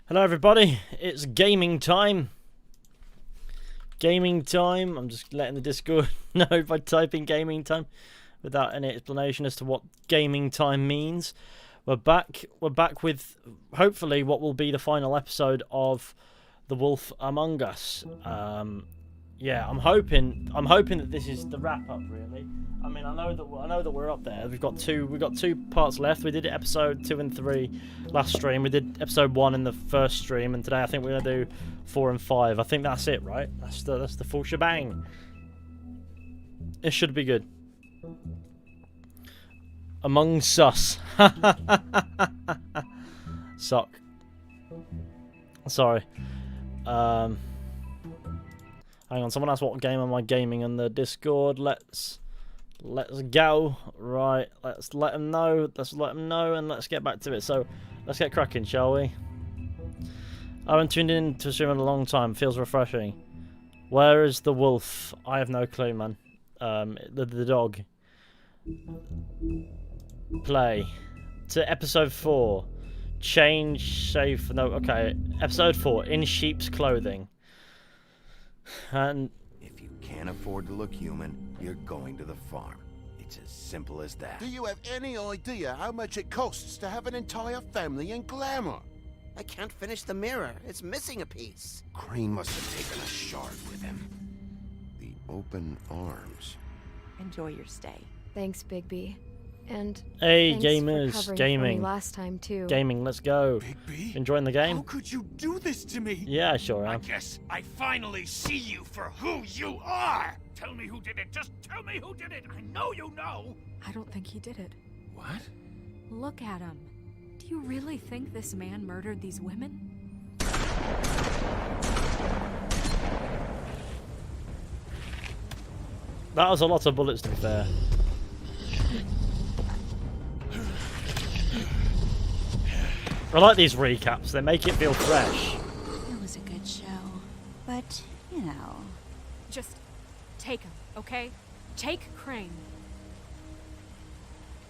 Hello everybody, it's gaming time. Gaming time. I'm just letting the Discord know by typing gaming time without any explanation as to what gaming time means. We're back with hopefully what will be the final episode of The Wolf Among Us. Yeah, I'm hoping that this is the wrap up really. I mean, I know that we're up there. We've got two parts left. We did episode 2 and 3 last stream. We did episode 1 in the first stream, and today I think we're gonna do 4 and 5. I think that's it, right? That's the full shebang. It should be good. Among Sus. Suck. Sorry. Hang on. Someone asked what game am I gaming on the Discord. Let's go. Right, let's let them know. Let's let them know, and let's get back to it. So, let's get cracking, shall we? I haven't tuned in to stream in a long time. Feels refreshing. Where is the wolf? I have no clue, man. The dog. Play. To episode 4. Change, save, no, okay. Episode 4, in sheep's clothing. And... if you can't afford to look human, you're going to the farm. It's as simple as that. Do you have any idea how much it costs to have an entire family in glamour? I can't finish the mirror. It's missing a piece. Crane must have taken a shard with him. The open arms. Enjoy your stay. Thanks, Bigby. And hey, thanks gamers, for covering gaming. for me last time too. Gaming, let's go. Bigby? Enjoying the game? How could you do this to me? Yeah, sure I am. guess I finally see you for who you are! Tell me who did it! Just tell me who did it! I know you know! I don't think he did it. What? Look at him. Do you really think this man murdered these women? That was a lot of bullets, to be fair. I like these recaps, they make it feel fresh. It was a good show, but, you know... Just take him, okay? Take Crane.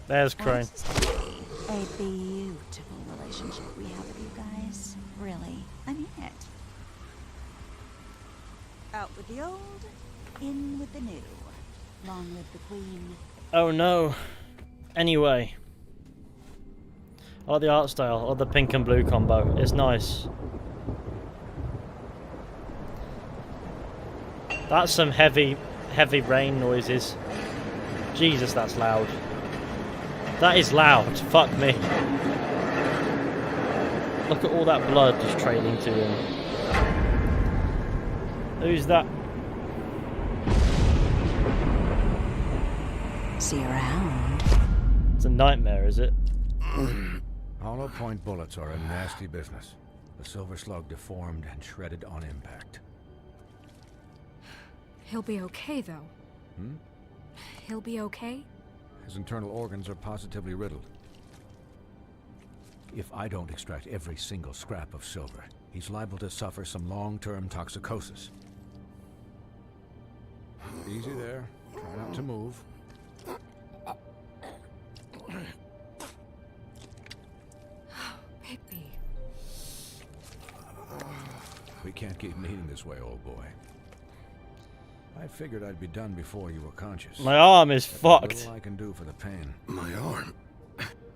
There's Crane. A beautiful relationship we have with you guys. Really, I mean it. Out with the old, in with the new. Long live the queen. Oh no. Anyway. I like the art style, I like the pink and blue combo. It's nice. That's some heavy rain noises. Jesus, that's loud. That is loud. Fuck me. Look at all that blood just trailing to him. Who's that? See you around. It's a nightmare, is it? Hollow point bullets are a nasty business. The silver slug deformed and shredded on impact. He'll be okay, though. Hmm? He'll be okay? His internal organs are positively riddled. If I don't extract every single scrap of silver, he's liable to suffer some long-term toxicosis. Easy there. Try not to move. Bigby. We can't keep meeting this way, old boy. I figured I'd be done before you were conscious. My arm is fucked. Little I can do for the pain. My arm.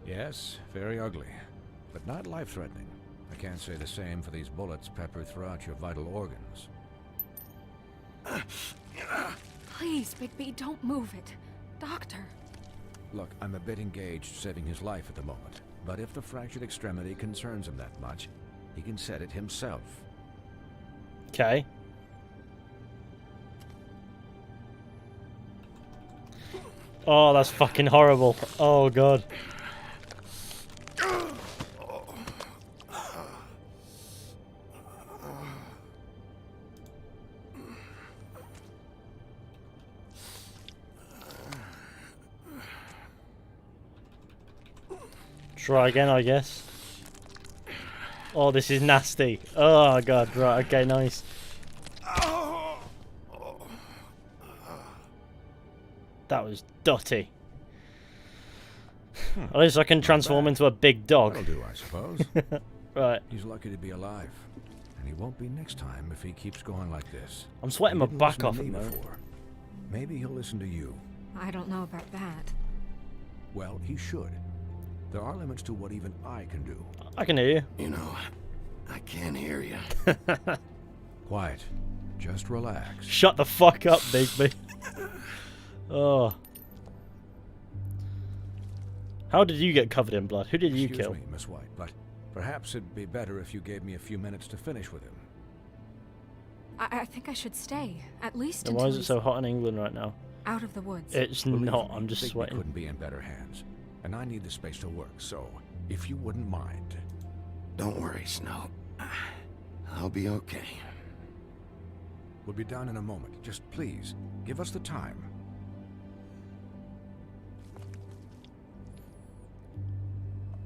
Yes, very ugly, but not life-threatening. I can't say the same for these bullets peppered throughout your vital organs. Please, Bigby, don't move it. Doctor. Look, I'm a bit engaged saving his life at the moment, but if the fractured extremity concerns him that much, he can set it himself. Okay. Oh, that's fucking horrible. Oh god. Try again, I guess. Oh, this is nasty. Oh god, right, okay, nice. That was dirty. At least I can transform into a big dog. That'll do, I suppose. Right. He's lucky to be alive. And he won't be next time if he keeps going like this. I'm sweating He my didn't back listen to off at me the moment. before. Maybe he'll listen to you. I don't know about that. Well, he should. There are limits to what even I can do. I can hear you. You know, I can't hear you. Quiet. Just relax. Shut the fuck up, Bigby. Oh. How did you get covered in blood? Who did you Excuse kill? me, Miss White, but perhaps it'd be better if you gave me a few minutes to finish with him. I think I should stay, at least Then until why is it he's so hot in England right now? out of the woods. It's Believe not. me, I'm just Bigby sweating. couldn't be in better hands. And I need the space to work, so if you wouldn't mind. Don't worry, Snow. I'll be okay. We'll be down in a moment. Just please, give us the time.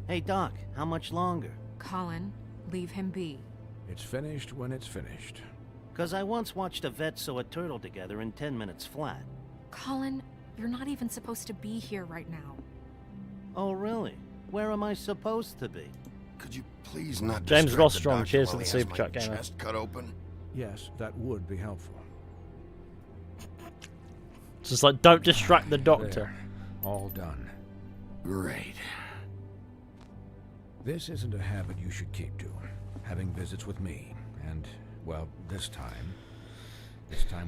Hey, Doc, how much longer? Colin, leave him be. It's finished when it's finished. 'Cause I once watched a vet sew a turtle together in 10 minutes flat. Colin, you're not even supposed to be here right now. Oh, really? Where am I supposed to be? Could you please not James distract Ross the Strong, doctor cheers while to the he has super my chat, gamer. chest cut open? Yes, that would be helpful. It's just like, don't distract the doctor. There. All done. Great. This isn't a habit you should keep to. Having visits with me. And, well, this time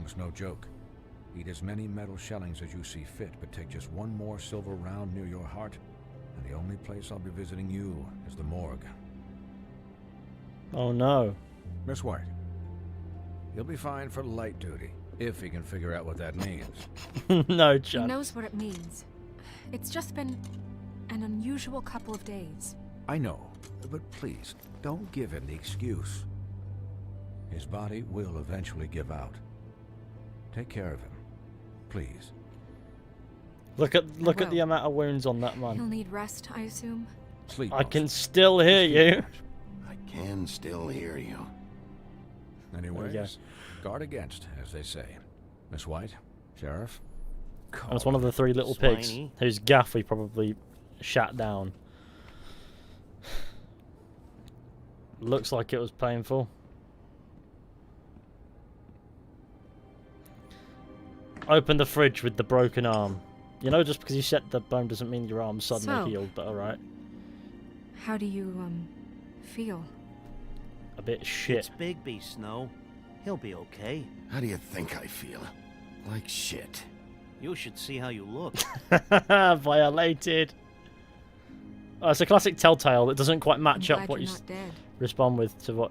was no joke. Eat as many metal shellings as you see fit, but take just one more silver round near your heart, and the only place I'll be visiting you is the morgue. Oh no. Miss White, you'll be fine for light duty, if he can figure out what that means. No He chance. knows what it means. It's just been an unusual couple of days. I know, but please, don't give him the excuse. His body will eventually give out. Take care of him, please. Look at will. the amount of wounds on that He'll man. need rest, I assume. Sleep. I most can of it. still hear you. I can still hear you. Anyways, guard against, as they say. Miss White, Sheriff. And it's one of the three little pigs Swiney. whose gaff we probably shut down. Looks like it was painful. Open the fridge with the broken arm. You know, just because you set the bone doesn't mean your arm's suddenly So- healed, but alright. How do you, feel? A bit shit. It's Bigby, Snow. He'll be okay. How do you think I feel? Like shit. You should see how you look. Violated. Oh, it's a classic telltale that doesn't quite match I'm up glad what you're you not dead. respond with to what.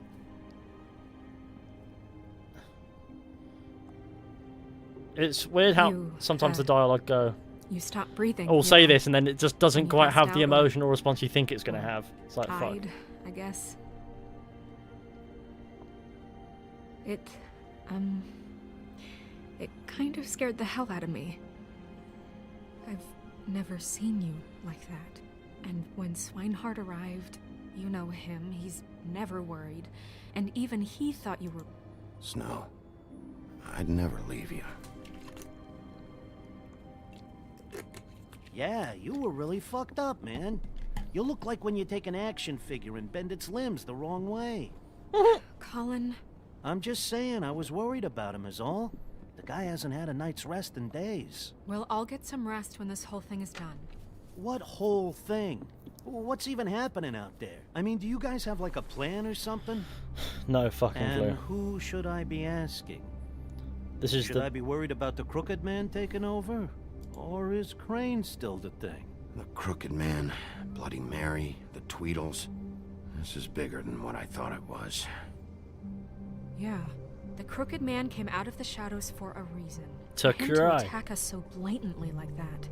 It's weird how You, sometimes the dialogue go, You stop breathing. "Oh, you say know? this," and then it just doesn't And you quite passed have the out or- emotional response you think it's going to or have. It's like, fuck. Died, I guess. It kind of scared the hell out of me. I've never seen you like that. And when Swinehart arrived, you know him, he's never worried. And even he thought you were... Snow, I'd never leave you. Yeah, you were really fucked up, man. You look like when you take an action figure and bend its limbs the wrong way. Colin, I'm just saying, I was worried about him is all. The guy hasn't had a night's rest in days. we'll all get some rest when this whole thing is done. What whole thing? What's even happening out there? I mean, do you guys have like a plan or something? No fucking And clue. who should I be asking? This is Should the I be worried about the Crooked Man taking over? Or is Crane still the thing? The Crooked Man, Bloody Mary, the Tweedles. This is bigger than what I thought it was. Yeah, the Crooked Man came out of the shadows for a reason. To For him cry. to attack us so blatantly like that.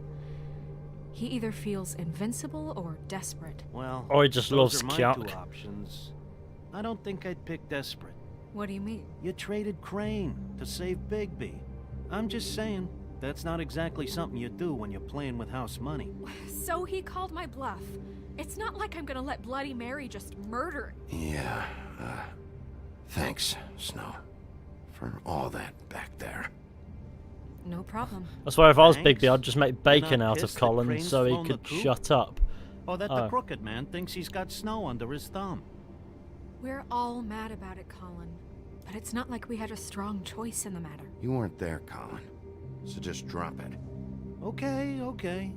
He either feels invincible or desperate. Well, Or he just those loves are my Kyak. two options. I don't think I'd pick desperate. What do you mean? You traded Crane to save Bigby. I'm just saying, that's not exactly something you do when you're playing with house money. So he called my bluff. It's not like I'm gonna let Bloody Mary just murder. Yeah, thanks, Snow, for all that back there. No problem. I swear if I was Thanks. Bigby, I'd just make bacon not out of pissed that Colin Crane's so he flown the could coop? shut up. Or that Oh. the Crooked Man thinks he's got snow under his thumb. We're all mad about it, Colin. But it's not like we had a strong choice in the matter. You weren't there, Colin. So just drop it. Okay, okay.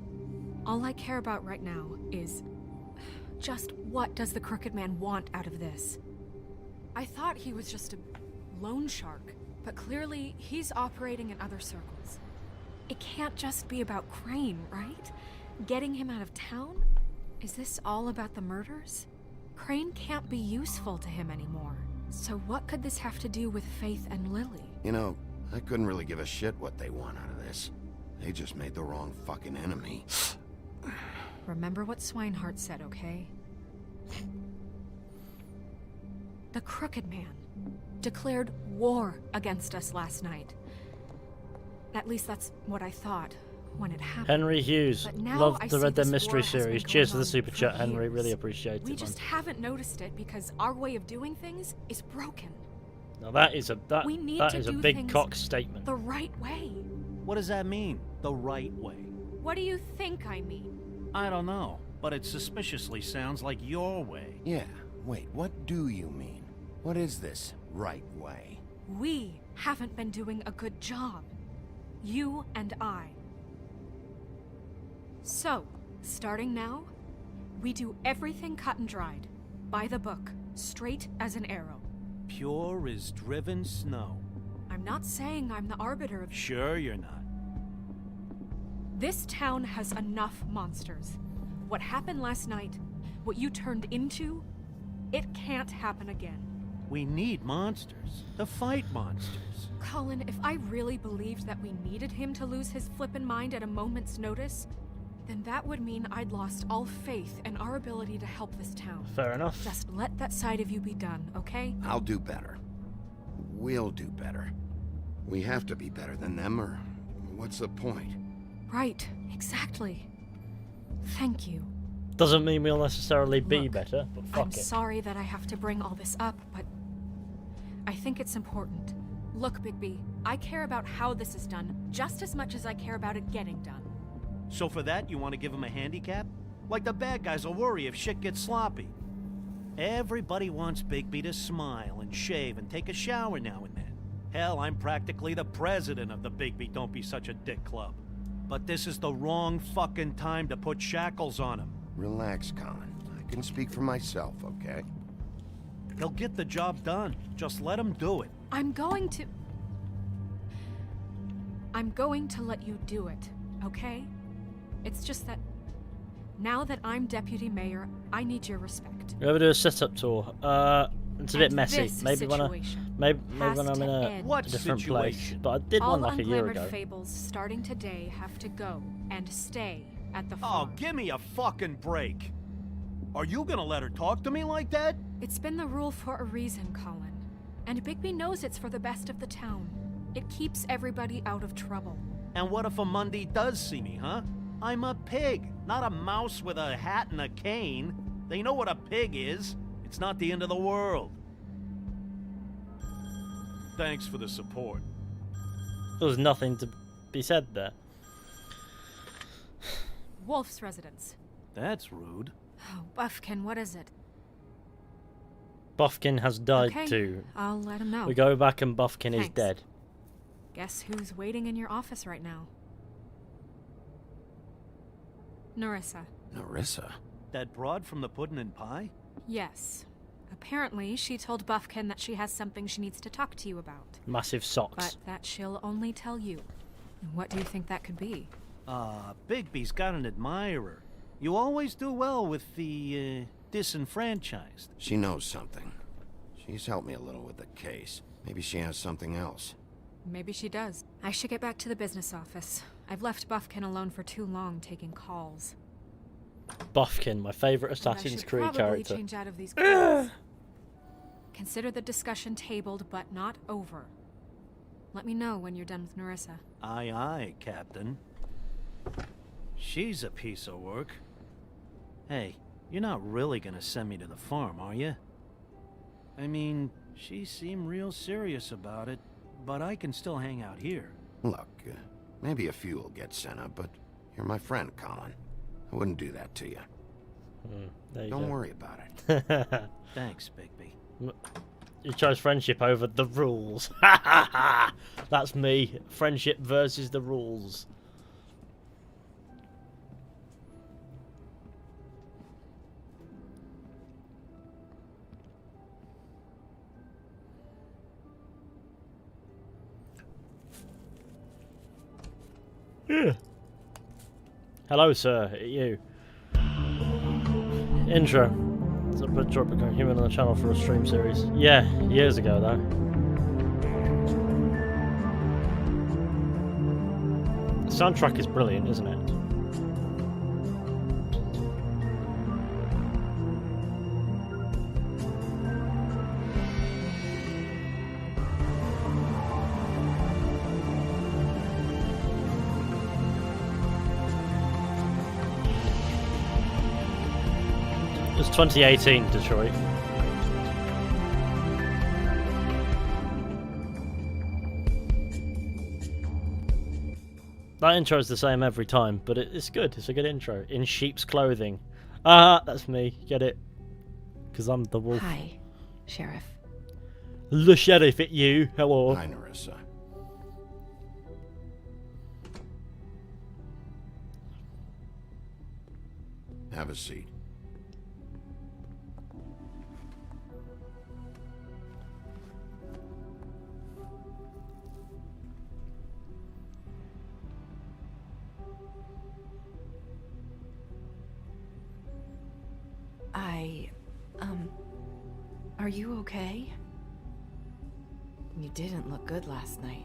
All I care about right now is... just what does the Crooked Man want out of this? I thought he was just a loan shark, but clearly he's operating in other circles. It can't just be about Crane, right? Getting him out of town? Is this all about the murders? Crane can't be useful to him anymore. So what could this have to do with Faith and Lily? You know, I couldn't really give a shit what they want out of this. They just made the wrong fucking enemy. Remember what Swinehart said, okay? The Crooked Man declared war against us last night. At least that's what I thought when it happened. Henry Hughes, But now love I the see Red Dead this Mystery war has been series. going Cheers for the on super for chat, Henry. years. Really appreciate We it, just man. haven't noticed it because our way of doing things is broken. Now that is a We need that to is a do big things cock statement. The right way. What does that mean? The right way? What do you think I mean? I don't know, but it suspiciously sounds like your way. Yeah, wait, what do you mean? What is this right way? We haven't been doing a good job. You and I. So, starting now, we do everything cut and dried. By the book, straight as an arrow. Pure as driven snow. I'm not saying I'm the arbiter of... Sure you're not. This town has enough monsters. What happened last night, what you turned into, it can't happen again. We need monsters. To fight monsters. Colin, if I really believed that we needed him to lose his flippin' mind at a moment's notice, then that would mean I'd lost all faith in our ability to help this town. Fair enough. Just let that side of you be done, okay? I'll do better. We'll do better. We have to be better than them, or what's the point? Right, exactly. Thank you. Doesn't mean we'll necessarily be Look, better, but fuck I'm it. sorry that I have to bring all this up, but I think it's important. Look, Bigby, I care about how this is done just as much as I care about it getting done. So for that, you want to give him a handicap? Like the bad guys will worry if shit gets sloppy. Everybody wants Bigby to smile and shave and take a shower now and then. Hell, I'm practically the president of the Bigby Don't Be Such a Dick Club. But this is the wrong fucking time to put shackles on him. Relax, Colin. I can speak for myself, okay? He'll get the job done. Just let him do it. I'm going to let you do it, okay? It's just that now that I'm deputy mayor, I need your respect. You ever do a setup tour? It's a bit And messy. this Maybe when situation maybe has when I'm to in a end. What different place. situation? But I did All one like a year unglamored ago. fables starting today have to go and stay at the Oh, farm. give me a fucking break. Are you gonna let her talk to me like that? It's been the rule for a reason, Colin. And Bigby knows it's for the best of the town. It keeps everybody out of trouble. And what if a Mundy does see me, huh? I'm a pig, not a mouse with a hat and a cane. They know what a pig is. It's not the end of the world. Thanks for the support. There was nothing to be said there. Wolf's residence. That's rude. Oh, Buffkin, what is it? Buffkin has died Okay, too. I'll let him know. We go back and Buffkin is Thanks. dead. Guess who's waiting in your office right now? Narissa. Narissa? That broad from the puddin' and pie? Yes. Apparently, she told Buffkin that she has something she needs to talk to you about. Massive socks. But that she'll only tell you. What do you think that could be? Bigby's got an admirer. You always do well with the, disenfranchised. She knows something. She's helped me a little with the case. Maybe she has something else. Maybe she does. I should get back to the business office. I've left Buffkin alone for too long taking calls. Buffkin, my favourite And I Assassin's should Creed probably character. change out of these clothes. Consider the discussion tabled, but not over. Let me know when you're done with Narissa. Aye, aye, Captain. She's a piece of work. Hey, you're not really gonna send me to the farm, are you? I mean, she seemed real serious about it, but I can still hang out here. Look, maybe a few will get sent up, but you're my friend, Colin. I wouldn't do that to you. There you Don't go. worry about it. Thanks, Bigby. You chose friendship over the rules. Ha ha ha! That's me. Friendship versus the rules. Yeah. Hello, sir. You. Intro. It's a drop becoming human on the channel for a stream series. Yeah, years ago though. The soundtrack is brilliant, isn't it? It was 2018, Detroit. That intro is the same every time, but it's good. It's a good intro. In sheep's clothing. Ah, that's me. Get it? Because I'm the wolf. Hi, Sheriff. The sheriff, it you. Hello. Hi, Narissa. Have a seat. Are you okay? You didn't look good last night.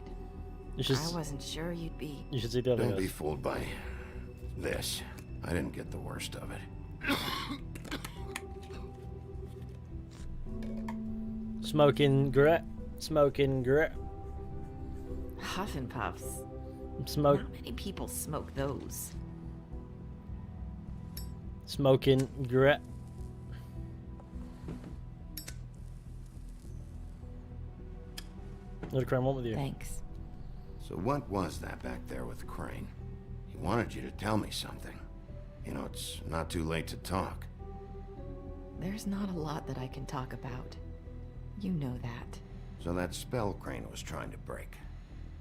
I wasn't sure you'd be... You should see the other Don't guys. be fooled by this. I didn't get the worst of it. Smoking grit. Smoking grit. Huff and puffs. Smoke. Not many people smoke those. Smoking grit. What did Crane want with you? Thanks. So what was that back there with Crane? He wanted you to tell me something. You know, it's not too late to talk. There's not a lot that I can talk about. You know that. So that spell Crane was trying to break.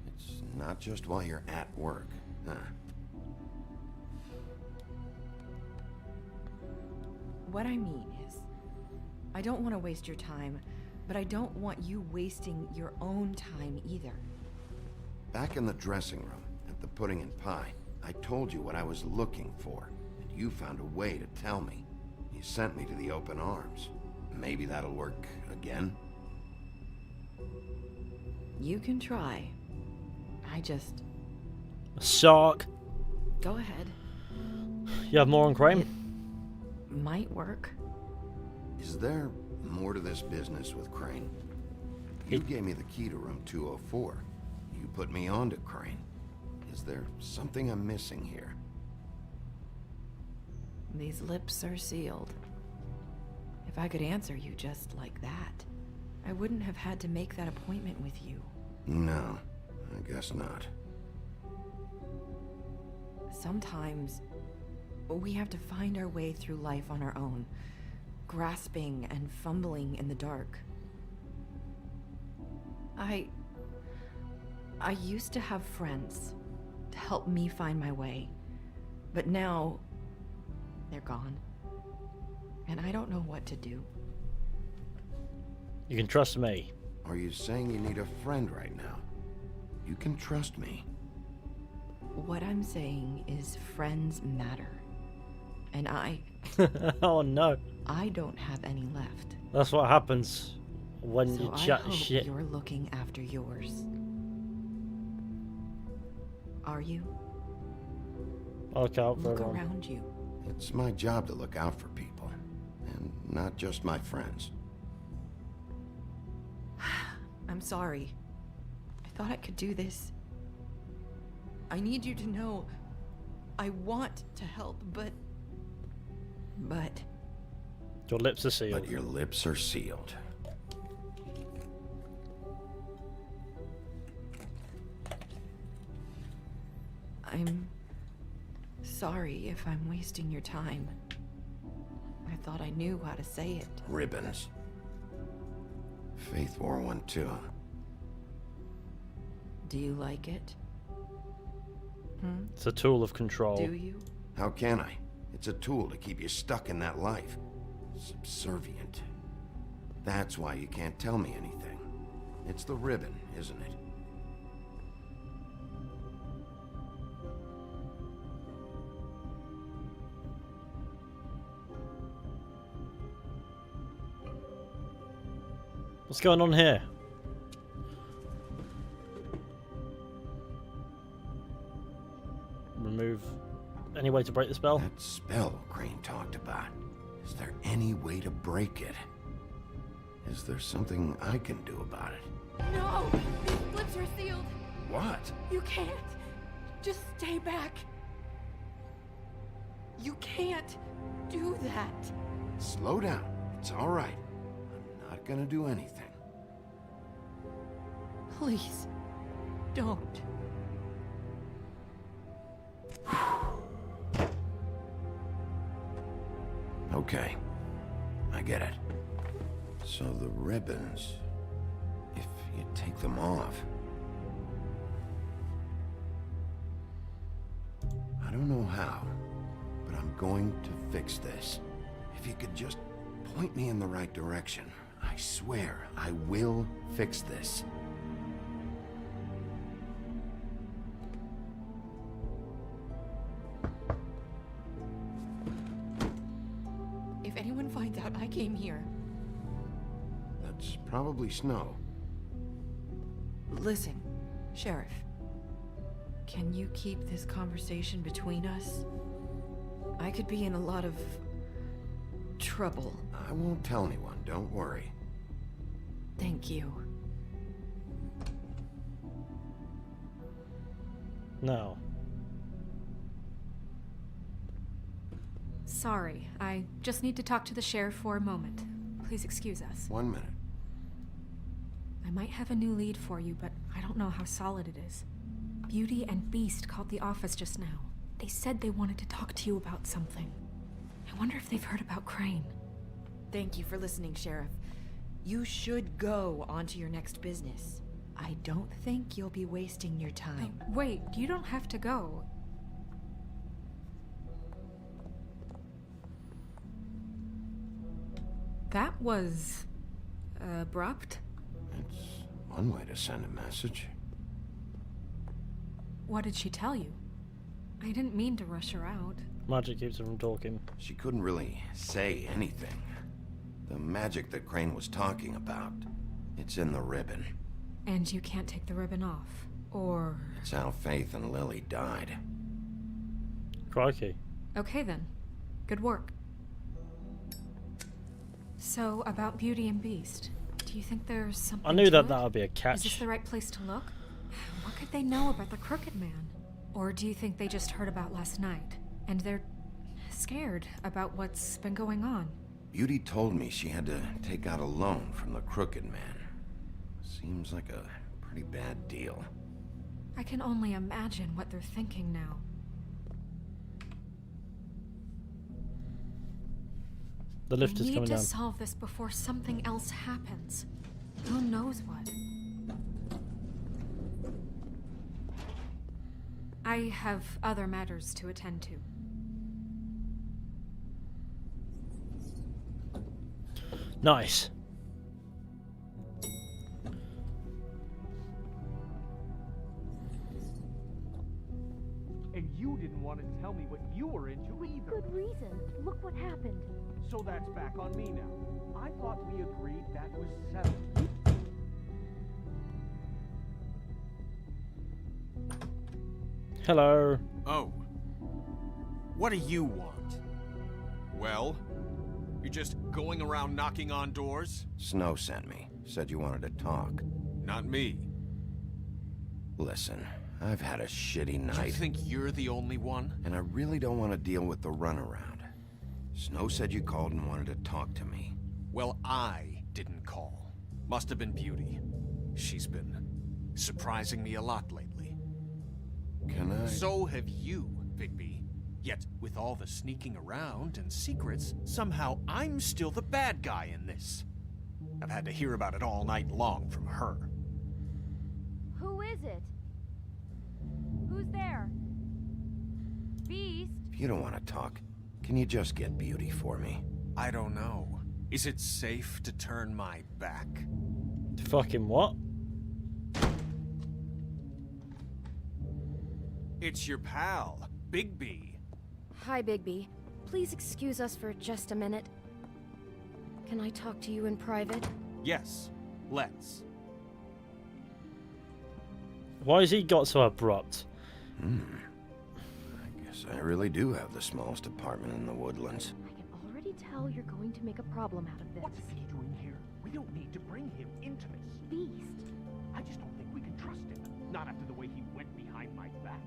It's not just while you're at work, huh? What I mean is, I don't want to waste your time, but I don't want you wasting your own time either. Back in the dressing room, at the pudding and pie, I told you what I was looking for, and you found a way to tell me. You sent me to the open arms. Maybe that'll work again? You can try. I just... Sock. Go ahead. You have more on Crane? It might work. Is there more to this business with Crane? You gave me the key to room 204. You put me on to Crane. Is there something I'm missing here? These lips are sealed. If I could answer you just like that, I wouldn't have had to make that appointment with you. No, I guess not. Sometimes we have to find our way through life on our own, grasping and fumbling in the dark. I used to have friends to help me find my way, but now they're gone, and I don't know what to do. You can trust me. Are you saying you need a friend right now? You can trust me. What I'm saying is friends matter, and Oh no. I don't have any left. That's what happens when So you I chat hope shit. you're looking after yours. Are you? I'll look out for Look everyone. around you. It's my job to look out for people, and not just my friends. I'm sorry. I thought I could do this. I need you to know I want to help, but... Your lips are sealed. But your lips are sealed. I'm sorry if I'm wasting your time. I thought I knew how to say it. Ribbons. Faith wore one too. Do you like it? It's a tool of control. Do you? How can I? It's a tool to keep you stuck in that life. Subservient. That's why you can't tell me anything. It's the ribbon, isn't it? What's going on here? Remove any way to break the spell? That spell Crane talked about. Is there any way to break it? Is there something I can do about it? No! These flips are sealed! What? You can't! Just stay back! You can't do that! Slow down. It's all right. I'm not gonna do anything. Please, don't. Okay. I get it. So the ribbons, if you take them off... I don't know how, but I'm going to fix this. If you could just point me in the right direction, I swear I will fix this. If anyone finds out I came here... That's probably Snow. Listen, Sheriff. Can you keep this conversation between us? I could be in a lot of... trouble. I won't tell anyone, don't worry. Thank you. No. Sorry, I just need to talk to the sheriff for a moment. Please excuse us. 1 minute. I might have a new lead for you, but I don't know how solid it is. Beauty and Beast called the office just now. They said they wanted to talk to you about something. I wonder if they've heard about Crane. Thank you for listening, Sheriff. You should go on to your next business. I don't think you'll be wasting your time. Wait, you don't have to go. That was... abrupt? It's one way to send a message. What did she tell you? I didn't mean to rush her out. Magic keeps her from talking. She couldn't really say anything. The magic that Crane was talking about, it's in the ribbon. And you can't take the ribbon off, or... It's how Faith and Lily died. Crikey. Okay then. Good work. So, about Beauty and Beast, do you think there's something I knew to that it? that would be a Is this catch. the right place to look? What could they know about the Crooked Man? Or do you think they just heard about last night, and they're scared about what's been going on? Beauty told me she had to take out a loan from the Crooked Man. Seems like a pretty bad deal. I can only imagine what they're thinking now. The lift is We coming need to down. solve this before something else happens. Who knows what? I have other matters to attend to. Nice. And you didn't want to tell me what you were into either. Good reason. Look what happened. So that's back on me now. I thought we agreed that was settled. Hello. Oh. What do you want? Well, you're just going around knocking on doors? Snow sent me. Said you wanted to talk. Not me. Listen, I've had a shitty night. You think you're the only one? And I really don't want to deal with the runaround. Snow said you called and wanted to talk to me. Well, I didn't call. Must have been Beauty. She's been surprising me a lot lately. Can I? So have you, Bigby. Yet, with all the sneaking around and secrets, somehow I'm still the bad guy in this. I've had to hear about it all night long from her. Who is it? Who's there? Beast? If you don't want to talk, can you just get Beauty for me? I don't know. Is it safe to turn my back? Fucking what? It's your pal, Bigby. Hi, Bigby. Please excuse us for just a minute. Can I talk to you in private? Yes, let's. Why has he got so abrupt? I guess I really do have the smallest apartment in the woodlands. I can already tell you're going to make a problem out of this. What's he doing here? We don't need to bring him into this. Beast? I just don't think we can trust him. Not after the way he went behind my back.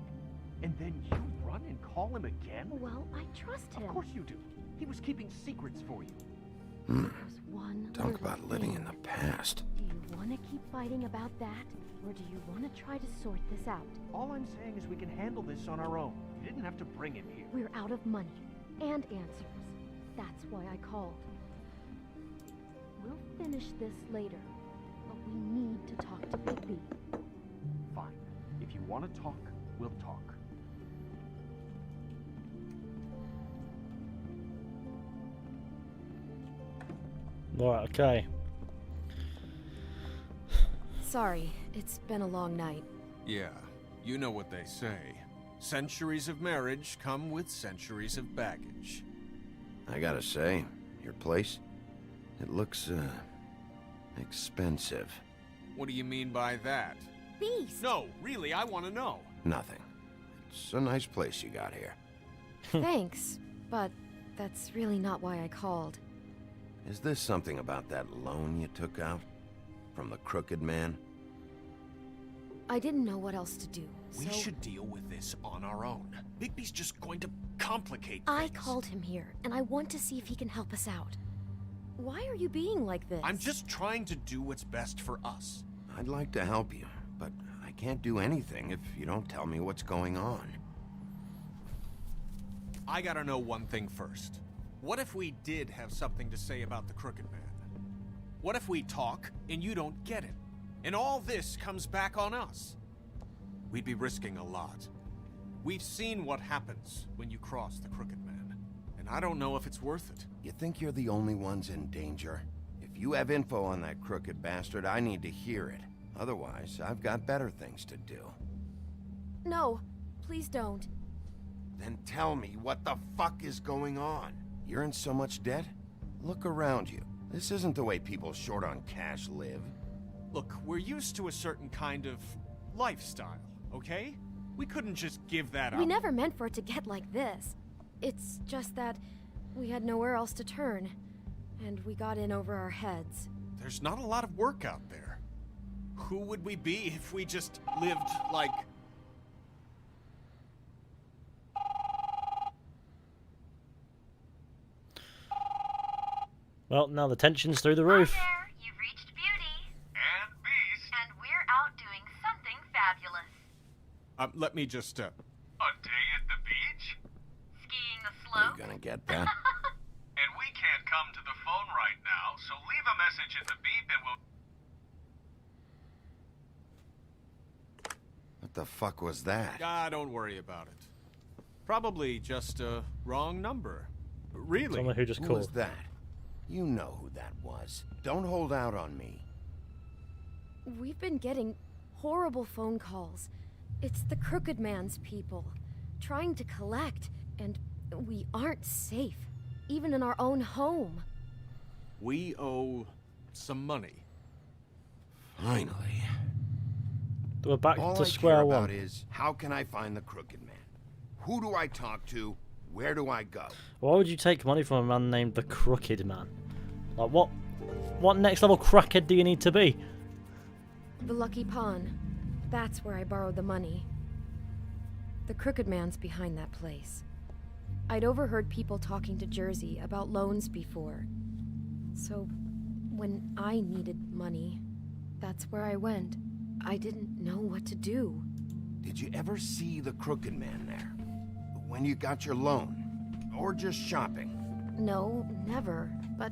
And then you run and call him again? Well, I trust him. Of course you do. He was keeping secrets for you. There's one Talk little about living thing. in the past. Do you want to keep fighting about that? Or do you want to try to sort this out? All I'm saying is we can handle this on our own. You didn't have to bring him here. We're out of money and answers. That's why I called. We'll finish this later, but we need to talk to Bigby. Fine. If you want to talk, we'll talk. Right, okay. Sorry, it's been a long night. Yeah, you know what they say. Centuries of marriage come with centuries of baggage. I gotta say, your place, it looks, expensive. What do you mean by that? Beast! No, really, I want to know. Nothing. It's a nice place you got here. Thanks, but that's really not why I called. Is this something about that loan you took out? From the Crooked Man? I didn't know what else to do, We so should deal with this on our own. Bigby's just going to complicate I things. called him here, and I want to see if he can help us out. Why are you being like this? I'm just trying to do what's best for us. I'd like to help you, but I can't do anything if you don't tell me what's going on. I gotta know one thing first. What if we did have something to say about the Crooked Man? What if we talk and you don't get it? And all this comes back on us? We'd be risking a lot. We've seen what happens when you cross the Crooked Man, and I don't know if it's worth it. You think you're the only ones in danger? If you have info on that crooked bastard, I need to hear it. Otherwise, I've got better things to do. No, please don't. Then tell me what the fuck is going on? You're in so much debt? Look around you. This isn't the way people short on cash live. Look, we're used to a certain kind of lifestyle, okay? We couldn't just give that up. We never meant for it to get like this. It's just that we had nowhere else to turn, and we got in over our heads. There's not a lot of work out there. Who would we be if we just lived like... Well, now the tension's through the roof. Hi there, you've reached Beauty. And Beast. And we're out doing something fabulous. let me just, A day at the beach? Skiing the Are slope. you gonna get that? And we can't come to the phone right now, so leave a message in the beep and we'll... What the fuck was that? don't worry about it. Probably just a wrong number. Really? Someone who just Who called. was that? You know who that was. Don't hold out on me. We've been getting horrible phone calls. It's the Crooked Man's people, trying to collect, and we aren't safe, even in our own home. We owe some money. Finally. We're back All to I square care one. about is, how can I find the Crooked Man? Who do I talk to? Where do I go? Why would you take money from a man named the Crooked Man? Like, what next level crackhead do you need to be? The Lucky Pawn. That's where I borrowed the money. The Crooked Man's behind that place. I'd overheard people talking to Jersey about loans before. So, when I needed money, that's where I went. I didn't know what to do. Did you ever see the Crooked Man there? When you got your loan? Or just shopping? No, never. But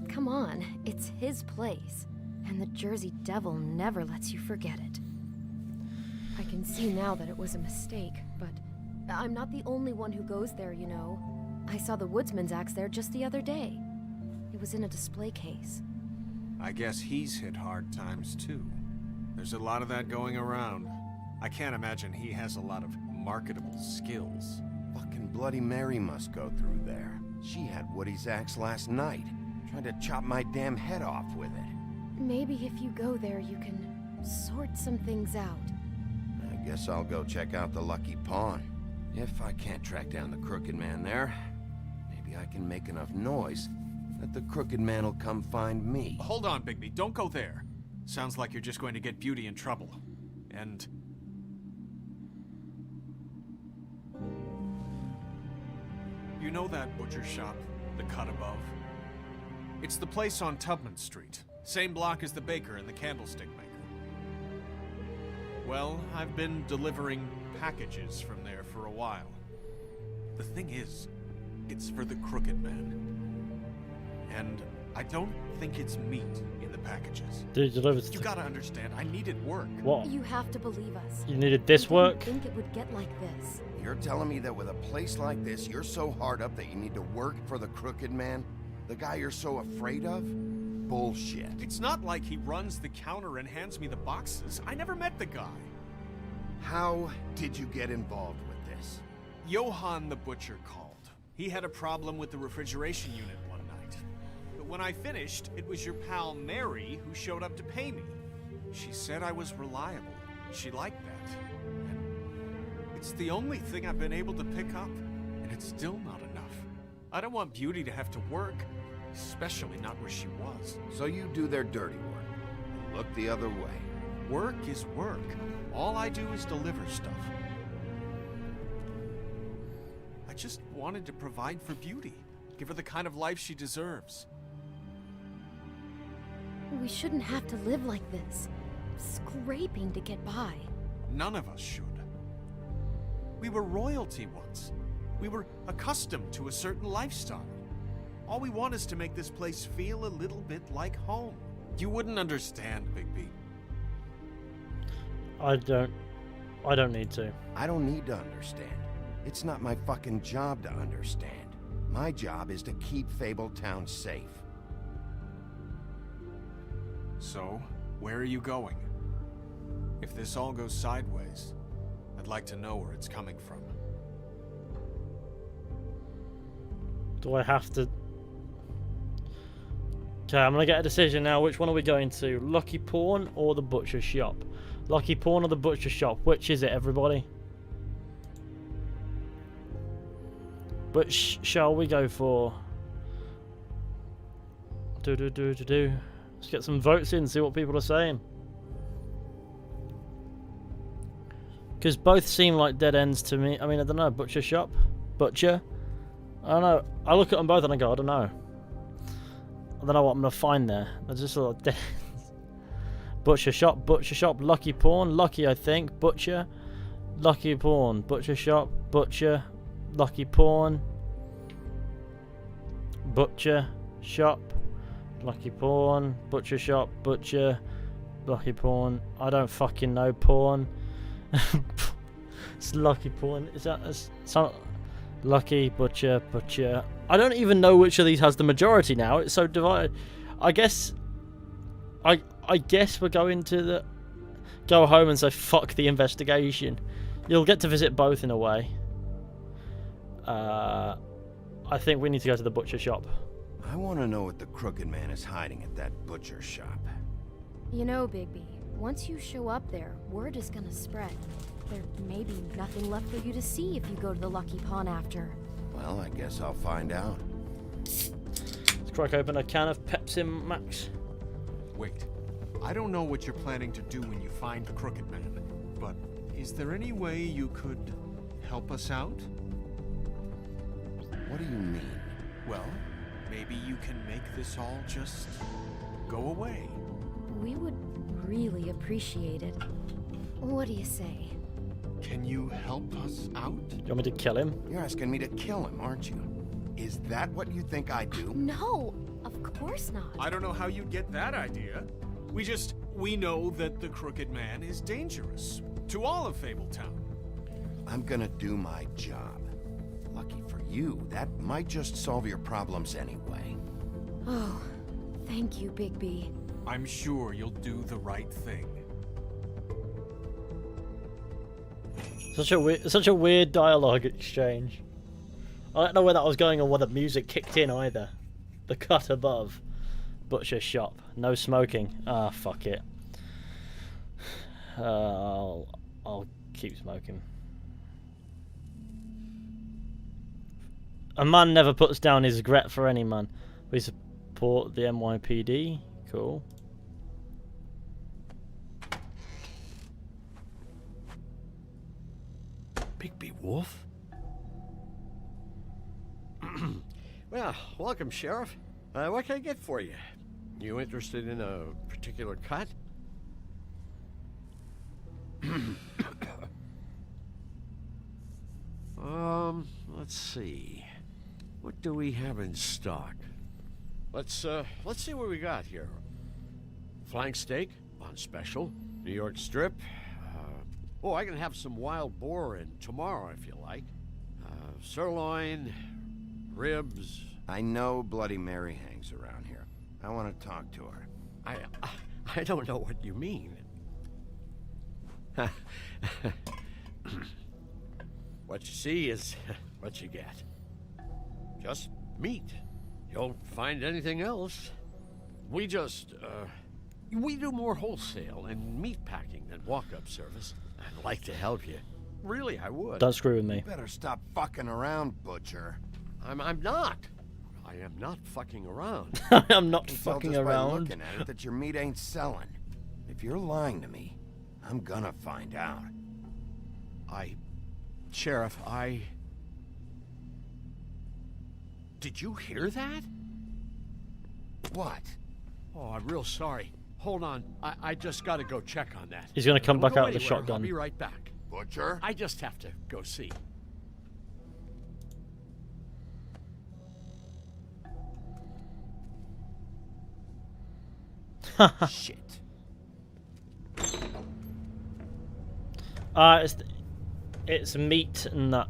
Come on, it's his place. And the Jersey Devil never lets you forget it. I can see now that it was a mistake, but I'm not the only one who goes there, you know. I saw the woodsman's axe there just the other day. It was in a display case. I guess he's hit hard times too. There's a lot of that going around. I can't imagine he has a lot of marketable skills. Fucking Bloody Mary must go through there. She had Woody's axe last night, trying to chop my damn head off with it. Maybe if you go there, you can sort some things out. I guess I'll go check out the Lucky Pawn. If I can't track down the Crooked Man there, maybe I can make enough noise that the Crooked Man will come find me. Hold on, Bigby. Don't go there. Sounds like you're just going to get Beauty in trouble. And... you know that butcher shop, the cut above? It's the place on Tubman Street. Same block as the baker and the candlestick maker. Well, I've been delivering packages from there for a while. The thing is, it's for the Crooked Man. And I don't think it's meat in the packages. Dude, you gotta understand, I needed work. What? You have to believe us. You needed this work? I didn't think it would get like this. You're telling me that with a place like this, you're so hard up that you need to work for the Crooked Man? The guy you're so afraid of? Bullshit. It's not like he runs the counter and hands me the boxes. I never met the guy. How did you get involved with this? Johann the butcher called. He had a problem with the refrigeration unit one night. But when I finished, it was your pal Mary who showed up to pay me. She said I was reliable. She liked that. And it's the only thing I've been able to pick up, and it's still not enough. I don't want Beauty to have to work, especially not where she was. So you do their dirty work. Look the other way. Work is work. All I do is deliver stuff. I just wanted to provide for Beauty. Give her the kind of life she deserves. We shouldn't have to live like this. Scraping to get by. None of us should. We were royalty once. We were accustomed to a certain lifestyle. All we want is to make this place feel a little bit like home. You wouldn't understand, Bigby. I don't need to. I don't need to understand. It's not my fucking job to understand. My job is to keep Fabletown safe. So, where are you going? If this all goes sideways, I'd like to know where it's coming from. Do I have to... Okay, I'm gonna get a decision now. Which one are we going to? Lucky Pawn or the butcher shop? Lucky Pawn or the butcher shop? Which is it, everybody? Which shall we go for? Let's get some votes in, see what people are saying. Because both seem like dead ends to me. I mean, I don't know. Butcher shop? Butcher? I don't know. I look at them both and I go, I don't know. I don't know what I'm going to find there. They're just sort of dead ends. Butcher shop, Lucky Pawn, Lucky I think, Butcher, Lucky Pawn, Butcher shop, Butcher, Lucky Pawn, Butcher shop, Lucky Pawn, Butcher shop, Butcher, Lucky Pawn. I don't fucking know pawn. It's Lucky Pawn. Is that some Lucky Butcher, Butcher? I don't even know which of these has the majority now. It's so divided. I guess we're going to go home and say fuck the investigation. You'll get to visit both in a way. I think we need to go to the butcher shop. I want to know what the Crooked Man is hiding at that butcher shop. You know, Bigby, once you show up there, word is gonna spread. There may be nothing left for you to see if you go to the Lucky Pawn after. Well, I guess I'll find out. Let's crack open a can of Pepsi Max. Wait, I don't know what you're planning to do when you find the Crooked Man, but is there any way you could help us out? What do you mean? Well, maybe you can make this all just go away. We would really appreciate it. What do you say? Can you help us out? Do you want me to kill him? You're asking me to kill him, aren't you? Is that what you think I do? No, of course not. I don't know how you'd get that idea. We know that the Crooked Man is dangerous. To all of Fabletown. I'm gonna do my job. Lucky for you, that might just solve your problems anyway. Oh, thank you, Bigby. I'm sure you'll do the right thing. Such a weird dialogue exchange. I don't know where that was going or whether music kicked in either. The cut above. Butcher shop. No smoking. Ah, fuck it. I'll keep smoking. A man never puts down his regret for any man. We support the NYPD. Cool. Bigby Wolf? Well, welcome, Sheriff. What can I get for you? You interested in a particular cut? Let's see. What do we have in stock? Let's see what we got here. Flank steak on special. New York strip. Oh, I can have some wild boar in tomorrow if you like. Sirloin, ribs. I know Bloody Mary hangs around here. I want to talk to her. I don't know what you mean. What you see is what you get. Just meat. You won't find anything else. We just, we do more wholesale and meat packing than walk-up service. I'd like to help you. Really, I would. Don't screw with me. You better stop fucking around, Butcher. I'm not. I am not fucking around. I'm not I can fucking tell just around. by looking at it that your meat ain't selling. If you're lying to me, I'm gonna find out. Sheriff, Did you hear that? What? Oh, I'm real sorry. Hold on. I just gotta go check on that. He's gonna come Don't back go out with a anywhere. shotgun. I'll be right back. Butcher? I just have to go see. Shit. It's meat and that.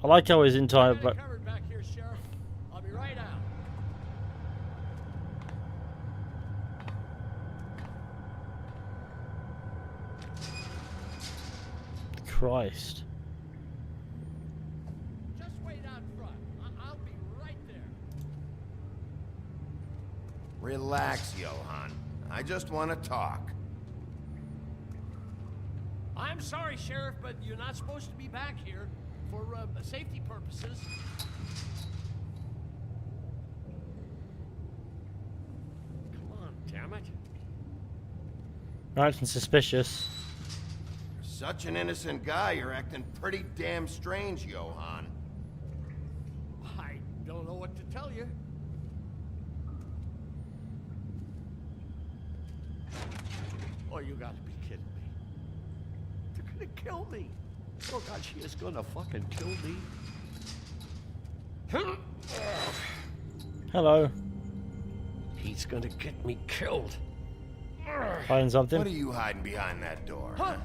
I like how his entire. Covered back here, Sheriff. I'll be right out. Christ. Just wait out front. I'll be right there. Relax, Johan. I just want to talk. I'm sorry, Sheriff, but you're not supposed to be back here for safety purposes. Come on, damn it. Acting suspicious. You're such an innocent guy, you're acting pretty damn strange, Johan. I don't know what to tell you. Oh, you gotta be kidding me. They're gonna kill me. Oh God, she is gonna fucking kill me. Hello. He's gonna get me killed. Hiding something? What are you hiding behind that door? Huh?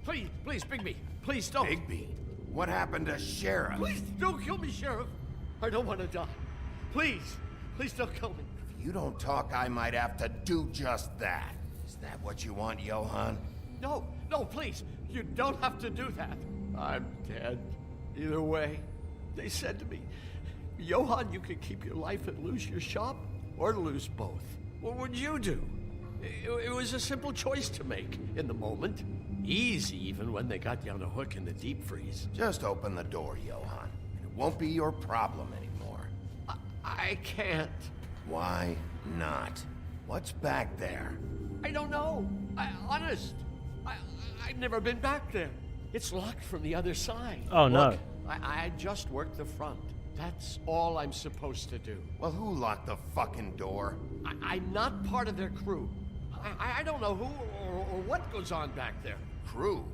Please, Bigby. Please don't. Bigby? What happened to Sheriff? Please don't kill me, Sheriff. I don't want to die. Please don't kill me. If you don't talk, I might have to do just that. Is that what you want, Johan? No, please. You don't have to do that. I'm dead. Either way, they said to me, Johan, you can keep your life and lose your shop, or lose both. What would you do? It was a simple choice to make in the moment. Easy, even when they got you on a hook in the deep freeze. Just open the door, Johan. It won't be your problem anymore. I can't. Why not? What's back there? I don't know. Honest. I've never been back there. It's locked from the other side. Oh, no. Look, I just worked the front. That's all I'm supposed to do. Well, who locked the fucking door? I'm not part of their crew. I don't know who or what goes on back there. Crew?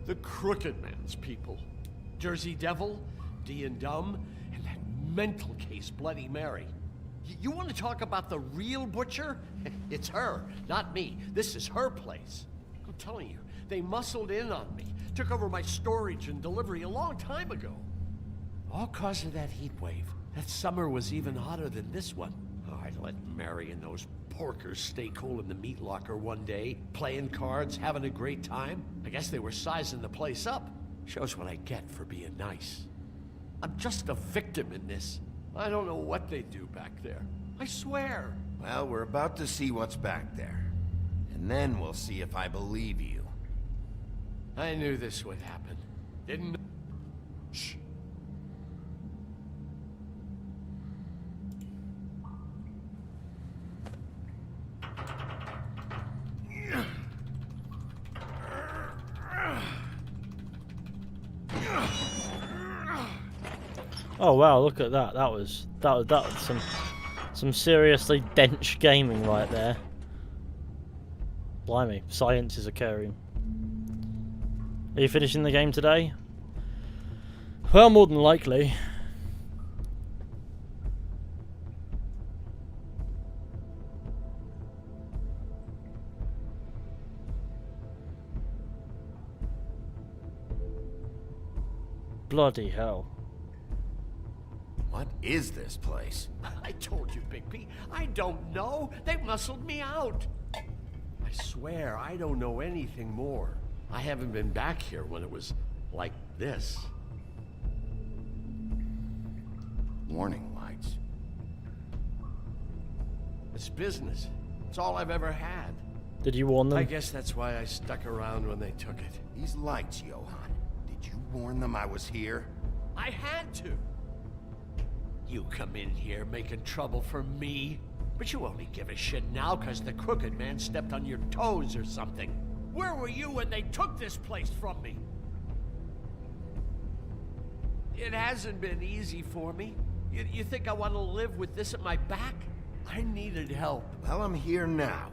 The Crooked Man's people. Jersey Devil, D and Dumb, and mental case Bloody Mary. You want to talk about the real butcher? It's her, not me. This is her place. I'm telling you, they muscled in on me, took over my storage and delivery a long time ago. All cause of that heat wave. That summer was even hotter than this one. Oh, I let Mary and those porkers stay cool in the meat locker one day, playing cards, having a great time. I guess they were sizing the place up. Shows what I get for being nice. I'm just a victim in this. I don't know what they do back there. I swear. Well, we're about to see what's back there. And then we'll see if I believe you. I knew this would happen. Didn't... Shh. Oh wow, look at that. That was some seriously dense gaming right there. Blimey, science is occurring. Are you finishing the game today? Well, more than likely. Bloody hell. What is this place? I told you, Bigby. I don't know. They muscled me out. I swear, I don't know anything more. I haven't been back here when it was like this. Warning lights. It's business. It's all I've ever had. Did you warn them? I guess that's why I stuck around when they took it. These lights, Johan. Did you warn them I was here? I had to. You come in here making trouble for me, but you only give a shit now because the Crooked Man stepped on your toes or something. Where were you when they took this place from me? It hasn't been easy for me. You think I want to live with this at my back? I needed help. Well, I'm here now.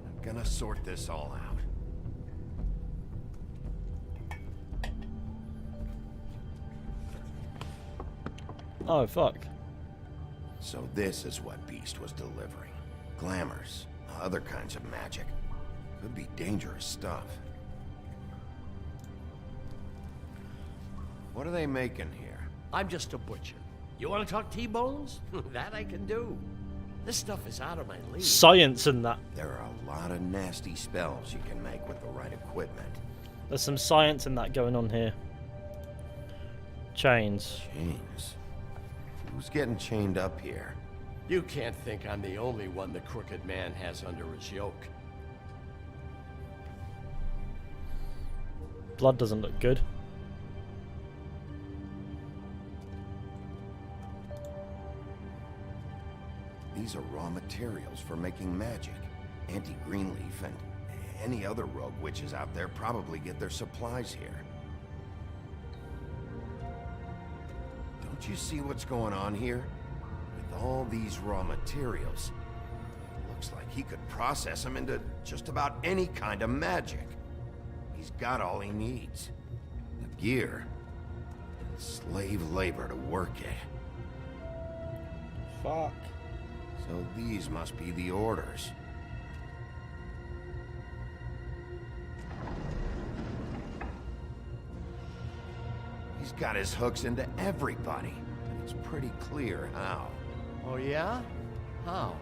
I'm gonna sort this all out. Oh, fuck. So this is what Beast was delivering. Glamours, other kinds of magic. Could be dangerous stuff. What are they making here? I'm just a butcher. You want to talk T-bones? That I can do. This stuff is out of my league. Science in that. There are a lot of nasty spells you can make with the right equipment. There's some science in that going on here. Chains. Chains? Who's getting chained up here? You can't think I'm the only one the Crooked Man has under his yoke. Blood doesn't look good. These are raw materials for making magic. Auntie Greenleaf and any other rogue witches out there probably get their supplies here. Don't you see what's going on here? With all these raw materials, it looks like he could process them into just about any kind of magic. He's got all he needs. The gear, and slave labor to work it. Fuck. So these must be the orders. He's got his hooks into everybody, and it's pretty clear how. Oh yeah? How?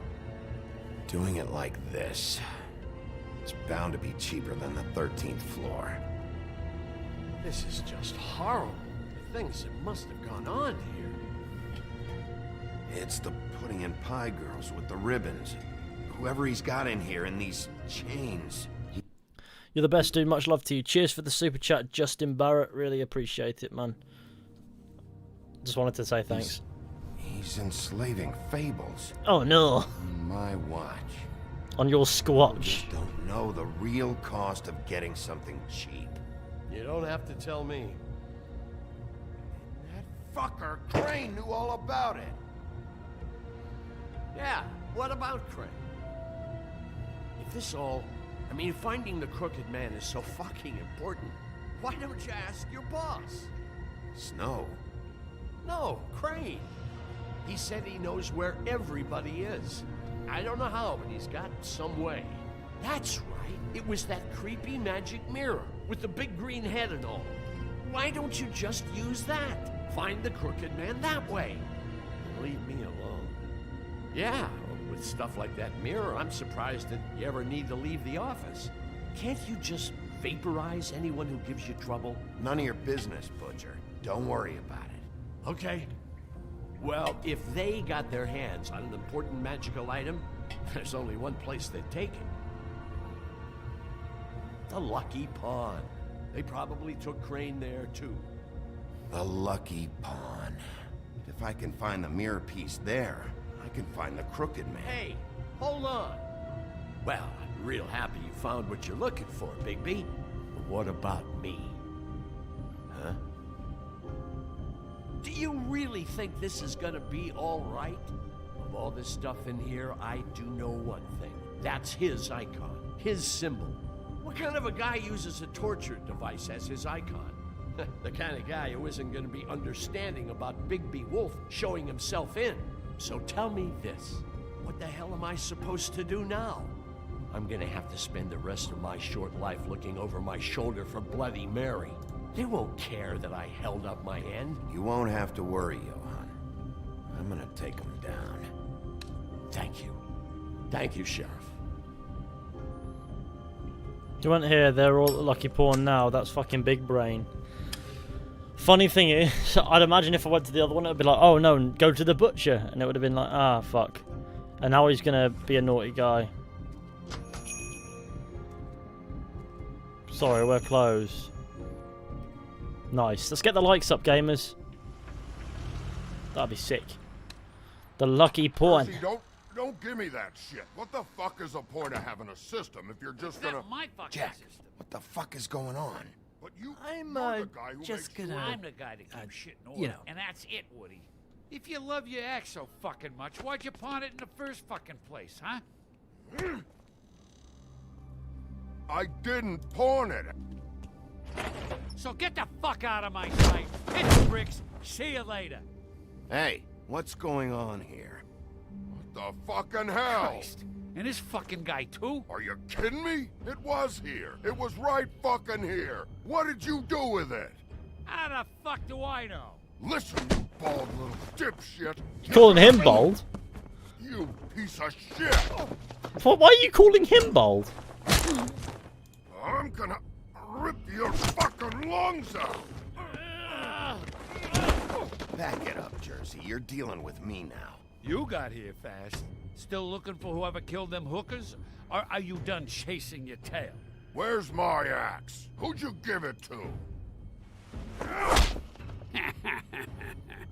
Doing it like this. It's bound to be cheaper than the 13th floor. This is just horrible. The things that must have gone on here. It's the pudding and pie girls with the ribbons. Whoever he's got in here in these chains. You're the best, dude. Much love to you. Cheers for the super chat, Justin Barrett. Really appreciate it, man. Just wanted to say thanks. He's enslaving fables. Oh no. On my watch. On your You squatch. just don't know the real cost of getting something cheap. You don't have to tell me. That fucker Crane knew all about it. Yeah, what about Crane? If this all... I mean, finding the Crooked Man is so fucking important, why don't you ask your boss? Snow. No, Crane. He said he knows where everybody is. I don't know how, but he's got some way. That's right. It was that creepy magic mirror with the big green head and all. Why don't you just use that? Find the Crooked Man that way. And leave me alone. Yeah, with stuff like that mirror, I'm surprised that you ever need to leave the office. Can't you just vaporize anyone who gives you trouble? None of your business, Butcher. Don't worry about it. Okay. Well, if they got their hands on an important magical item, there's only one place they'd take it. The Lucky Pawn. They probably took Crane there, too. The Lucky Pawn. If I can find the mirror piece there, I can find the Crooked Man. Hey, hold on. Well, I'm real happy you found what you're looking for, Bigby. But what about me? Huh? Do you really think this is gonna be all right? Of all this stuff in here, I do know one thing. That's his icon, his symbol. What kind of a guy uses a torture device as his icon? The kind of guy who isn't gonna be understanding about Bigby Wolf showing himself in. So tell me this, what the hell am I supposed to do now? I'm gonna have to spend the rest of my short life looking over my shoulder for Bloody Mary. They won't care that I held up my end. You won't have to worry, Johan. I'm gonna take him down. Thank you. Thank you, Sheriff. You won't hear they're all Lucky Pawn now. That's fucking big brain. Funny thing is, I'd imagine if I went to the other one, it would be like, oh no, go to the butcher. And it would have been like, ah, fuck. And now he's gonna be a naughty guy. Sorry, we're closed. Nice. Let's get the likes up, gamers. That'd be sick. The Lucky Pawn. Percy, don't give me that shit. What the fuck is the point of having a system if you're just gonna... my fucking Jack, system. what the fuck is going on? But you, I'm you're the guy who just makes gonna. sure- I'm the guy to keep shit in order, you know. and that's it, Woody. If you love your ex so fucking much, why'd you pawn it in the first fucking place, huh? I didn't pawn it. So get the fuck out of my sight. Hit the bricks. See you later. Hey, what's going on here? What the fucking hell? Christ. And this fucking guy too? Are you kidding me? It was here. It was right fucking here. What did you do with it? How the fuck do I know? Listen, you bald little dipshit. You calling him bald? You piece of shit. Why are you calling him bald? I'm gonna rip your fucking lungs out. Back it up, Jersey. You're dealing with me now. You got here fast. Still looking for whoever killed them hookers? Or are you done chasing your tail? Where's my axe? Who'd you give it to?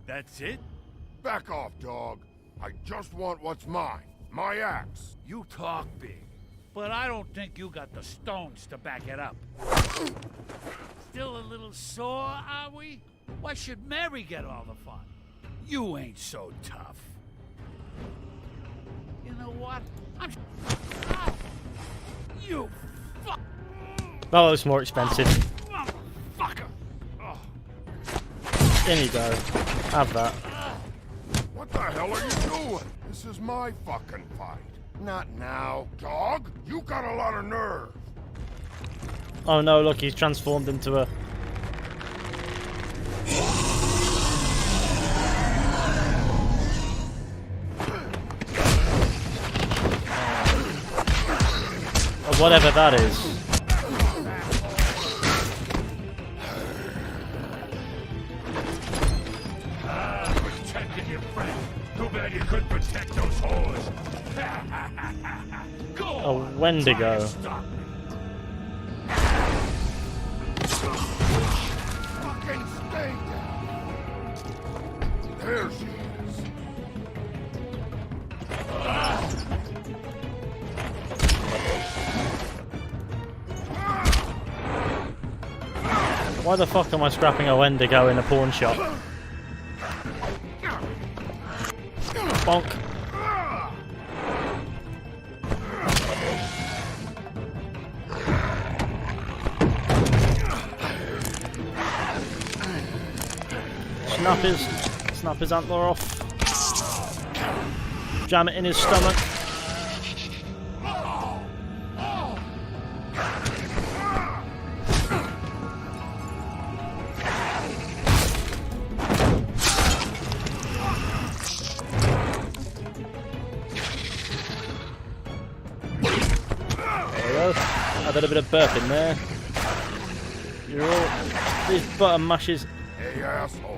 That's it? Back off, dog. I just want what's mine. My axe. You talk big, but I don't think you got the stones to back it up. Still a little sore, are we? Why should Mary get all the fun? You ain't so tough. You know what? I'm... Ah! You fuck... Oh, it's more expensive. Motherfucker! Oh. In you go. Have that. What the hell are you doing? This is my fucking fight. Not now, dog. You got a lot of nerve. Oh no, look, he's transformed into a... Or whatever that is. Protecting your friend. Too bad you couldn't protect those whores. Go A Wendigo. Fucking stay down. There she is. Why the fuck am I scrapping a Wendigo in a pawn shop? Bonk. Snap his antler off. Jam it in his stomach. A little bit of burp in there. You're all these button mashes. Hey, asshole.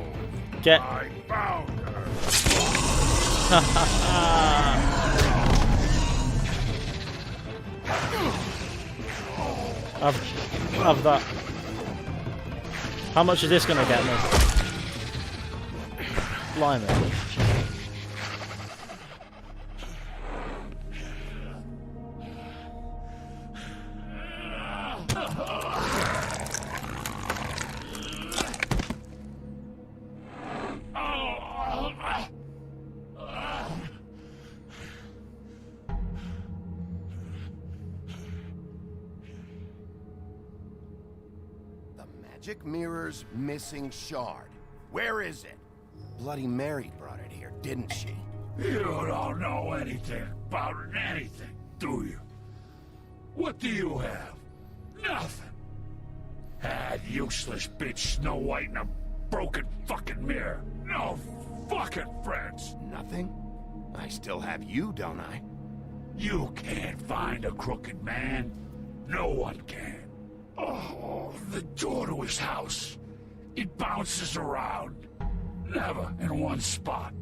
Get. I found her. Have that. How much is this gonna get me? Blimey. Magic mirror's missing shard. Where is it? Bloody Mary brought it here, didn't she? You don't know anything about anything, do you? What do you have? Nothing. That useless bitch Snow White and a broken fucking mirror. No fucking friends. Nothing? I still have you, don't I? You can't find a crooked man. No one can. Oh, the door to his house. It bounces around. Never in one spot.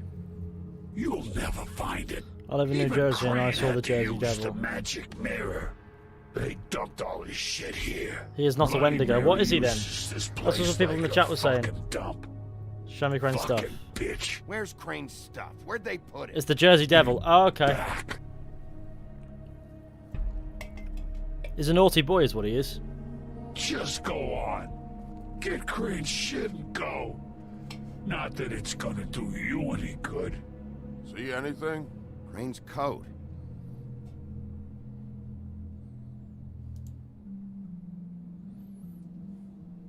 You'll never find it. I live in New Jersey and I saw the Jersey Devil. The magic mirror. They dumped all this shit here. He is not a Wendigo. What is he then? That's what some people in the chat were saying. Dump. Show me Crane's stuff. Bitch. Where's Crane's stuff? Where'd they put it? It's the Jersey Devil. Oh, okay. Back. He's a naughty boy is what he is. Just go on. Get Crane's shit and go. Not that it's gonna do you any good. See anything? Crane's coat.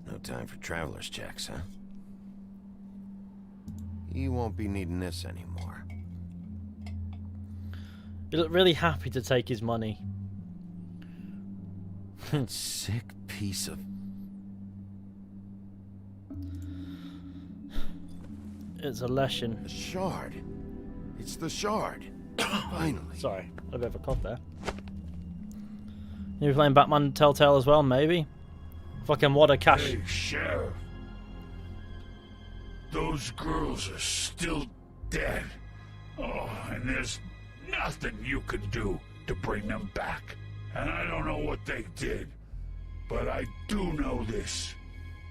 No time for traveler's checks, huh? You won't be needing this anymore. You look really happy to take his money. That sick piece of... It's a lesson. The shard. It's the shard. Finally. Sorry, a bit of a cough there. You playing Batman Telltale as well, maybe? Fucking what a cash. Hey, Sheriff. Those girls are still dead. Oh, and there's nothing you can do to bring them back. And I don't know what they did, but I do know this.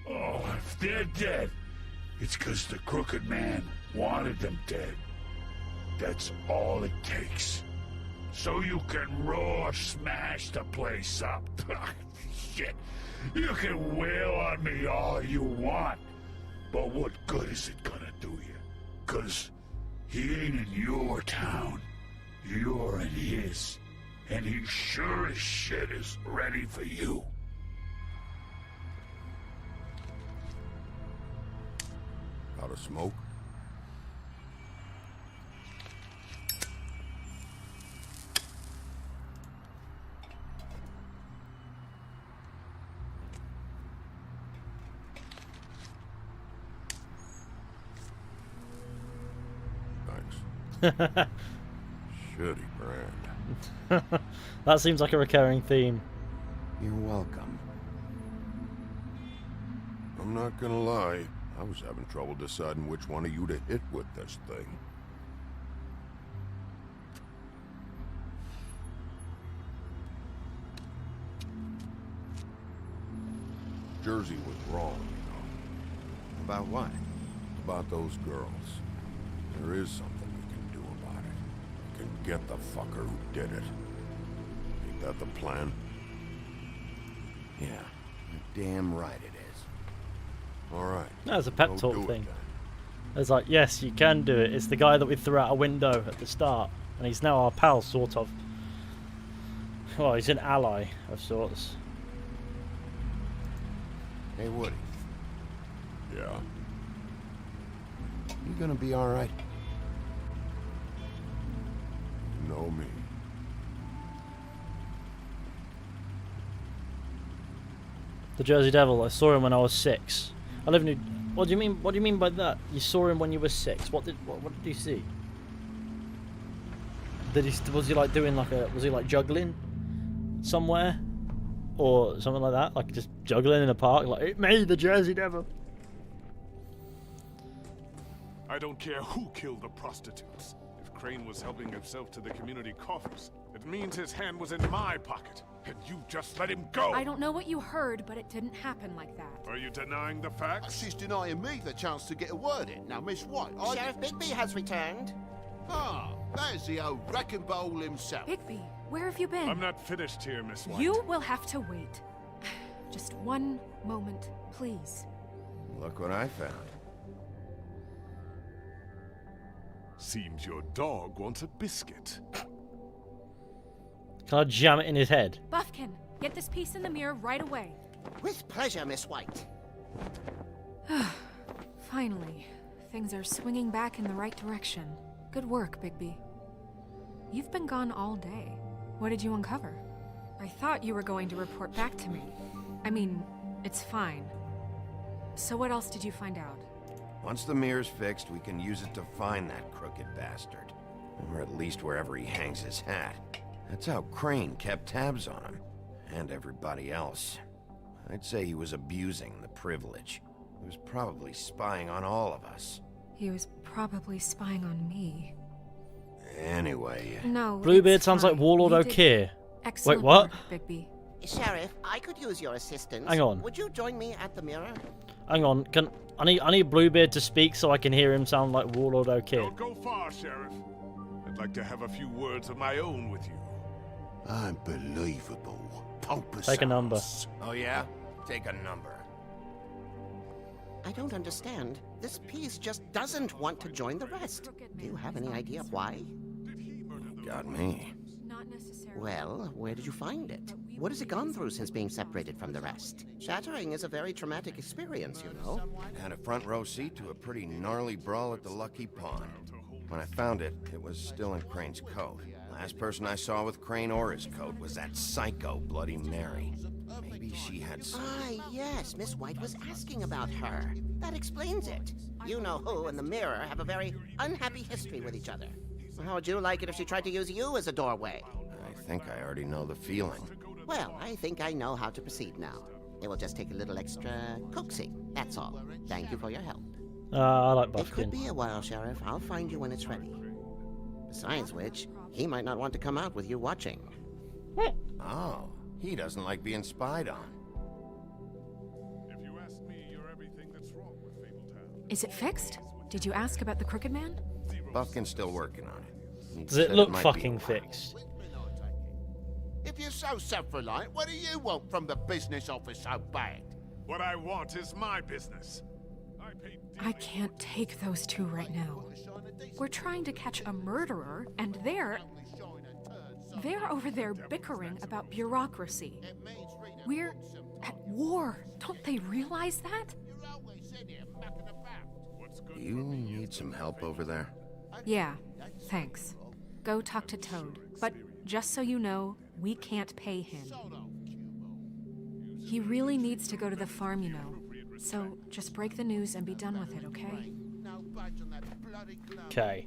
Oh, if they're dead, it's because the Crooked Man wanted them dead. That's all it takes. So you can raw smash the place up. Shit. You can wail on me all you want, but what good is it gonna do you? 'Cause he ain't in your town. You're in his. And he sure as shit is ready for you. Got a smoke? Thanks. Shitty brand. That seems like a recurring theme. You're welcome. I'm not gonna lie, I was having trouble deciding which one of you to hit with this thing. Jersey was wrong, you know. About what? About those girls. There is something we can do about it. We can get the fucker who did it. Ain't that the plan? Yeah, you're damn right it is. Alright. That's a pep talk thing. It's like, yes, you can do it. It's the guy that we threw out a window at the start. And he's now our pal, sort of. Well, he's an ally of sorts. Hey, Woody. Yeah? You gonna be alright? Follow me. The Jersey Devil. I saw him when I was 6. I live in. What do you mean? What do you mean by that? You saw him when you were 6. What did you see? Was he like doing like a? Was he like juggling somewhere, or something like that? Like just juggling in a park? Like it made the Jersey Devil. I don't care who killed the prostitutes. If Crane was helping himself to the community coffers, it means his hand was in my pocket, and you just let him go! I don't know what you heard, but it didn't happen like that. Are you denying the facts? She's denying me the chance to get a word in. Now, Miss White, Sheriff Bigby has returned. Ah, there's the old wrecking bowl himself. Bigby, where have you been? I'm not finished here, Miss White. You will have to wait. Just one moment, please. Look what I found. Seems your dog wants a biscuit. Can I jam it in his head? Buffkin, get this piece in the mirror right away. With pleasure, Miss White. Finally, things are swinging back in the right direction. Good work, Bigby. You've been gone all day. What did you uncover? I thought you were going to report back to me. I mean, it's fine. So what else did you find out? Once the mirror's fixed, we can use it to find that crooked bastard. Or at least wherever he hangs his hat. That's how Crane kept tabs on him. And everybody else. I'd say he was abusing the privilege. He was probably spying on all of us. He was probably spying on me. Anyway... No, Bluebeard sounds like Warlord O'Keefe. Excellent Wait, what? work, Bigby. Sheriff, I could use your assistance. Hang on. Would you join me at the mirror? Hang on, I need Bluebeard to speak so I can hear him sound like Warlord O'Keefe. Don't go far, Sheriff. I'd like to have a few words of my own with you. Unbelievable. Pompous. Take a number. Oh yeah? Take a number. I don't understand. This piece just doesn't want to join the rest. Do you have any idea why? Got me. Well, where did you find it? What has it gone through since being separated from the rest? Shattering is a very traumatic experience, you know. Had a front row seat to a pretty gnarly brawl at the Lucky Pond. When I found it, it was still in Crane's coat. Last person I saw with Crane or his coat was that psycho Bloody Mary. Maybe she had some... Ah, yes, Miss White was asking about her. That explains it. You know who and the mirror have a very unhappy history with each other. How would you like it if she tried to use you as a doorway? I think I already know the feeling. Well, I think I know how to proceed now. It will just take a little extra coaxing, that's all. Thank you for your help. I like It Buffkin. could be a while, Sheriff. I'll find you when it's ready. Besides which, he might not want to come out with you watching. Oh, he doesn't like being spied on. If you ask me, you're everything that's wrong with Fabletown. Is it fixed? Did you ask about the Crooked Man? Buffkin's still working on it. He Does it said look might be fucking a while. fixed? If you're so self-reliant, what do you want from the business office so bad? What I want is my business. I can't take those two right now. We're trying to catch a murderer, and they're over there bickering about bureaucracy. We're at war. Don't they realize that? You need some help over there? Yeah, thanks. Go talk to Toad. But just so you know, we can't pay him. He really needs to go to the farm, you know. So just break the news and be done with it, okay? Okay.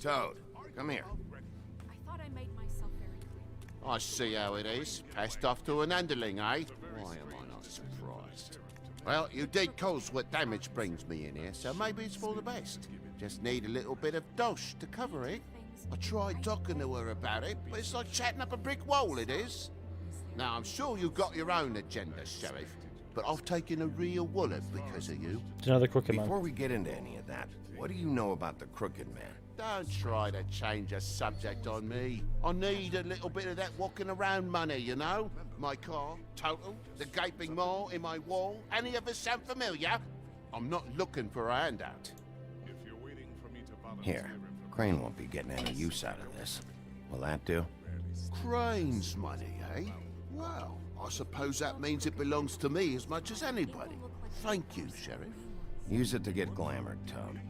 Toad, come here. I thought I made myself very clear. I see how it is. Passed off to an underling, eh? Why am I not surprised? Well, you did cause what damage brings me in here, so maybe it's for the best. Just need a little bit of dosh to cover it. I tried talking to her about it, but it's like chatting up a brick wall, it is. Now, I'm sure you've got your own agenda, Sheriff, but I've taken a real wallet because of you. Do you know the Crooked Man? Before we get into any of that, what do you know about the Crooked Man? Don't try to change a subject on me. I need a little bit of that walking around money, you know? My car, total, the gaping maw in my wall. Any of us sound familiar? I'm not looking for a handout. Here, Crane won't be getting any use out of this. Will that do? Crane's money, eh? Well, I suppose that means it belongs to me as much as anybody. Thank you, Sheriff. Use it to get glamored, Toad.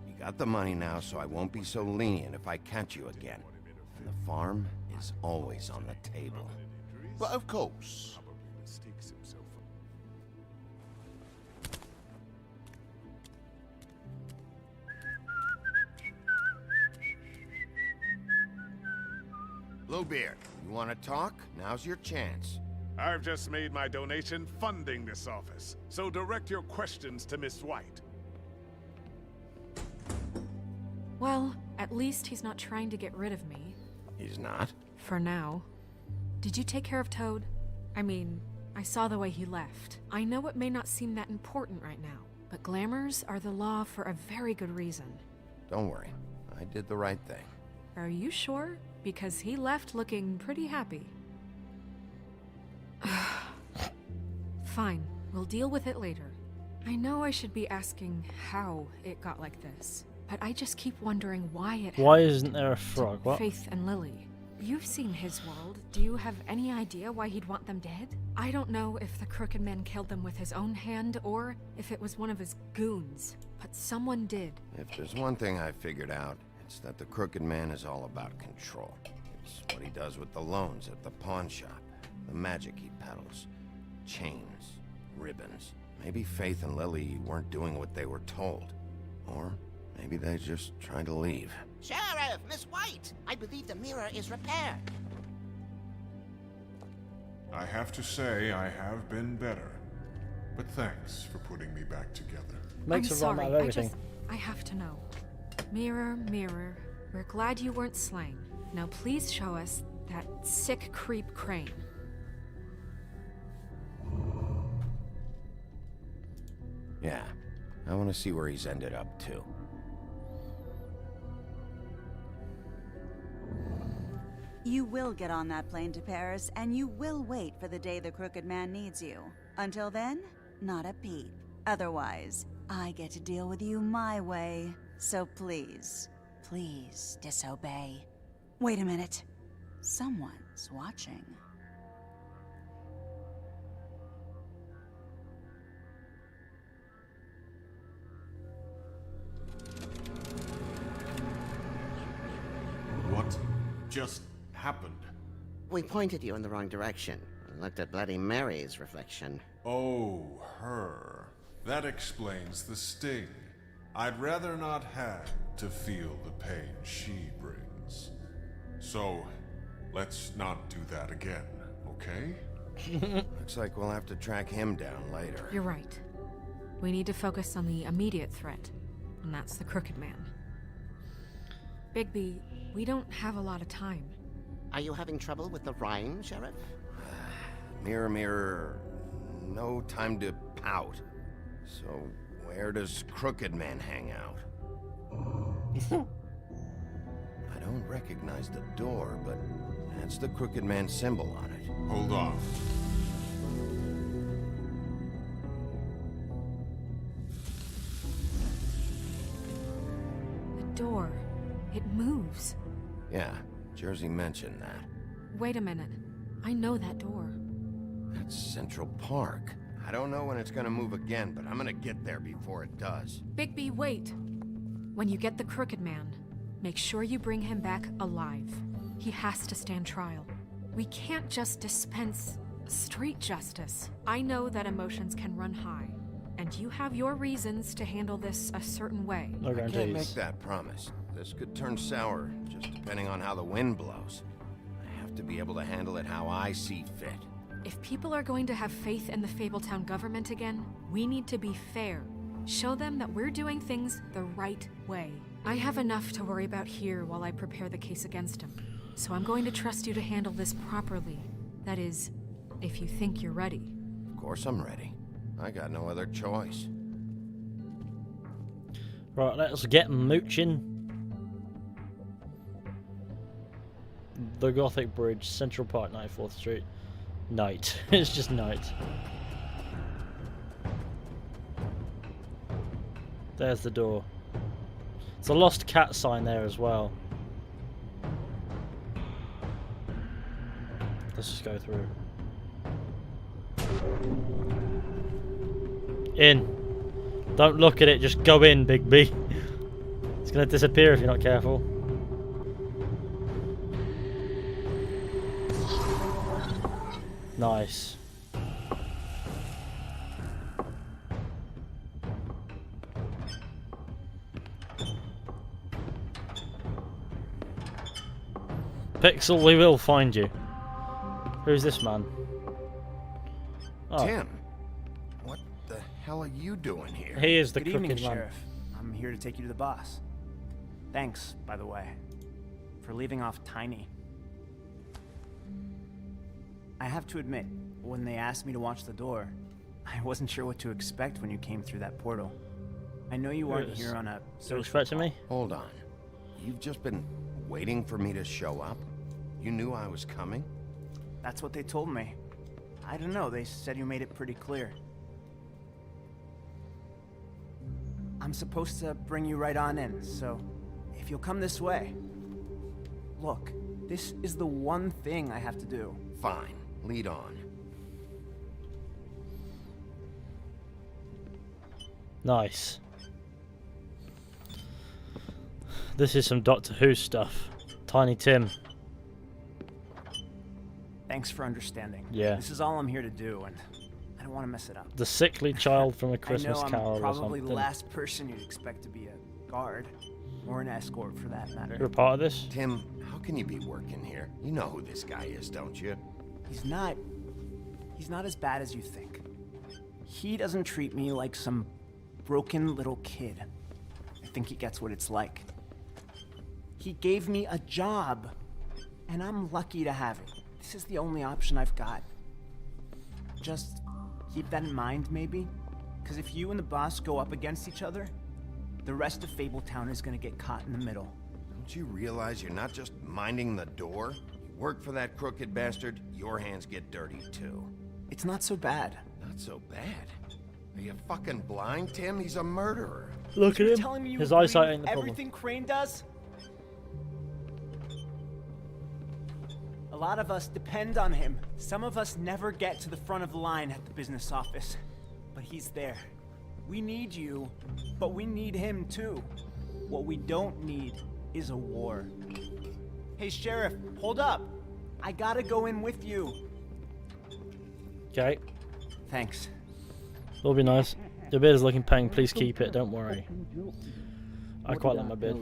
You got the money now, so I won't be so lenient if I catch you again. And the farm is always on the table. But of course. Bluebeard, you want to talk? Now's your chance. I've just made my donation funding this office, so direct your questions to Miss White. Well, at least he's not trying to get rid of me. He's not? For now. Did you take care of Toad? I mean, I saw the way he left. I know it may not seem that important right now, but glamours are the law for a very good reason. Don't worry. I did the right thing. Are you sure? Because he left looking pretty happy. Fine, we'll deal with it later. I know I should be asking how it got like this, but I just keep wondering why it Why happened isn't there a frog? to What? Faith and Lily. You've seen his world. Do you have any idea why he'd want them dead? I don't know if the Crooked Man killed them with his own hand or if it was one of his goons, but someone did. If there's one thing I figured out, it's that the Crooked Man is all about control. It's what he does with the loans at the pawn shop, the magic he peddles, chains, ribbons. Maybe Faith and Lily weren't doing what they were told. Or maybe they just tried to leave. Sheriff, Miss White, I believe the mirror is repaired. I have to say I have been better. But thanks for putting me back together. Makes I'm a run sorry, out of everything. I have to know. Mirror, mirror, we're glad you weren't slain. Now please show us that sick creep Crane. Yeah, I want to see where he's ended up, too. You will get on that plane to Paris, and you will wait for the day the Crooked Man needs you. Until then, not a peep. Otherwise, I get to deal with you my way. So please, please disobey. Wait a minute. Someone's watching. What just happened? We pointed you in the wrong direction and looked at Bloody Mary's reflection. Oh, her. That explains the sting. I'd rather not have to feel the pain she brings. So, let's not do that again, okay? Looks like we'll have to track him down later. You're right. We need to focus on the immediate threat, and that's the Crooked Man. Bigby, we don't have a lot of time. Are you having trouble with the rhyme, Sheriff? Mirror, mirror, no time to pout. So, where does Crooked Man hang out? I don't recognize the door, but that's the Crooked Man symbol on it. Hold on. The door. It moves. Yeah, Jersey mentioned that. Wait a minute. I know that door. That's Central Park. I don't know when it's gonna move again, but I'm gonna get there before it does. Bigby, wait. When you get the Crooked Man, make sure you bring him back alive. He has to stand trial. We can't just dispense street justice. I know that emotions can run high, and you have your reasons to handle this a certain way. No I can't make guarantees. that promise. This could turn sour, just depending on how the wind blows. I have to be able to handle it how I see fit. If people are going to have faith in the Fabletown government again, we need to be fair. Show them that we're doing things the right way. I have enough to worry about here while I prepare the case against him. So I'm going to trust you to handle this properly. That is, if you think you're ready. Of course I'm ready. I got no other choice. Right, let's get mooching. The Gothic Bridge, Central Park, 94th Street. Night. It's just night. There's the door. It's a lost cat sign there as well. Let's just go through. In. Don't look at it, just go in, Bigby. gonna disappear if you're not careful. Nice. Pixel, we will find you. Who's this man? Oh. Tim, what the hell are you doing here? He is the Good crooked evening, man. Sheriff. I'm here to take you to the boss. Thanks, by the way, for leaving off Tiny. I have to admit, when they asked me to watch the door, I wasn't sure what to expect when you came through that portal. I know you weren't here on a social expecting me? Hold on. You've just been waiting for me to show up? You knew I was coming? That's what they told me. I don't know, they said you made it pretty clear. I'm supposed to bring you right on in, so if you'll come this way. Look, this is the one thing I have to do. Fine, lead on. Nice. This is some Doctor Who stuff. Tiny Tim. Thanks for understanding. Yeah. This is all I'm here to do, and I don't want to mess it up. The sickly child from A Christmas I know Carol I'm or probably something. the last person you'd expect to be a guard, or an escort for that matter. You're a part of this? Tim, how can you be working here? You know who this guy is, don't you? He's not as bad as you think. He doesn't treat me like some broken little kid. I think he gets what it's like. He gave me a job, and I'm lucky to have it. This is the only option I've got. Just keep that in mind, maybe? Because if you and the boss go up against each other, the rest of Fabletown is gonna get caught in the middle. Don't you realize you're not just minding the door? You work for that crooked bastard, your hands get dirty too. It's not so bad. Not so bad? Are you fucking blind, Tim? He's a murderer. Look at You're him. telling me you His agree eyesight with ain't the problem. everything Crane does? A lot of us depend on him. Some of us never get to the front of the line at the business office. But he's there. We need you, but we need him too. What we don't need is a war. Hey, Sheriff, hold up. I gotta go in with you. Okay. Thanks. It'll be nice. Your beard is looking pang. Please keep it. Don't worry. I quite like my beard.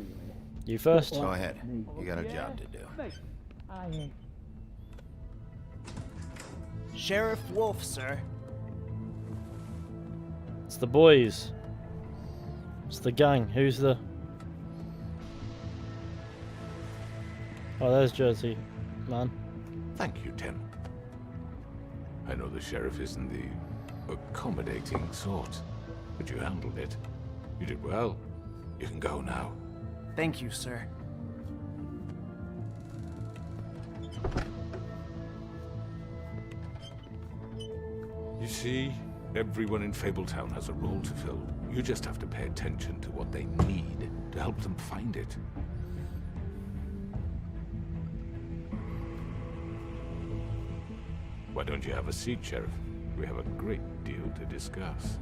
You first? Go ahead. You got a job to do. Sheriff Wolf, sir. It's the boys. It's the gang. Who's the... Oh, there's Jersey, man. Thank you, Tim. I know the sheriff isn't the accommodating sort, but you handled it. You did well. You can go now. Thank you, sir. You see, everyone in Fabletown has a role to fill. You just have to pay attention to what they need to help them find it. Why don't you have a seat, Sheriff? We have a great deal to discuss.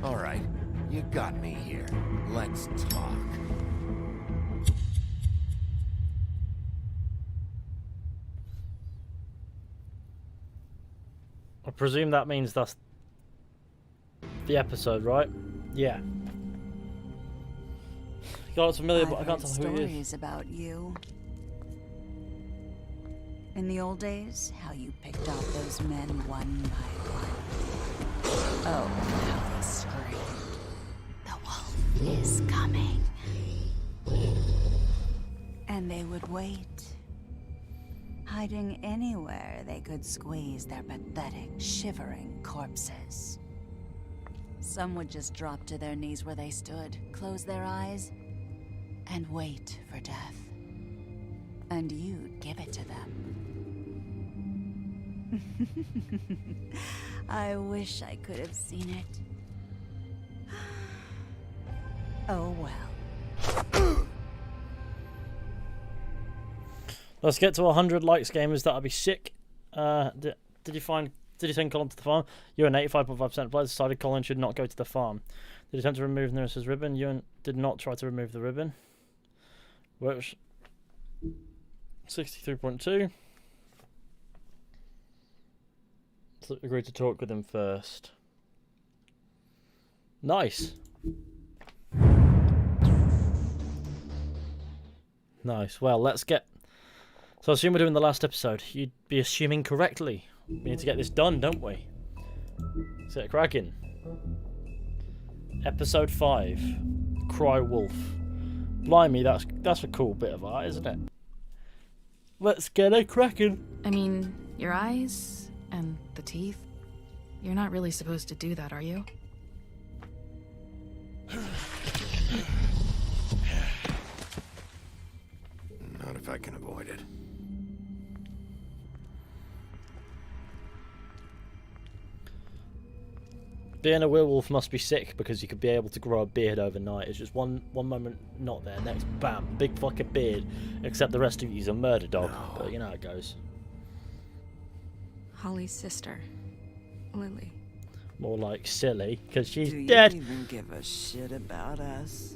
All right, you got me here. Let's talk. I presume that means that's the episode, right? Yeah. Got familiar, but I can't tell who he is. Stories about you. In the old days, how you picked off those men one by one. Oh, how they screamed. The wolf is coming. And they would wait, hiding anywhere they could squeeze their pathetic, shivering corpses. Some would just drop to their knees where they stood, close their eyes, and wait for death. And you'd give it to them. I wish I could have seen it. Oh well. Let's get to 100 likes, gamers. That'll be sick. Did you send Colin to the farm? You're an 85.5% of players decided Colin should not go to the farm. Did you attempt to remove Narissa's ribbon? You did not try to remove the ribbon. Which 63.2. So agreed to talk with him first. Nice. Nice. Well, let's get... So I assume we're doing the last episode. You'd be assuming correctly. We need to get this done, don't we? Let's get cracking. Episode 5. Cry Wolf. Blimey, that's a cool bit of art, isn't it? Let's get it cracking. I mean, your eyes and the teeth. You're not really supposed to do that, are you? Not if I can avoid it. Being a werewolf must be sick because you could be able to grow a beard overnight. It's just one moment not there, next bam, big fucking beard. Except the rest of you's a murder dog. No. But you know how it goes. Holly's sister, Lily. More like silly, because she's Do you dead. even give a shit about us?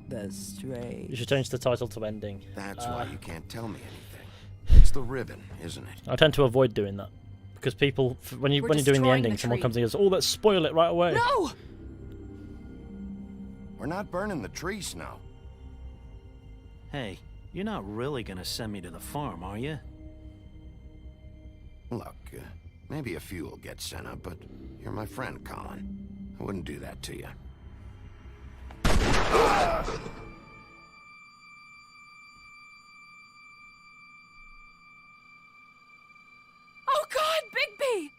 That's strange. You should change the title to ending. That's why you can't tell me anything. It's the ribbon, isn't it? I tend to avoid doing that. Because people, when you're doing the ending, someone comes and goes, "Oh, let's spoil it right away." No! We're not burning the tree, Snow. Hey, you're not really gonna send me to the farm, are you? Look, maybe a few will get sent up, but you're my friend, Colin. I wouldn't do that to you. Oh God, Bigby!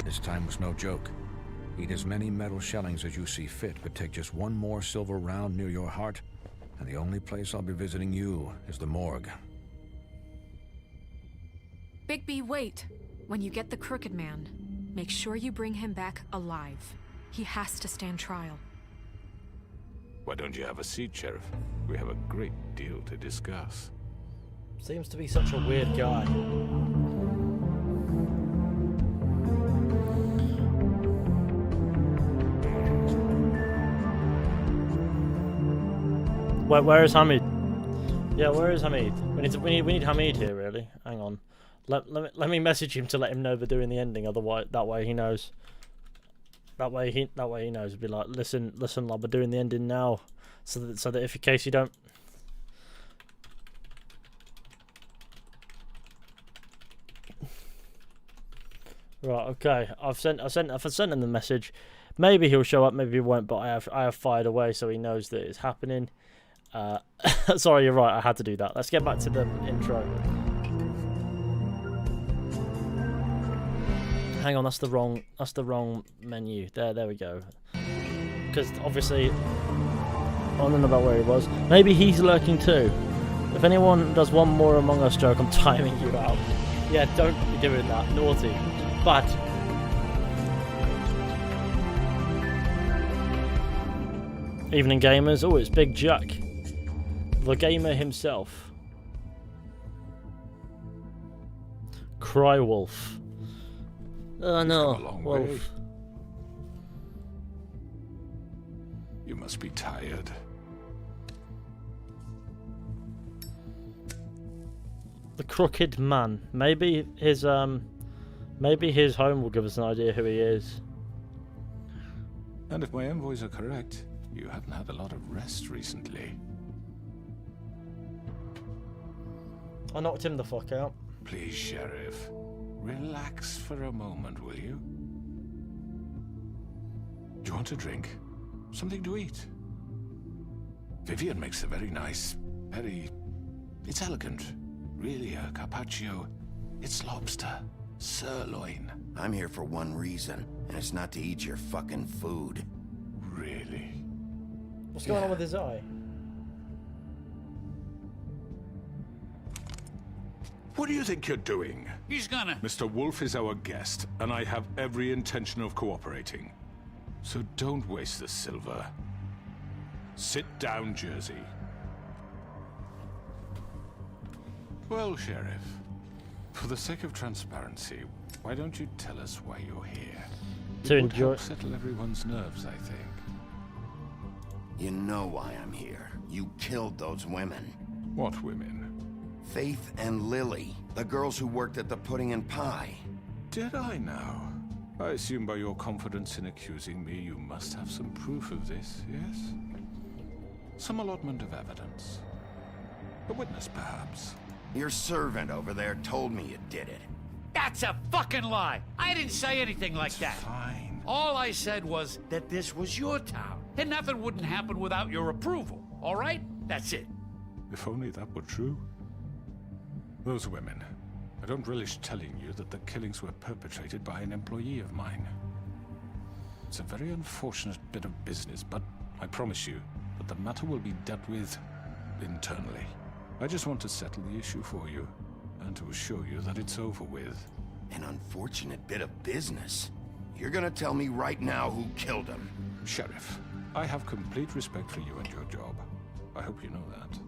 This time was no joke. Eat as many metal shellings as you see fit, but take just one more silver round near your heart, and the only place I'll be visiting you is the morgue. Bigby, wait. When you get the Crooked Man, make sure you bring him back alive. He has to stand trial. Why don't you have a seat, Sheriff? We have a great deal to discuss. Seems to be such a weird guy. Where is Hamid? Yeah, where is Hamid? We need Hamid here, really. Hang on. Let me message him to let him know we're doing the ending. Otherwise, that way he knows. That way he knows. Be like, listen, lad, we're doing the ending now, so that if in case you don't. Right. Okay. I've sent him the message. Maybe he'll show up. Maybe he won't. But I have fired away, so he knows that it's happening. Sorry, you're right. I had to do that. Let's get back to the intro. Hang on, that's the wrong menu. There we go. Because obviously, I don't know about where he was. Maybe he's lurking too. If anyone does one more Among Us joke, I'm timing you out. Yeah, don't be doing that. Naughty. Bad. Evening gamers. Oh, it's Big Jack, the gamer himself. Cry Wolf. Oh no, Wolf. You must be tired. The Crooked Man. Maybe his home will give us an idea who he is. And if my envoys are correct, you haven't had a lot of rest recently. I knocked him the fuck out. Please, Sheriff. Relax for a moment, will you? Do you want a drink? Something to eat? Vivian makes a very nice, it's elegant. Really, a carpaccio. It's lobster. Sirloin. I'm here for one reason, and it's not to eat your fucking food. Really? What's going on with his eye? What do you think you're doing? He's gonna... Mr. Wolf is our guest, and I have every intention of cooperating. So don't waste the silver. Sit down, Jersey. Well, Sheriff, for the sake of transparency, why don't you tell us why you're here? To It would enjoy. help settle everyone's nerves, I think. You know why I'm here. You killed those women. What women? Faith and Lily, the girls who worked at the Pudding and Pie. Did I now? I assume by your confidence in accusing me, you must have some proof of this, yes? Some allotment of evidence. A witness, perhaps. Your servant over there told me you did it. That's a fucking lie. I didn't say anything like that. Fine. All I said was that this was your town, and nothing wouldn't happen without your approval. All right? That's it. If only that were true. Those women. I don't relish telling you that the killings were perpetrated by an employee of mine. It's a very unfortunate bit of business, but I promise you that the matter will be dealt with internally. I just want to settle the issue for you, and to assure you that it's over with. An unfortunate bit of business? You're gonna tell me right now who killed him? Sheriff, I have complete respect for you and your job. I hope you know that.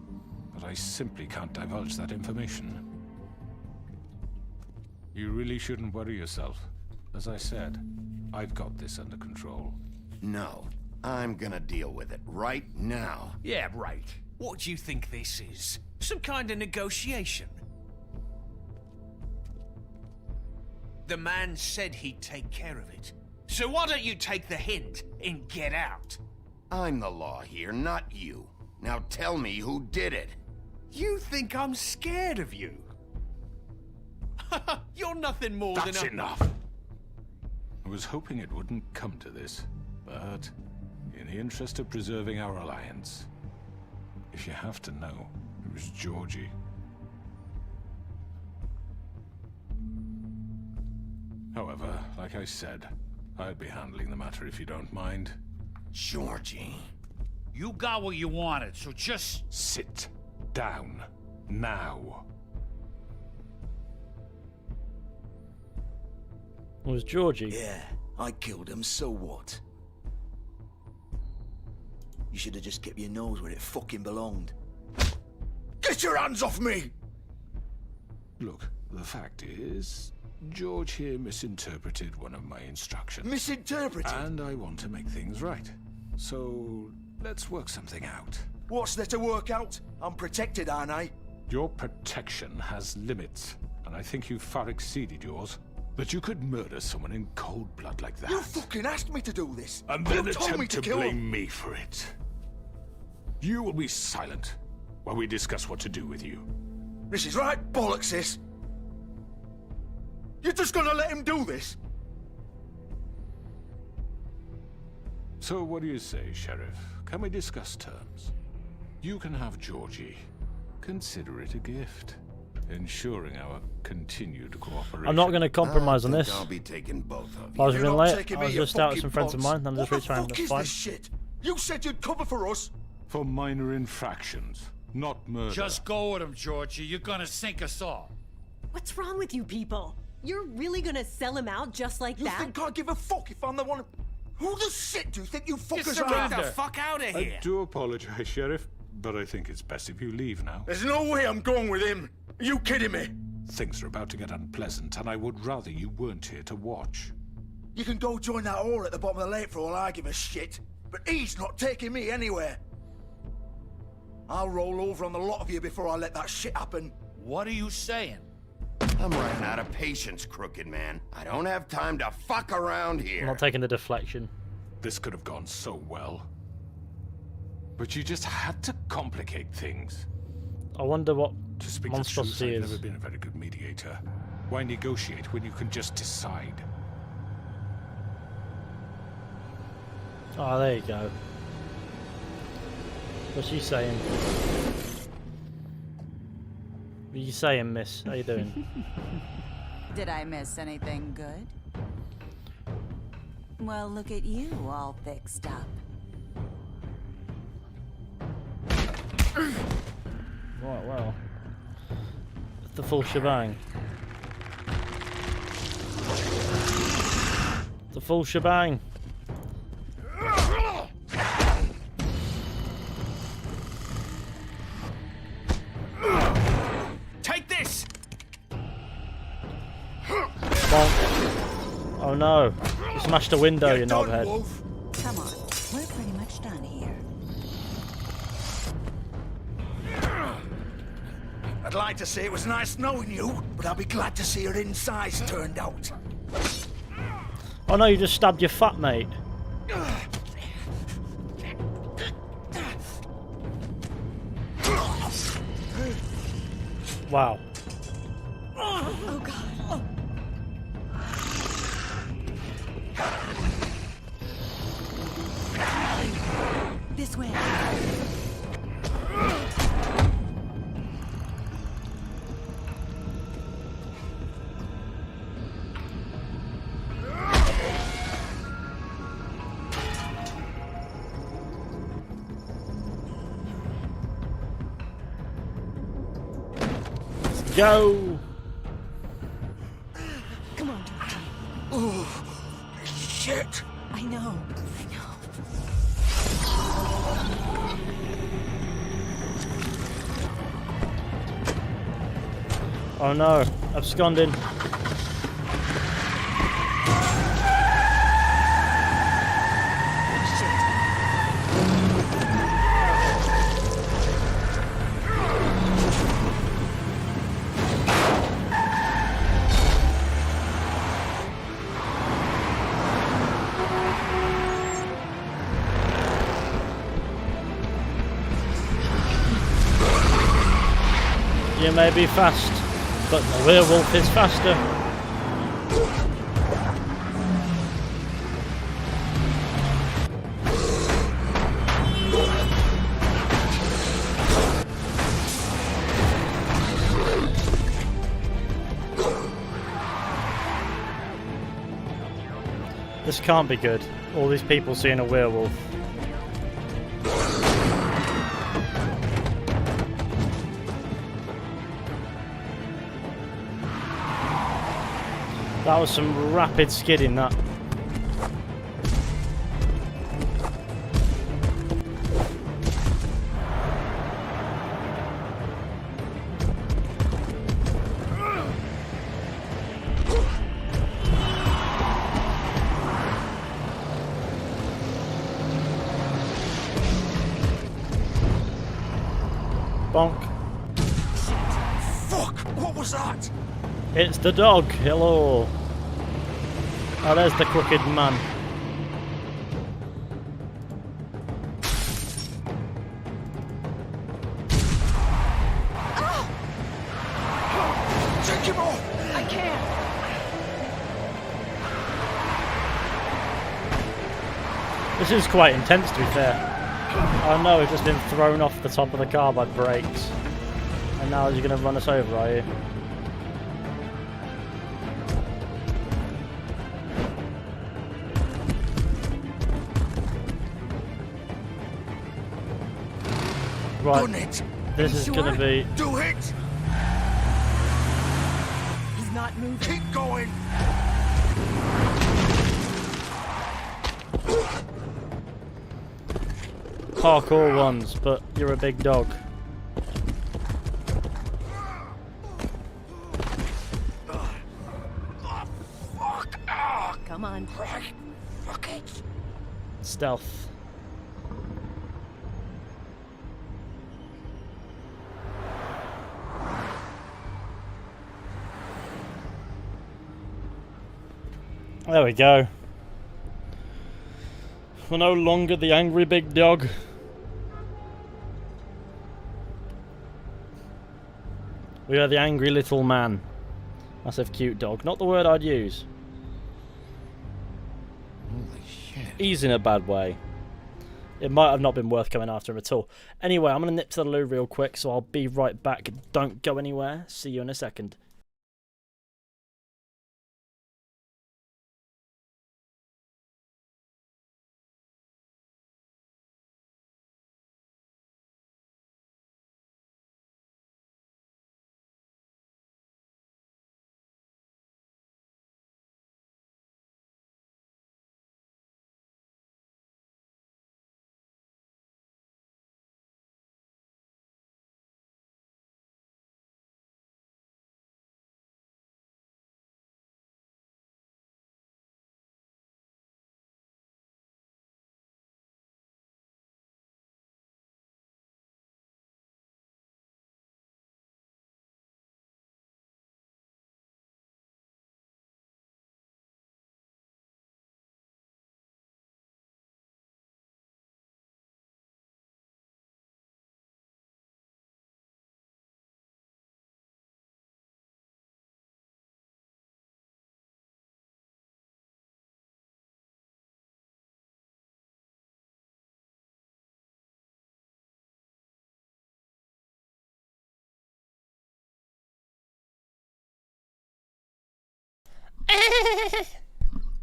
But I simply can't divulge that information. You really shouldn't worry yourself. As I said, I've got this under control. No, I'm gonna deal with it right now. Yeah, right. What do you think this is? Some kind of negotiation? The man said he'd take care of it. So why don't you take the hint and get out? I'm the law here, not you. Now tell me who did it. You think I'm scared of you? You're nothing more than a... That's enough! I was hoping it wouldn't come to this, but in the interest of preserving our alliance, if you have to know, it was Georgie. However, like I said, I'll be handling the matter if you don't mind. Georgie. You got what you wanted, so just... Sit down. Now. It was Georgie. Yeah, I killed him, so what? You should have just kept your nose where it fucking belonged. Get your hands off me! Look, the fact is, George here misinterpreted one of my instructions. Misinterpreted? And I want to make things right. So, let's work something out. What's there to work out? I'm protected, aren't I? Your protection has limits, and I think you've far exceeded yours. That you could murder someone in cold blood like that. You fucking asked me to do this! And then you told me attempt to to kill blame him. me for it. You will be silent while we discuss what to do with you. This is right bollocks, this! You're just gonna let him do this? So what do you say, Sheriff? Can we discuss terms? You can have Georgie. Consider it a gift, ensuring our continued cooperation. I'm not going to compromise on this. I'll be taking both of I was you. running late. I was just out with some friends of mine. I'm just retrying to fight. Shit? You said you'd cover for us. For minor infractions, not murder. Just go with him, Georgie. You're gonna sink us all. What's wrong with you people? You're really gonna sell him out just like that? You think I give a fuck if I'm the one? Who the shit do you think you fuckers Get are? the fuck out of here! I do apologize, Sheriff, but I think it's best if you leave now. There's no way I'm going with him. Are you kidding me? Things are about to get unpleasant, and I would rather you weren't here to watch. You can go join that whore at the bottom of the lake for all I give a shit. But he's not taking me anywhere. I'll roll over on the lot of you before I let that shit happen. What are you saying? I'm running out of patience, Crooked Man. I don't have time to fuck around I'm here. not taking the deflection. This could have gone so well. But you just had to complicate things. I wonder what To speak the truth, monstrosity I've is. never been a very good mediator. Why negotiate when you can just decide? Oh, there you go. What's she saying? What are you saying, miss? How you doing? Did I miss anything good? Well, look at you, all fixed up. Right, well. The full shebang. The full shebang. Take this! Oh no. You smashed a window, you knobhead. Come on, we're pretty much done here. I'd like to say it was nice knowing you, but I'll be glad to see your insides turned out. Oh no, you just stabbed your fat mate. Wow. Oh god. This way. Go! Come on, Dorothy. Oh, shit! I know. Oh no, absconding. You may be fast, but the werewolf is faster. This can't be good. All these people seeing a werewolf. That was some rapid skidding, that. Bonk. Fuck! What was that? It's the dog. Hello. Oh, there's the crooked man. Take him off! I can't. This is quite intense, to be fair. Oh no, we've just been thrown off the top of the car by brakes. And now you're going to run us over, are you? Right, this is going to be... Do it! He's not moving. Keep going! Parkour ones, but you're a big dog. Come on. Fuck it. Stealth. There we go. We're no longer the angry big dog. We are the angry little man. Massive cute dog. Not the word I'd use. Holy shit. He's in a bad way. It might have not been worth coming after him at all. Anyway, I'm going to nip to the loo real quick, so I'll be right back. Don't go anywhere. See you in a second.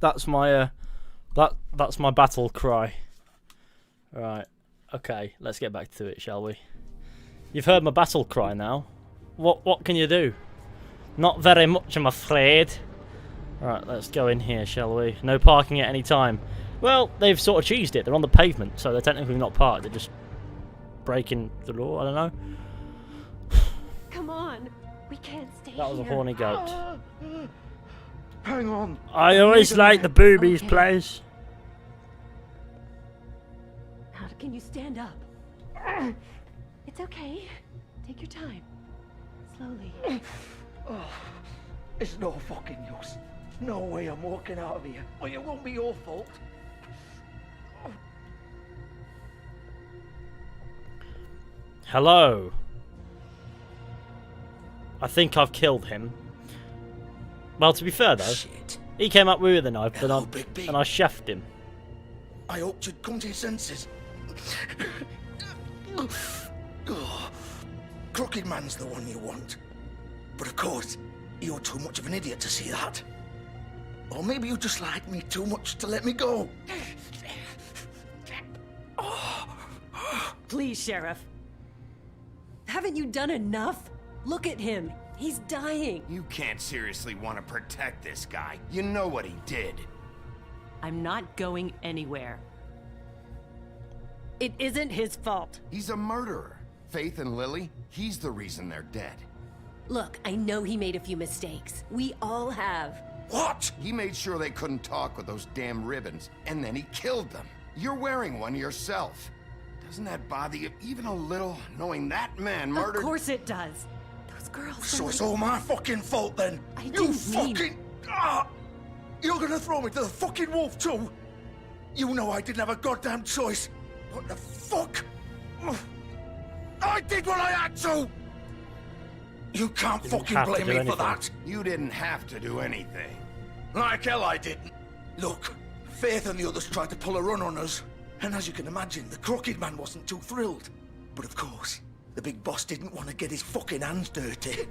That's my that's my battle cry. Right. Okay, let's get back to it, shall we? You've heard my battle cry now. What can you do? Not very much, I'm afraid. Right, let's go in here, shall we? No parking at any time. Well, they've sort of cheesed it. They're on the pavement, so they're technically not parked. They're just breaking the law. I don't know. Come on. We can't stay That was a here. horny goat. Hang on. I always like the boobies, place. How can you stand up? It's okay. Take your time. Slowly. Oh, it's no fucking use. No way I'm walking out of here. Well, it won't be your fault. Hello. I think I've killed him. Well, to be fair though, he came up with a knife, and I chefed him. I hoped you'd come to your senses. Crooked Man's the one you want. But of course, you're too much of an idiot to see that. Or maybe you just like me too much to let me go. Please, Sheriff. Haven't you done enough? Look at him. He's dying. You can't seriously want to protect this guy. You know what he did. I'm not going anywhere. It isn't his fault. He's a murderer. Faith and Lily, he's the reason they're dead. Look, I know he made a few mistakes. We all have. What? He made sure they couldn't talk with those damn ribbons, and then he killed them. You're wearing one yourself. Doesn't that bother you even a little, knowing that man murdered... Of course it does. Those girls So are it's like... all my fucking fault then? You fucking... You're gonna throw me to the fucking wolf too? You know I didn't have a goddamn choice. What the fuck? I did what I had to! You can't fucking blame me for that. You didn't have to do anything. Like hell I didn't. Look, Faith and the others tried to pull a run on us. And as you can imagine, the Crooked Man wasn't too thrilled. But of course, the big boss didn't want to get his fucking hands dirty.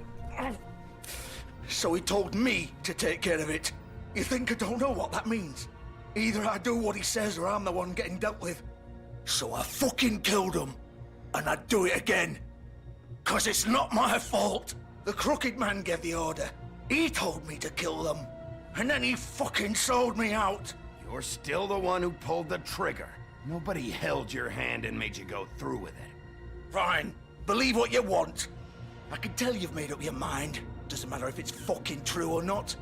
So he told me to take care of it. You think I don't know what that means? Either I do what he says or I'm the one getting dealt with. So I fucking killed him. And I'd do it again. 'Cause it's not my fault. The Crooked Man gave the order. He told me to kill them. And then he fucking sold me out. You're still the one who pulled the trigger. Nobody held your hand and made you go through with it. Fine. Believe what you want. I can tell you've made up your mind. Doesn't matter if it's fucking true or not.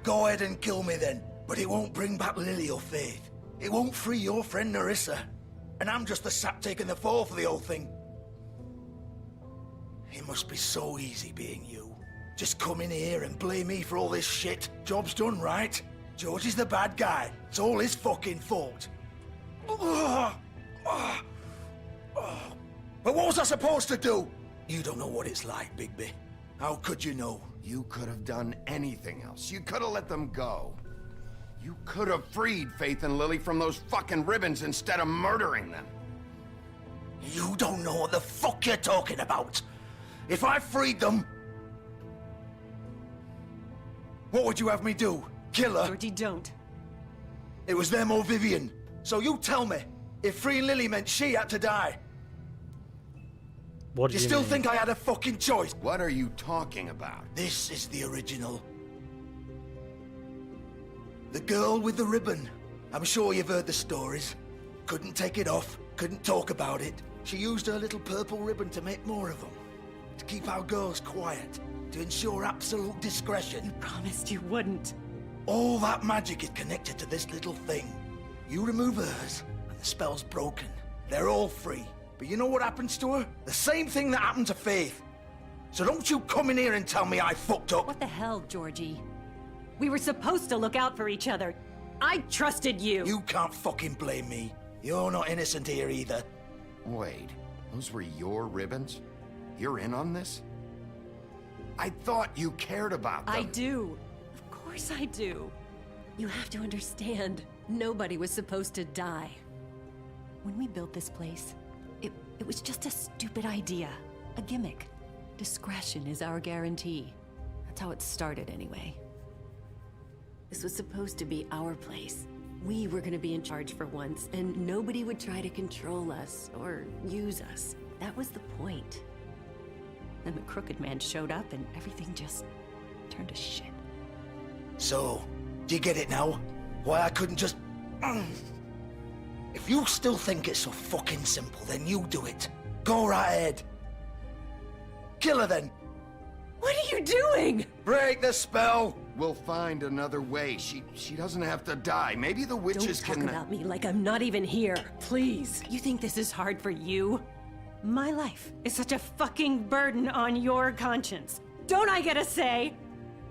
Go ahead and kill me then. But it won't bring back Lily or Faith. It won't free your friend Narissa. And I'm just the sap taking the fall for the whole thing. It must be so easy being you. Just come in here and blame me for all this shit. Job's done, right? George is the bad guy. It's all his fucking fault. But what was I supposed to do? You don't know what it's like, Bigby. How could you know? You could have done anything else. You could have let them go. You could have freed Faith and Lily from those fucking ribbons instead of murdering them. You don't know what the fuck you're talking about. If I freed them... What would you have me do? Kill her? Georgie, don't. It was them or Vivian. So you tell me, if freeing Lily meant she had to die. What do you you still mean? think I had a fucking choice? What are you talking about? This is the original. The girl with the ribbon. I'm sure you've heard the stories. Couldn't take it off, couldn't talk about it. She used her little purple ribbon to make more of them. To keep our girls quiet. To ensure absolute discretion. Promised you wouldn't. All that magic is connected to this little thing. You remove hers, and the spell's broken. They're all free. But you know what happens to her? The same thing that happened to Faith. So don't you come in here and tell me I fucked up. What the hell, Georgie? We were supposed to look out for each other. I trusted you. You can't fucking blame me. You're not innocent here either. Wait, those were your ribbons? You're in on this? I thought you cared about them. I do. Of course I do. You have to understand, nobody was supposed to die. When we built this place, it was just a stupid idea. A gimmick. Discretion is our guarantee. That's how it started, anyway. This was supposed to be our place. We were gonna be in charge for once, and nobody would try to control us or use us. That was the point. Then the Crooked Man showed up, and everything just turned to shit. So, do you get it now? Why I couldn't just... If you still think it's so fucking simple, then you do it. Go right ahead. Kill her then. What are you doing? Break the spell. We'll find another way. She doesn't have to die. Maybe the witches Don't can... talk about me like I'm not even here, please. You think this is hard for you? My life is such a fucking burden on your conscience. Don't I get a say?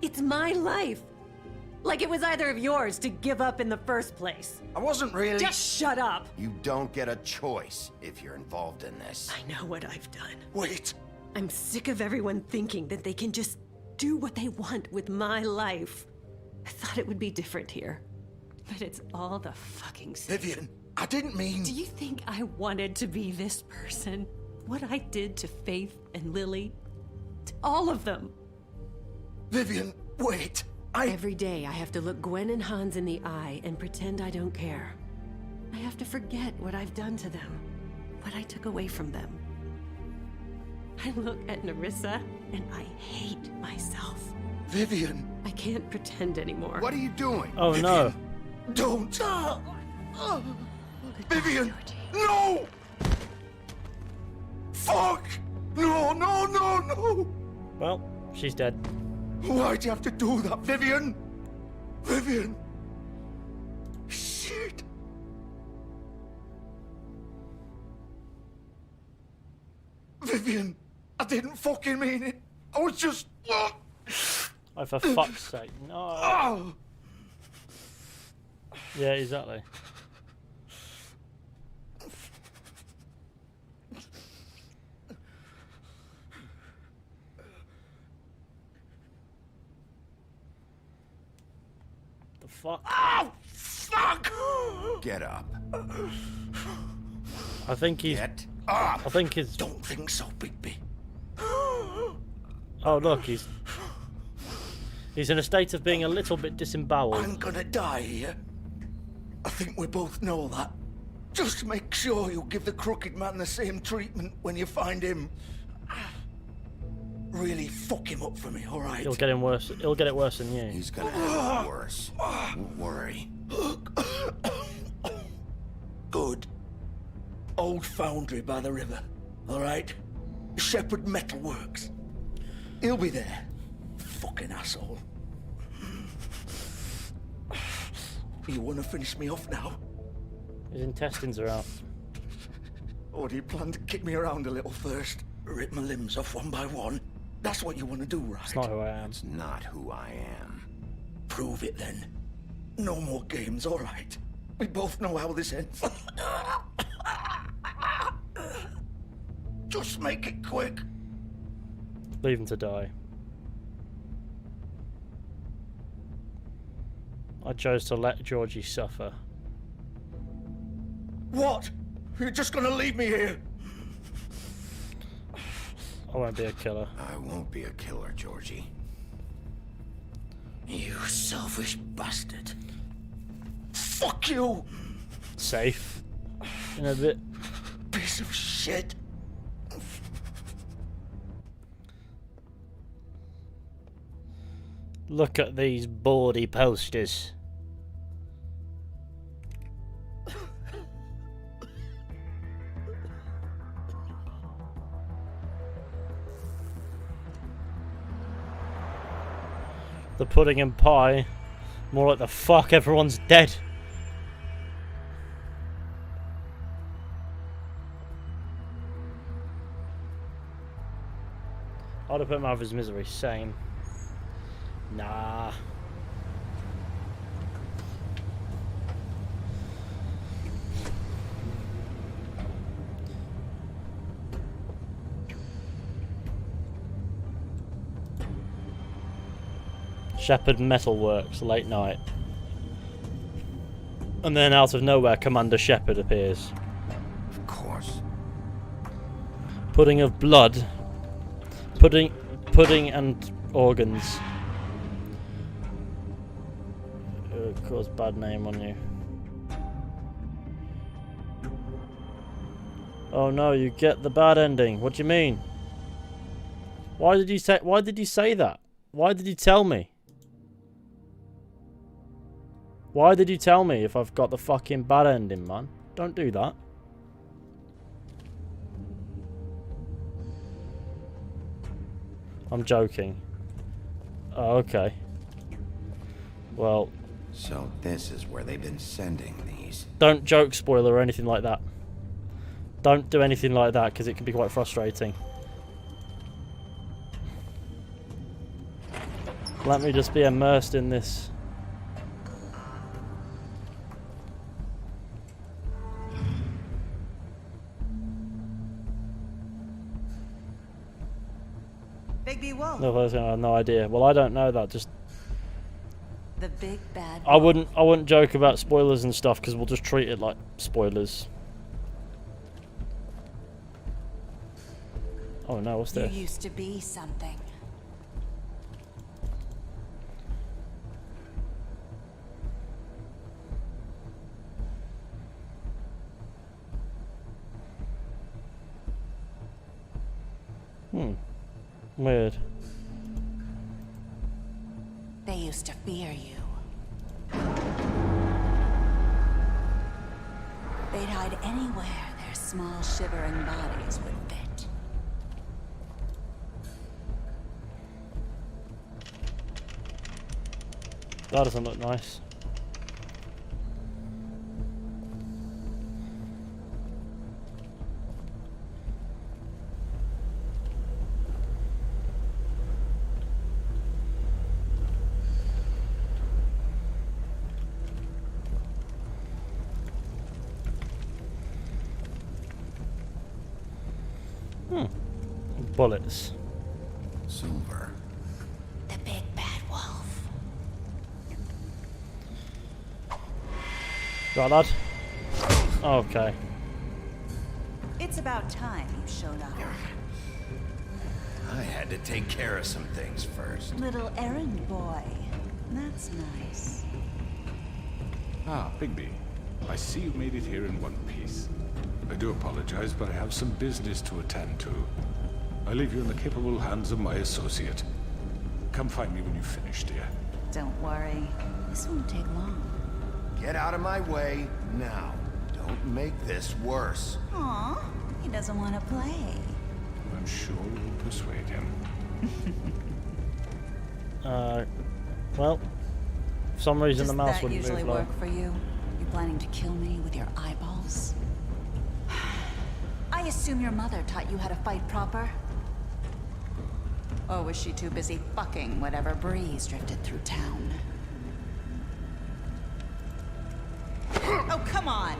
It's my life. Like it was either of yours to give up in the first place. I wasn't really... Just shut up. You don't get a choice if you're involved in this. I know what I've done. Wait. I'm sick of everyone thinking that they can just do what they want with my life. I thought it would be different here. But it's all the fucking same. Vivian, I didn't mean... Do you think I wanted to be this person? What I did to Faith and Lily? To all of them. Vivian, wait. Every day I have to look Gwen and Hans in the eye and pretend I don't care. I have to forget what I've done to them. What I took away from them. I look at Narissa and I hate myself. Vivian. I can't pretend anymore. What are you doing? Oh Vivian, no. Don't. Vivian, no! Fuck! No, no, no, no! Well, she's dead. Why'd you have to do that, Vivian? Vivian! Shit! Vivian, I didn't fucking mean it. I was just... Oh, for fuck's sake. No. Oh. Yeah, exactly. The fuck? Oh, fuck! Get up. I think he's... Get up! I think he's... Don't think so, Bigby. Oh, look, he's in a state of being a little bit disemboweled. I'm gonna die here. I think we both know that. Just make sure you give the Crooked Man the same treatment when you find him. Really fuck him up for me, alright? He'll get him worse. He'll get it worse than you. He's gonna have it worse. Don't worry. Good. Old foundry by the river, alright? Shepherd Metalworks. He'll be there. Fucking asshole. You wanna finish me off now? His intestines are out. Or do you plan to kick me around a little first? Rip my limbs off one by one? That's what you want to do, right? It's not who I am. It's not who I am. Prove it then. No more games, alright? We both know how this ends. Just make it quick. Leave him to die. I chose to let Georgie suffer. What? You're just gonna leave me here? I won't be a killer. I won't be a killer, Georgie. You selfish bastard. Fuck you! Safe. In a bit. Piece of shit. Look at these bawdy posters. The pudding and pie. More like the fuck everyone's dead. I'd have put him out of his misery. Same. Nah. Shepherd Metalworks, late night. And then out of nowhere, Commander Shepherd appears. Of course. Pudding of blood. Pudding and organs. to cause bad name on you. Oh no, you get the bad ending. What do you mean? Why did you say that? Why did you tell me? Why did you tell me if I've got the fucking bad ending, man? Don't do that. I'm joking. Oh, okay. Well... So this is where they've been sending these. Don't joke spoiler or anything like that. Don't do anything like that, because it can be quite frustrating. Let me just be immersed in this. Bigby Wolf. No, I have no idea. Well, I don't know that. Just the big bad. I wouldn't joke about spoilers and stuff because we'll just treat it like spoilers. Oh no, what's this? You used to be something. Weird. They used to fear you. They'd hide anywhere their small shivering bodies would fit. That doesn't look nice. Bullets. Silver. The big bad wolf. Right, lad? Okay. It's about time you showed up. I had to take care of some things first. Little errand boy. That's nice. Ah, Bigby. I see you made it here in one piece. I do apologize, but I have some business to attend to. I leave you in the capable hands of my associate. Come find me when you've finished, dear. Don't worry. This won't take long. Get out of my way now. Don't make this worse. Aw, he doesn't want to play. I'm sure you'll persuade him. Well, for some reason Does the mouse that wouldn't usually move low. work for you? You planning to kill me with your eyeballs? I assume your mother taught you how to fight proper? Or was she too busy fucking whatever breeze drifted through town? Oh, come on!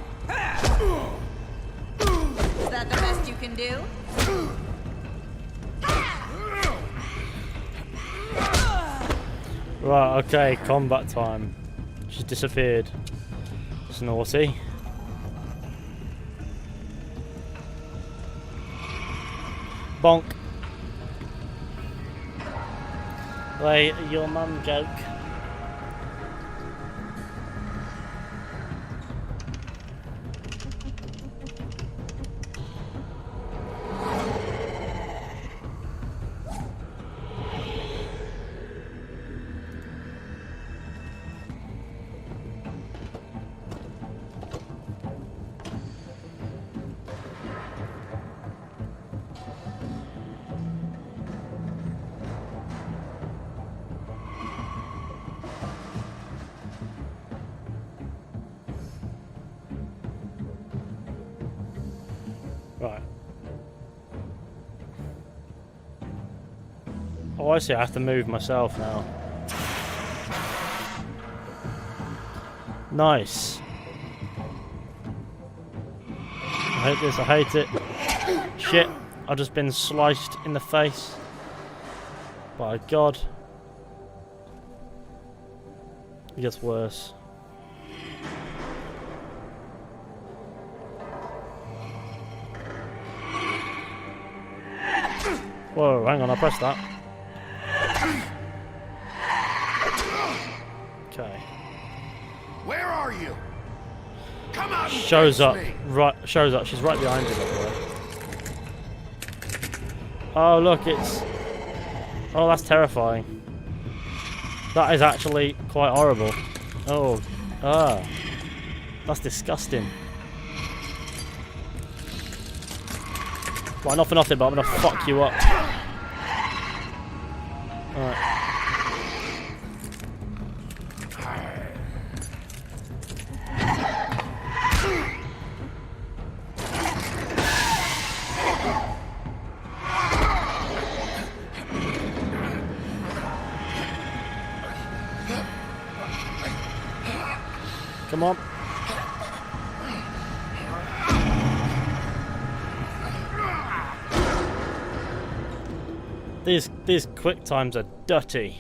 Is that the best you can do? Right, okay, combat time. She's disappeared. It's naughty. Bonk. Wait, your mum joke. Right. Oh, I see. I have to move myself now. Nice. I hate this. I hate it. Shit. I've just been sliced in the face. By God. It gets worse. Whoa, hang on, I pressed that. Okay. are you? Come out and Shows face up. me. Right. Shows up. She's right behind him. By the way. Oh look, it's. Oh, that's terrifying. That is actually quite horrible. Oh, that's disgusting. Well, not for nothing, but I'm gonna fuck you up. Alright. Come on. These quick times are dirty.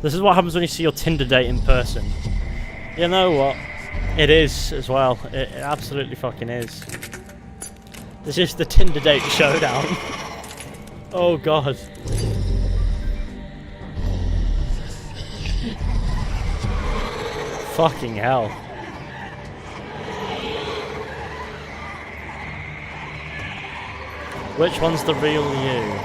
This is what happens when you see your Tinder date in person. You know what? It is as well. It absolutely fucking is. This is the Tinder date showdown. Oh god. Fucking hell. Which one's the real you?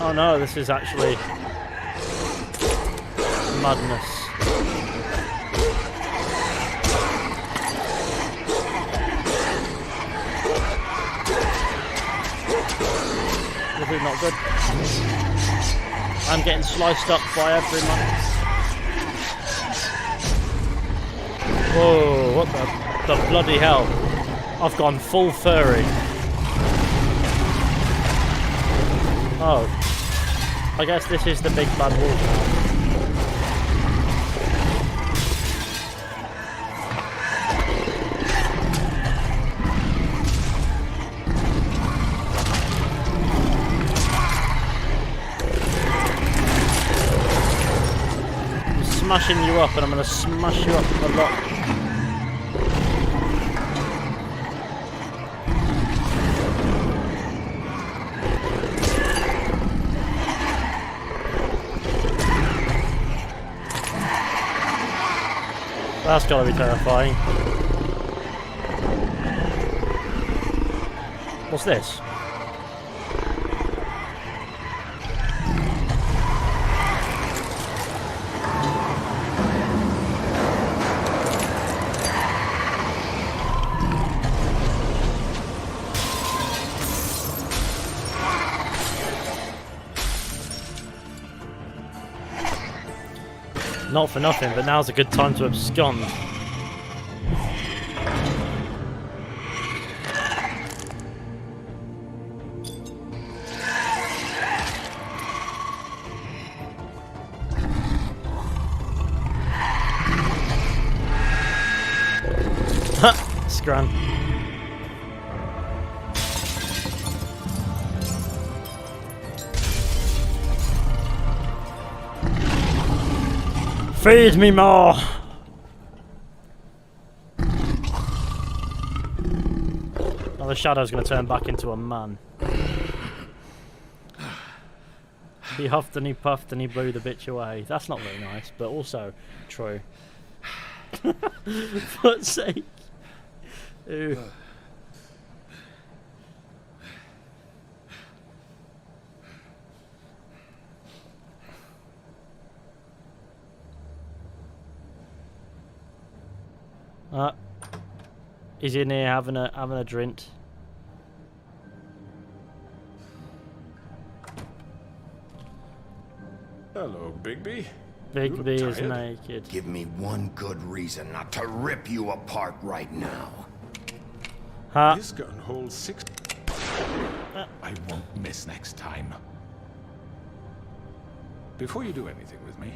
Oh no, this is actually madness. This is not good. I'm getting sliced up by everyone. Whoa, what the bloody hell? I've gone full furry. Oh. I guess this is the big bad wolf now. I'm smashing you up, and I'm going to smash you up a lot. That's gotta be terrifying. What's this? Not for nothing, but now's a good time to abscond. Ha! Scran. Feed me more! Now the shadow's going to turn back into a man. He huffed and he puffed and he blew the bitch away. That's not very nice, but also true. For fuck's sake. Ew. He's in here having a drink. Hello, Bigby. Bigby is naked. Give me one good reason not to rip you apart right now. Ha. This gun holds 6. I won't miss next time. Before you do anything with me,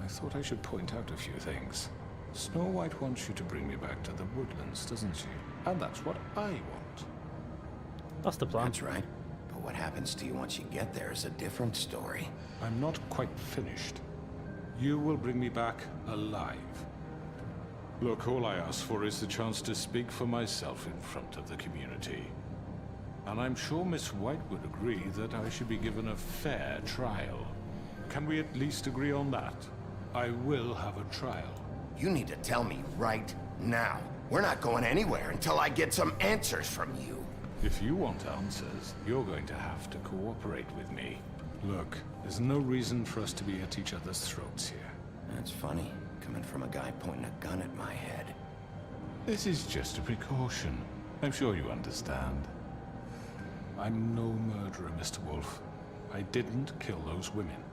I thought I should point out a few things. Snow White wants you to bring me back to the woodlands, doesn't she? And that's what I want. That's the plan. That's right. But what happens to you once you get there is a different story. I'm not quite finished. You will bring me back alive. Look, all I ask for is the chance to speak for myself in front of the community. And I'm sure Miss White would agree that I should be given a fair trial. Can we at least agree on that? I will have a trial. You need to tell me right now. We're not going anywhere until I get some answers from you. If you want answers, you're going to have to cooperate with me. Look, there's no reason for us to be at each other's throats here. That's funny, coming from a guy pointing a gun at my head. This is just a precaution. I'm sure you understand. I'm no murderer, Mr. Wolf. I didn't kill those women.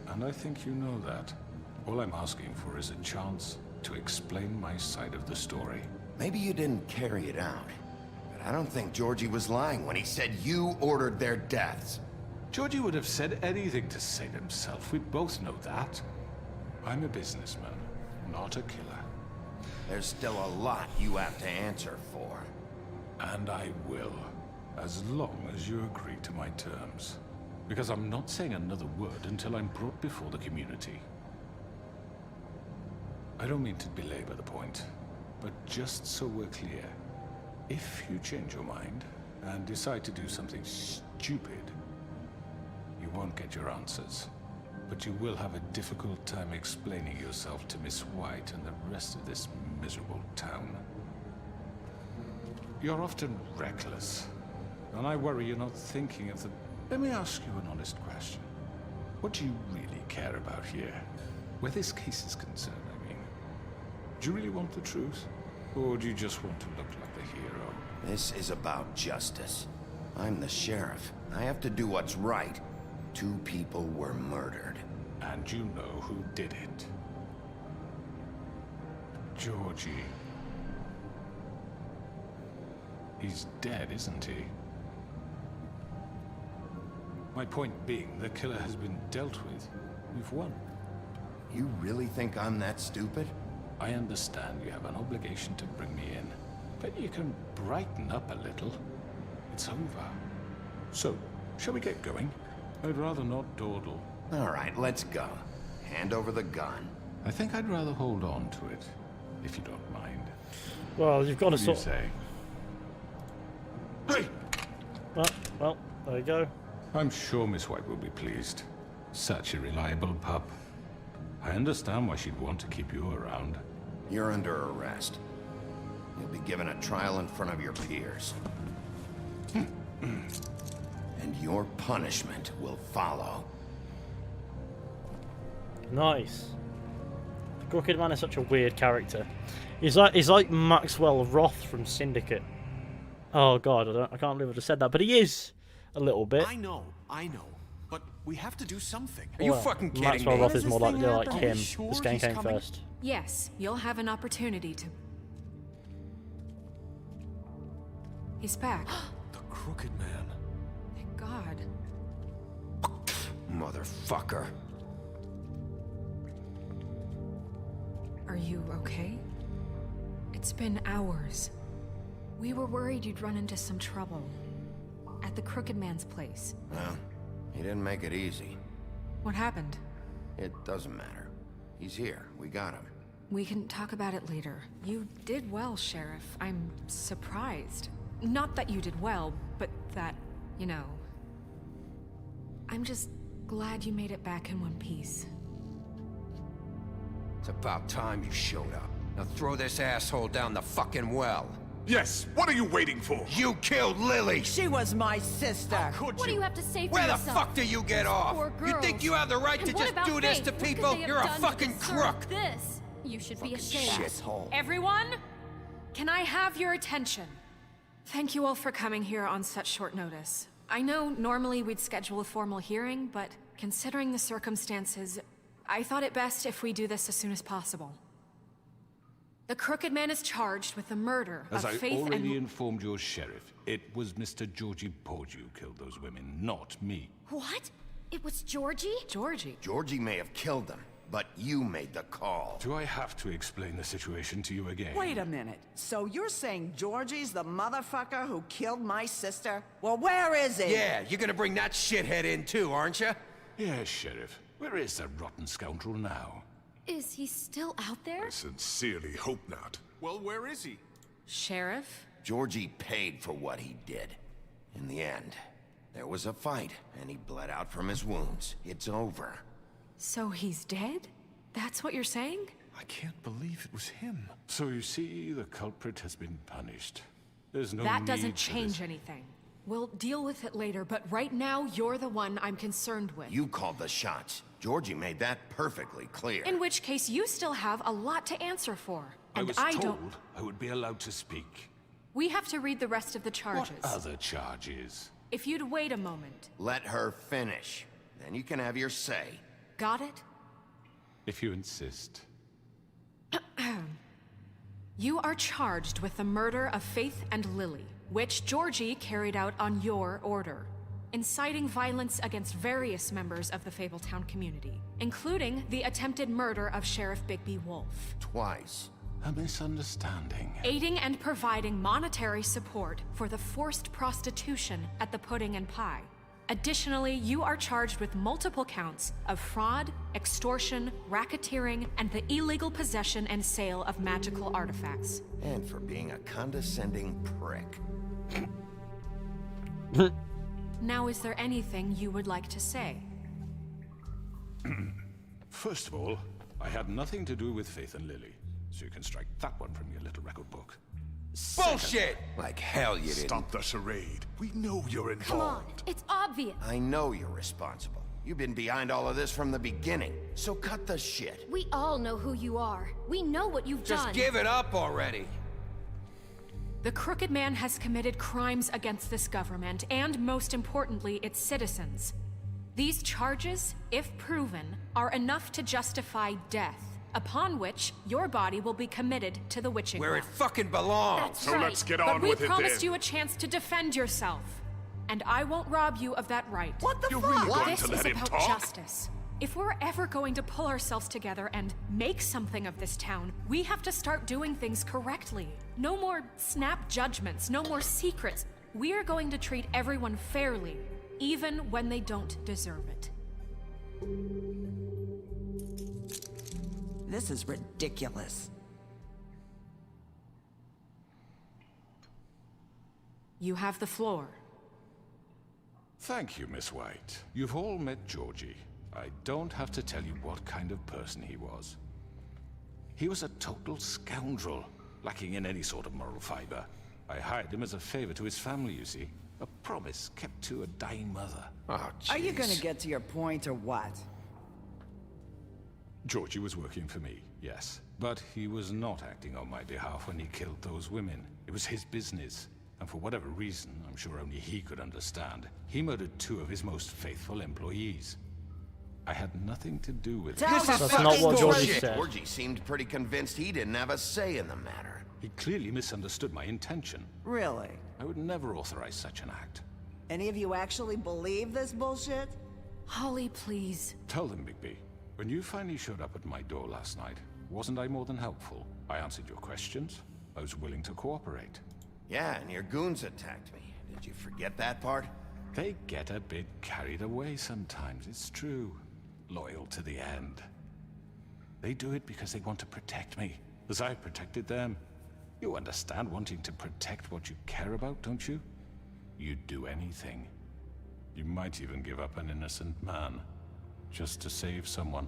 And I think you know that. All I'm asking for is a chance to explain my side of the story. Maybe you didn't carry it out. But I don't think Georgie was lying when he said you ordered their deaths. Georgie would have said anything to save himself. We both know that. I'm a businessman, not a killer. There's still a lot you have to answer for. And I will, as long as you agree to my terms. Because I'm not saying another word until I'm brought before the community. I don't mean to belabor the point, but just so we're clear, if you change your mind and decide to do something stupid, you won't get your answers. But you will have a difficult time explaining yourself to Miss White and the rest of this miserable town. You're often reckless, and I worry you're not thinking of the... Let me ask you an honest question. What do you really care about here? Where this case is concerned, I mean. Do you really want the truth? Or do you just want to look like the hero? This is about justice. I'm the sheriff. I have to do what's right. 2 people were murdered. And you know who did it. Georgie. He's dead, isn't he? My point being, the killer has been dealt with. We've won. You really think I'm that stupid? I understand you have an obligation to bring me in, but you can brighten up a little. It's over. So, shall we get going? I'd rather not dawdle. All right, let's go. Hand over the gun. I think I'd rather hold on to it, if you don't mind. Well, you've got to What do you sort. say? Hey. Well, there you go. I'm sure Miss White will be pleased. Such a reliable pup. I understand why she'd want to keep you around. You're under arrest. You'll be given a trial in front of your peers. And your punishment will follow. Nice. The Crooked Man is such a weird character. He's like Maxwell Roth from Syndicate. Oh god, I can't believe I just said that, but he is a little bit. I know, but we have to do something. Are you fucking kidding Maxwell me? Roth is more likely like him. Sure This game he's came coming? first. Yes, you'll have an opportunity to... He's back. The Crooked Man. Thank God. Motherfucker. Are you okay? It's been hours. We were worried you'd run into some trouble. At the Crooked Man's place. Well, he didn't make it easy. What happened? It doesn't matter. He's here. We got him. We can talk about it later. You did well, Sheriff. I'm surprised. Not that you did well, but that, you know... I'm just glad you made it back in one piece. It's about time you showed up. Now throw this asshole down the fucking well. Yes, what are you waiting for? You killed Lily! She was my sister. Could What do you have to say for Where the yourself? fuck do you get off? Poor You girls. think you have the right And to what just about do this Faith? to What could people? they have You're a done to fucking deserve crook! This. You should be ashamed. Shithole. Everyone, can I have your attention? Thank you all for coming here on such short notice. I know normally we'd schedule a formal hearing, but considering the circumstances, I thought it best if we do this as soon as possible. The Crooked Man is charged with the murder As of I Faith already and... informed your sheriff, it was Mr. Georgie Porgy who killed those women, not me. What? It was Georgie? Georgie? Georgie may have killed them, but you made the call. Do I have to explain the situation to you again? Wait a minute. So you're saying Georgie's the motherfucker who killed my sister? Well, where is he? Yeah, you're gonna bring that shithead in too, aren't you? Yes, Sheriff. Where is that rotten scoundrel now? Is he still out there? I sincerely hope not. Well, where is he? Sheriff? Georgie paid for what he did. In the end, there was a fight, and he bled out from his wounds. It's over. So he's dead? That's what you're saying? I can't believe it was him. So you see, the culprit has been punished. There's no That need doesn't for change this. anything. We'll deal with it later, but right now, you're the one I'm concerned with. You called the shots. Georgie made that perfectly clear. In which case, you still have a lot to answer for. I And was I told don't... I would be allowed to speak. We have to read the rest of the charges. What other charges? If you'd wait a moment. Let her finish. Then you can have your say. Got it? If you insist. You are charged with the murder of Faith and Lily, which Georgie carried out on your order, inciting violence against various members of the Fabletown community, including the attempted murder of Sheriff Bigby Wolf. Twice. A misunderstanding. Aiding and providing monetary support for the forced prostitution at the Pudding and Pie. Additionally, you are charged with multiple counts of fraud, extortion, racketeering, and the illegal possession and sale of magical artifacts. And for being a condescending prick. Now, is there anything you would like to say? First of all, I had nothing to do with Faith and Lily, so you can strike that one from your little record book. Bullshit! Like hell you didn't. Stop the charade. We know you're involved. Come on, it's obvious. I know you're responsible. You've been behind all of this from the beginning, so cut the shit. We all know who you are. We know what you've done. Just give it up already. The Crooked Man has committed crimes against this government and, most importantly, its citizens. These charges, if proven, are enough to justify death, upon which your body will be committed to the witching Where well. it fucking belongs. That's So right. let's get But on we with it promised then. you a chance to defend yourself, and I won't rob you of that right. What the You're fuck? really going This to is let him about talk? justice. If we're ever going to pull ourselves together and make something of this town, we have to start doing things correctly. No more snap judgments, no more secrets. We are going to treat everyone fairly, even when they don't deserve it. This is ridiculous. You have the floor. Thank you, Miss White. You've all met Georgie. I don't have to tell you what kind of person he was. He was a total scoundrel, lacking in any sort of moral fiber. I hired him as a favor to his family, you see. A promise kept to a dying mother. Oh, jeez. Are you gonna get to your point or what? Georgie was working for me, yes. But he was not acting on my behalf when he killed those women. It was his business. And for whatever reason, I'm sure only he could understand, he murdered 2 of his most faithful employees. I had nothing to do with it. That's not what Georgie said. Georgie seemed pretty convinced he didn't have a say in the matter. He clearly misunderstood my intention. Really? I would never authorize such an act. Any of you actually believe this bullshit? Holly, please. Tell them, Bigby. When you finally showed up at my door last night, wasn't I more than helpful? I answered your questions. I was willing to cooperate. Yeah, and your goons attacked me. Did you forget that part? They get a bit carried away sometimes, it's true. Loyal to the end. They do it because they want to protect me, as I protected them. You understand wanting to protect what you care about, don't you? You'd do anything. You might even give up an innocent man, just to save someone.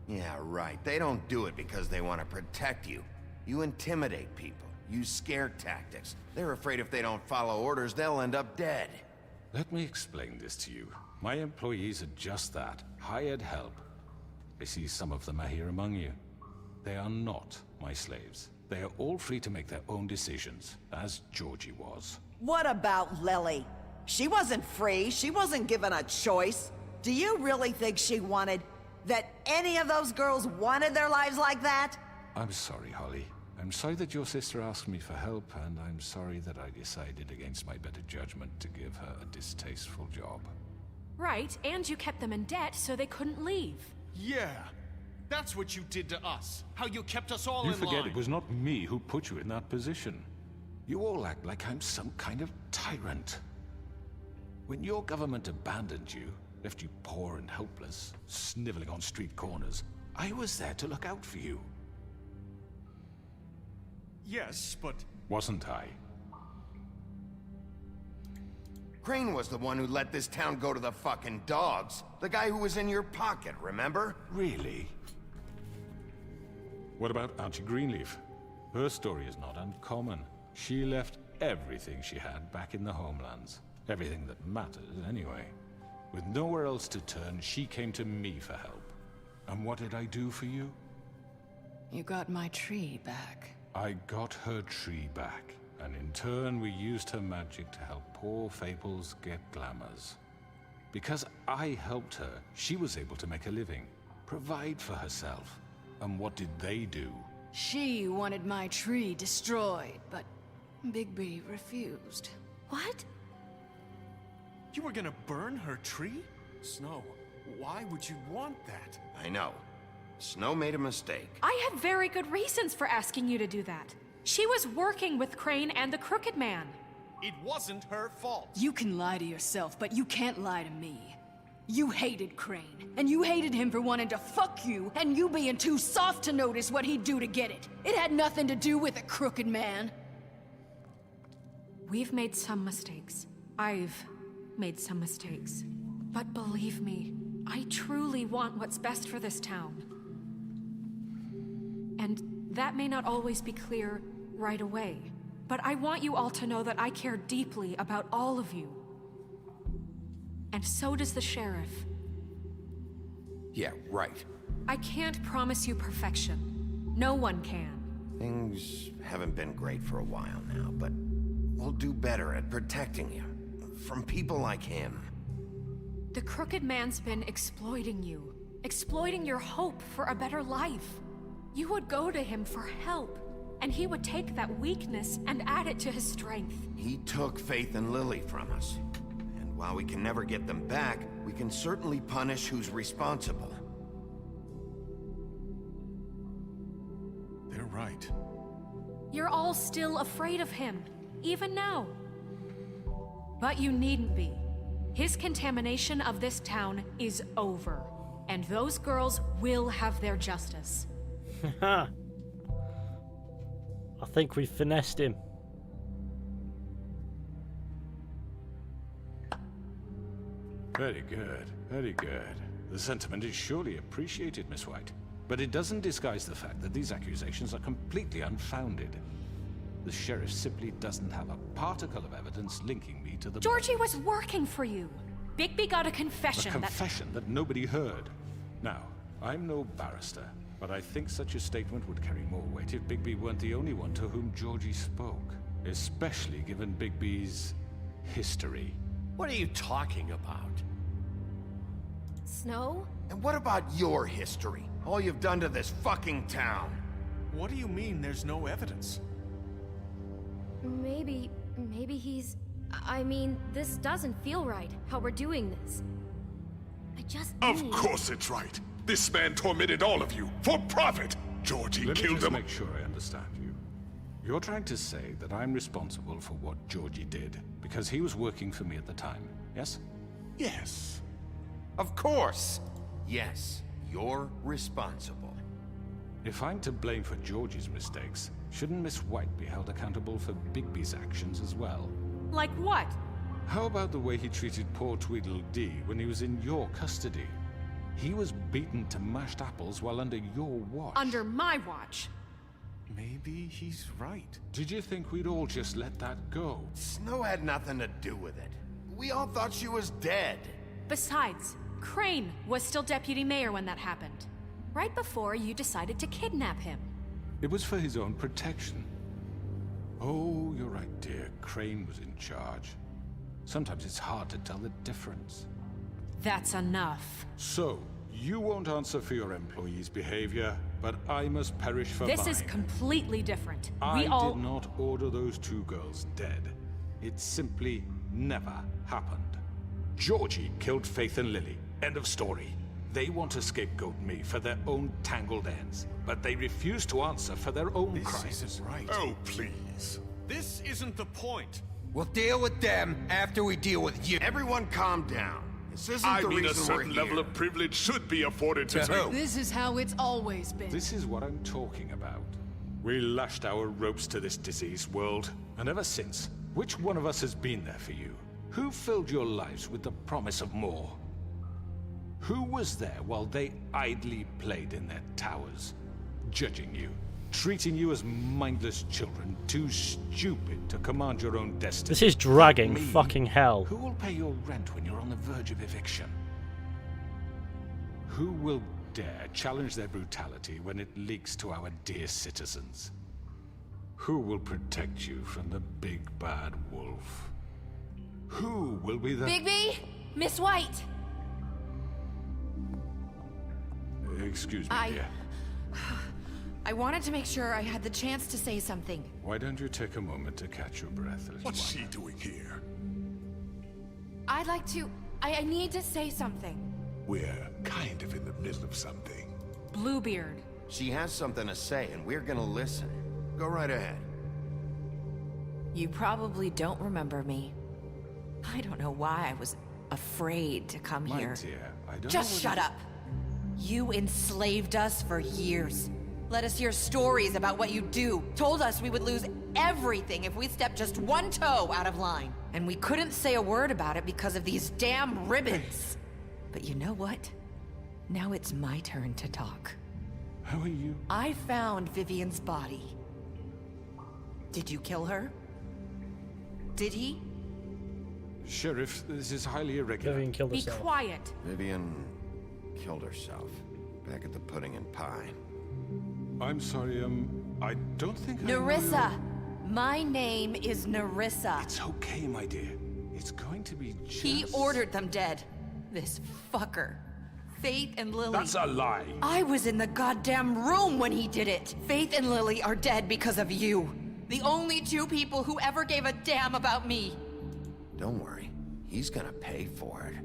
Yeah, right. They don't do it because they want to protect you. You intimidate people, use scare tactics. They're afraid if they don't follow orders, they'll end up dead. Let me explain this to you. My employees are just that, hired help. I see some of them are here among you. They are not my slaves. They are all free to make their own decisions, as Georgie was. What about Lily? She wasn't free. She wasn't given a choice. Do you really think she wanted... that any of those girls wanted their lives like that? I'm sorry, Holly. I'm sorry that your sister asked me for help, and I'm sorry that I decided against my better judgment to give her a distasteful job. Right, and you kept them in debt so they couldn't leave. Yeah, that's what you did to us. How you kept us all You in forget line. it was not me who put you in that position. You all act like I'm some kind of tyrant. When your government abandoned you, left you poor and helpless, sniveling on street corners, I was there to look out for you. Yes, but... Wasn't I? Crane was the one who let this town go to the fucking dogs. The guy who was in your pocket, remember? Really? What about Auntie Greenleaf? Her story is not uncommon. She left everything she had back in the homelands. Everything that mattered, anyway. With nowhere else to turn, she came to me for help. And what did I do for you? You got my tree back. I got her tree back, and in turn we used her magic to help poor Fables get glamours. Because I helped her, she was able to make a living, provide for herself. And what did they do? She wanted my tree destroyed, but Bigby refused. What? You were gonna burn her tree? Snow, why would you want that? I know. Snow made a mistake. I had very good reasons for asking you to do that. She was working with Crane and the Crooked Man. It wasn't her fault. You can lie to yourself, but you can't lie to me. You hated Crane, and you hated him for wanting to fuck you, and you being too soft to notice what he'd do to get it. It had nothing to do with the Crooked Man. We've made some mistakes. I've made some mistakes. But believe me, I truly want what's best for this town. And that may not always be clear right away, but I want you all to know that I care deeply about all of you. And so does the sheriff. Yeah, right. I can't promise you perfection. No one can. Things haven't been great for a while now, but we'll do better at protecting you. From people like him. The Crooked Man's been exploiting you. Exploiting your hope for a better life. You would go to him for help, and he would take that weakness and add it to his strength. He took Faith and Lily from us. And while we can never get them back, we can certainly punish who's responsible. They're right. You're all still afraid of him, even now. But you needn't be. His contamination of this town is over, and those girls will have their justice. I think we finessed him. Very good, very good. The sentiment is surely appreciated, Miss White. But it doesn't disguise the fact that these accusations are completely unfounded. The sheriff simply doesn't have a particle of evidence linking me to the... Georgie was working for you. Bigby got a confession A confession that nobody heard. Now, I'm no barrister, but I think such a statement would carry more weight if Bigby weren't the only one to whom Georgie spoke. Especially given Bigby's history. What are you talking about? Snow? And what about your history? All you've done to this fucking town. What do you mean there's no evidence? Maybe he's... I mean, this doesn't feel right, how we're doing this. I just Of course it's right. This man tormented all of you, for profit! Georgie killed them. Let me just make sure I understand you. You're trying to say that I'm responsible for what Georgie did, because he was working for me at the time, yes? Yes. Of course. Yes, you're responsible. If I'm to blame for Georgie's mistakes, shouldn't Miss White be held accountable for Bigby's actions as well? Like what? How about the way he treated poor Tweedledee when he was in your custody? He was beaten to mashed apples while under your watch. Under my watch. Maybe he's right. Did you think we'd all just let that go? Snow had nothing to do with it. We all thought she was dead. Besides, Crane was still deputy mayor when that happened. Right before you decided to kidnap him. It was for his own protection. Oh, you're right, dear. Crane was in charge. Sometimes it's hard to tell the difference. That's enough. So, you won't answer for your employees' behavior, but I must perish for This mine. is completely different. I We all... did not order those 2 girls dead. It simply never happened. Georgie killed Faith and Lily. End of story. They want to scapegoat me for their own tangled ends, but they refuse to answer for their own crimes. This isn't right. Oh, please. This isn't the point. We'll deal with them after we deal with you. Everyone calm down. This isn't I the mean, a reason we're certain here. level of privilege should be afforded to To who? This is how it's always been. This is what I'm talking about. We lashed our ropes to this diseased world, and ever since, which one of us has been there for you? Who filled your lives with the promise of more? Who was there while they idly played in their towers, judging you, treating you as mindless children, too stupid to command your own destiny? This is dragging Me? fucking hell. Who will pay your rent when you're on the verge of eviction? Who will dare challenge their brutality when it leaks to our dear citizens? Who will protect you from the big bad wolf? Who will be the... Bigby! Miss White! Excuse me, dear. I wanted to make sure I had the chance to say something. Why don't you take a moment to catch your breath, little What's one? she doing here? I'd like to... I need to say something. We're kind of in the middle of something. Bluebeard. She has something to say, and we're gonna listen. Go right ahead. You probably don't remember me. I don't know why I was afraid to come My here. dear, I don't Just know shut what up. You enslaved us for years. Let us hear stories about what you do. Told us we would lose everything if we stepped just one toe out of line. And we couldn't say a word about it because of these damn ribbons. But you know what? Now it's my turn to talk. How are you? I found Vivian's body. Did you kill her? Did he? Sheriff, this is highly irregular. Vivian killed Be herself. quiet. Vivian killed herself back at the Pudding and Pie. I'm sorry, I don't think Narissa! My name is Narissa. It's okay, my dear. It's going to be just... He ordered them dead. This fucker. Faith and Lily. That's a lie. I was in the goddamn room when he did it. Faith and Lily are dead because of you. The only 2 people who ever gave a damn about me. Don't worry. He's gonna pay for it.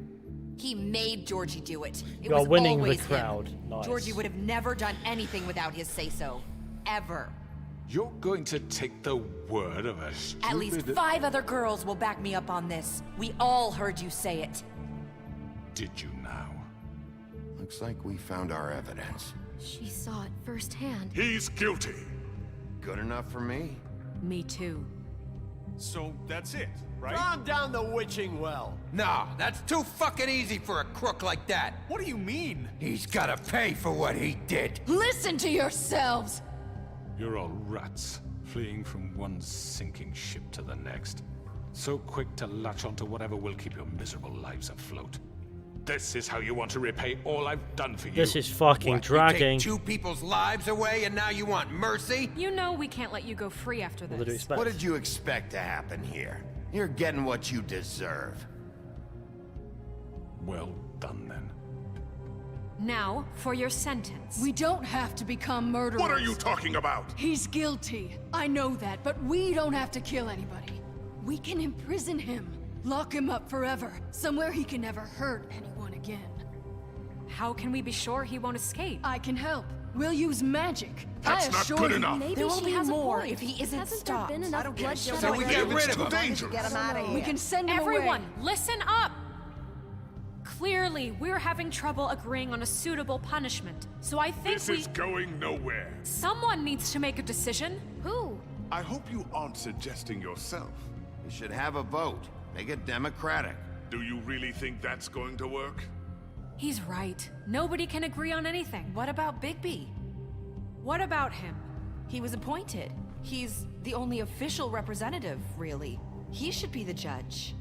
He made Georgie do it. It You are was winning the always crowd. him. Nice. Georgie would have never done anything without his say-so. Ever. You're going to take the word of a stupid... At least 5 other girls will back me up on this. We all heard you say it. Did you now? Looks like we found our evidence. She saw it firsthand. He's guilty. Good enough for me? Me too. So that's it, right? Calm down the witching well. Nah, that's too fucking easy for a crook like that. What do you mean? He's gotta pay for what he did. Listen to yourselves! You're all rats, fleeing from one sinking ship to the next. So quick to latch onto whatever will keep your miserable lives afloat. This is how you want to repay all I've done for you. This is fucking What, dragging. You take 2 people's lives away and now you want mercy? You know we can't let you go free after What did you this. expect? What did you expect to happen here? You're getting what you deserve. Well done, then. Now, for your sentence. We don't have to become murderers. What are you talking about? He's guilty. I know that, but we don't have to kill anybody. We can imprison him. Lock him up forever. Somewhere he can never hurt anyone again. How can we be sure he won't escape? I can help. We'll use magic. That's I not assure good you. enough. Maybe There will she be has more a point. if he isn't Hasn't stopped. there been enough bloodshed So we get already? rid of him. Dangerous. Get him out of here. We can send him Everyone, away. listen up! Clearly, we're having trouble agreeing on a suitable punishment. So I think This is going nowhere. someone needs to make a decision. Who? I hope you aren't suggesting yourself. We should have a vote. Make it democratic. Do you really think that's going to work? He's right. Nobody can agree on anything. What about Bigby? What about him? He was appointed. He's the only official representative, really. He should be the judge.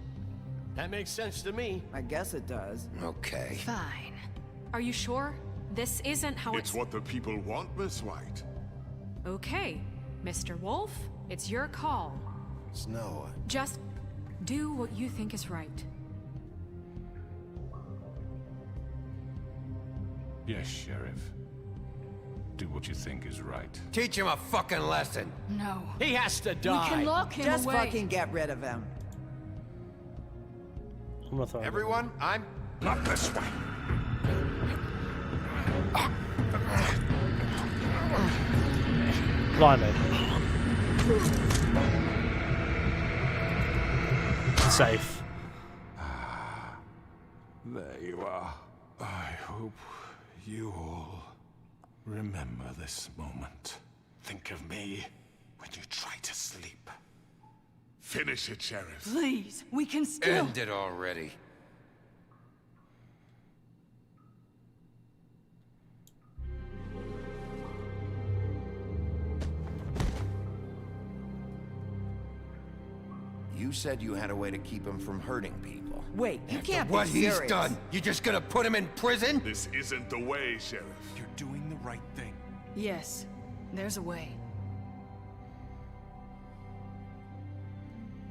That makes sense to me. I guess it does. Okay. Fine. Are you sure? This isn't how It's what the people want, Miss White. Okay, Mr. Wolf, it's your call. Snow. Just do what you think is right. Yes, Sheriff. do what you think is right. Teach him a fucking lesson. No. He has to We die. can lock him Just away. fucking get rid of him. I'm gonna throw him. Everyone, I'm... Not this way. Blimey. Safe. There you are. I hope you all remember this moment. Think of me when you try to sleep. Finish it, Sheriff. Please, we can still... End it already. You said you had a way to keep him from hurting people. Wait, you After can't what be he's serious. done, you just gonna put him in prison? This isn't the way, Sheriff. You're doing the right thing. Yes, there's a way.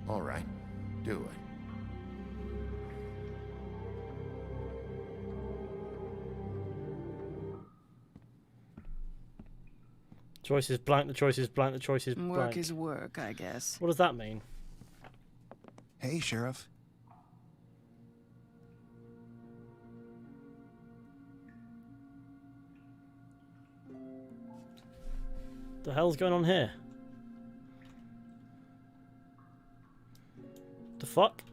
All right, do it. Choice is blank, the choice is blank, the choice is blank. Work is work, I guess. What does that mean? Hey, Sheriff. The hell's going on here? The fuck?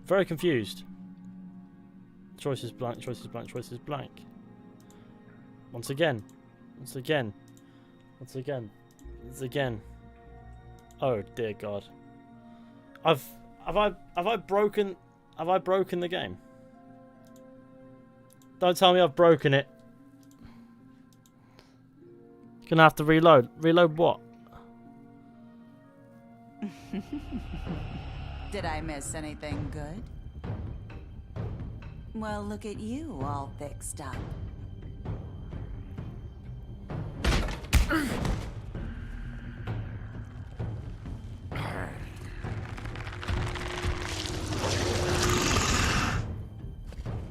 Very confused. Choice is blank, choice is blank, choice is blank. Once again. Once again. Once again. Once again. Oh dear God. Have I broken the game? Don't tell me I've broken it. Gonna have to reload. Reload what? Did I miss anything good? Well, look at you, all fixed up.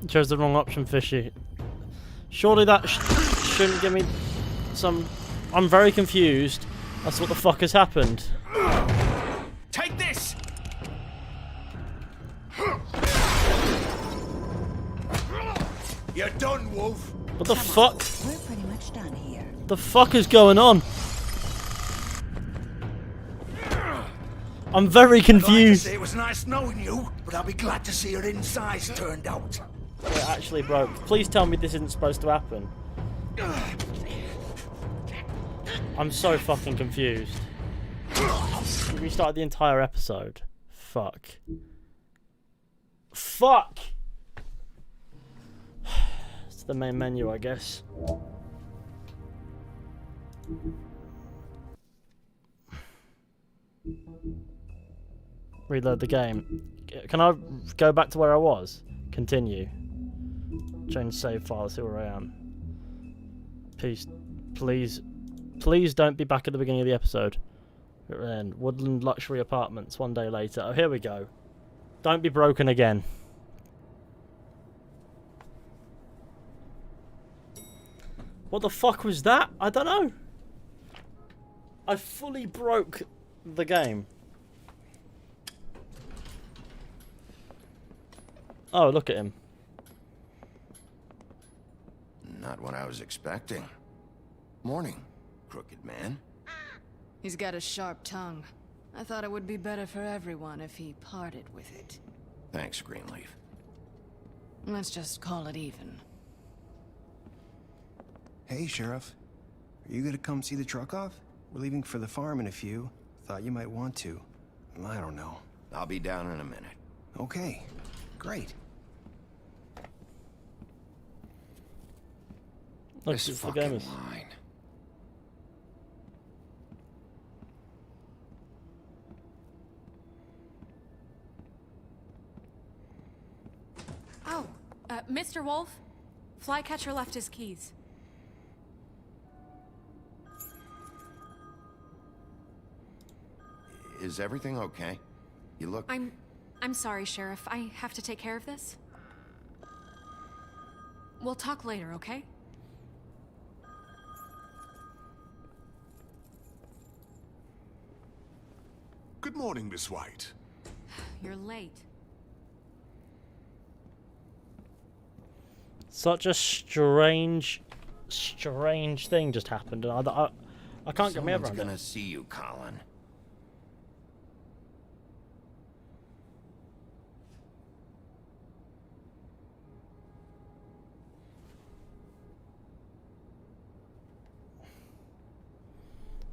Chose the wrong option, Fizhy. Surely that shouldn't give me some... I'm very confused. That's what the fuck has happened. Take this! You're done, Wolf. What the fuck? We're pretty much done here. The fuck is going on? I'm very confused. It was nice knowing you, but I'll be glad to see your insides turned out. It actually broke. Please tell me this isn't supposed to happen. I'm so fucking confused. We restarted the entire episode. Fuck. Fuck! It's the main menu, I guess. Reload the game. Can I go back to where I was? Continue. Change save file, see where I am. Please don't be back at the beginning of the episode. And Woodland Luxury Apartments, 1 day later. Oh, here we go. Don't be broken again. What the fuck was that? I don't know. I fully broke the game. Oh, look at him. Not what I was expecting. Morning, Crooked Man. He's got a sharp tongue. I thought it would be better for everyone if he parted with it. Thanks, Greenleaf. Let's just call it even. Hey, Sheriff. Are you gonna come see the truck off? We're leaving for the farm in a few. Thought you might want to. I don't know. I'll be down in a minute. Okay. Great. Look, it's the gamers. Line. Oh, Mr. Wolf, Flycatcher left his keys. Is everything okay? You look... I'm sorry, Sheriff. I have to take care of this. We'll talk later, okay? Good morning, Miss White. You're late. Such a strange thing just happened. I can't get my head around it. Someone's gonna see you, Colin.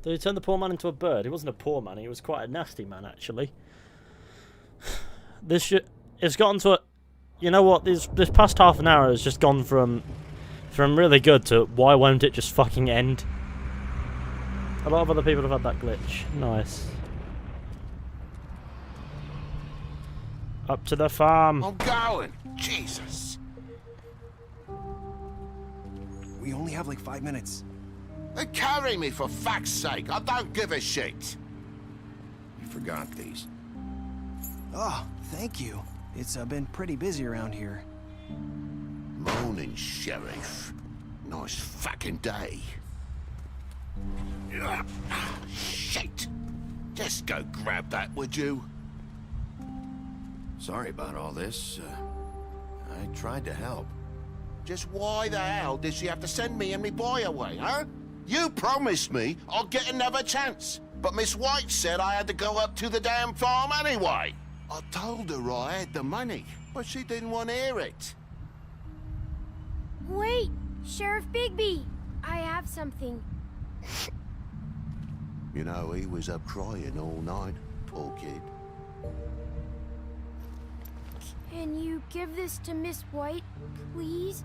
Did he turn the poor man into a bird? He wasn't a poor man. He was quite a nasty man, actually. It's gotten to a... You know what? This past half an hour has just gone from really good to why won't it just fucking end? A lot of other people have had that glitch. Nice. Up to the farm. I'm going. Jesus. We only have like 5 minutes. They carry me for fuck's sake. I don't give a shit. You forgot these. Oh, thank you. It's been pretty busy around here. Morning, Sheriff. Nice fucking day. Ugh, shit. Just go grab that, would you? Sorry about all this. I tried to help. Just why the hell did she have to send me and me boy away, huh? You promised me I'll get another chance, but Miss White said I had to go up to the damn farm anyway. I told her I had the money, but she didn't want to hear it. Wait, Sheriff Bigby, I have something. You know, he was up crying all night, poor kid. Can you give this to Miss White, please?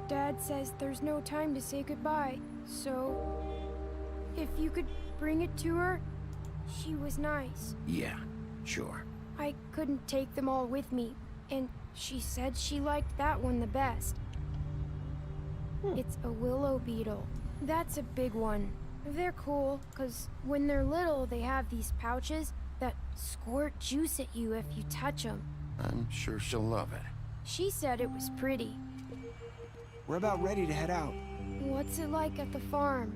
Dad says there's no time to say goodbye, so if you could bring it to her, she was nice. Yeah, sure. I couldn't take them all with me, and she said she liked that one the best. It's a willow beetle. That's a big one. They're cool, because when they're little, they have these pouches that squirt juice at you if you touch them. I'm sure she'll love it. She said it was pretty. We're about ready to head out. What's it like at the farm?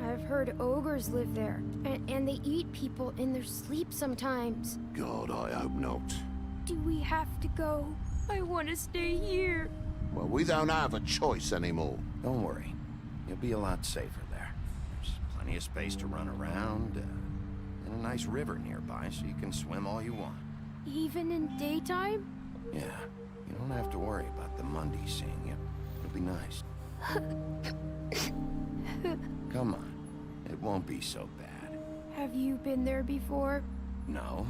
I've heard ogres live there, and they eat people in their sleep sometimes. God, I hope not. Do we have to go? I want to stay here. Well, we don't have a choice anymore. Don't worry. You'll be a lot safer there. There's plenty of space to run around, and a nice river nearby so you can swim all you want. Even in daytime? Yeah, you don't have to worry about the Mundy seeing you. It'll be nice. Come on, it won't be so bad. Have you been there before? No,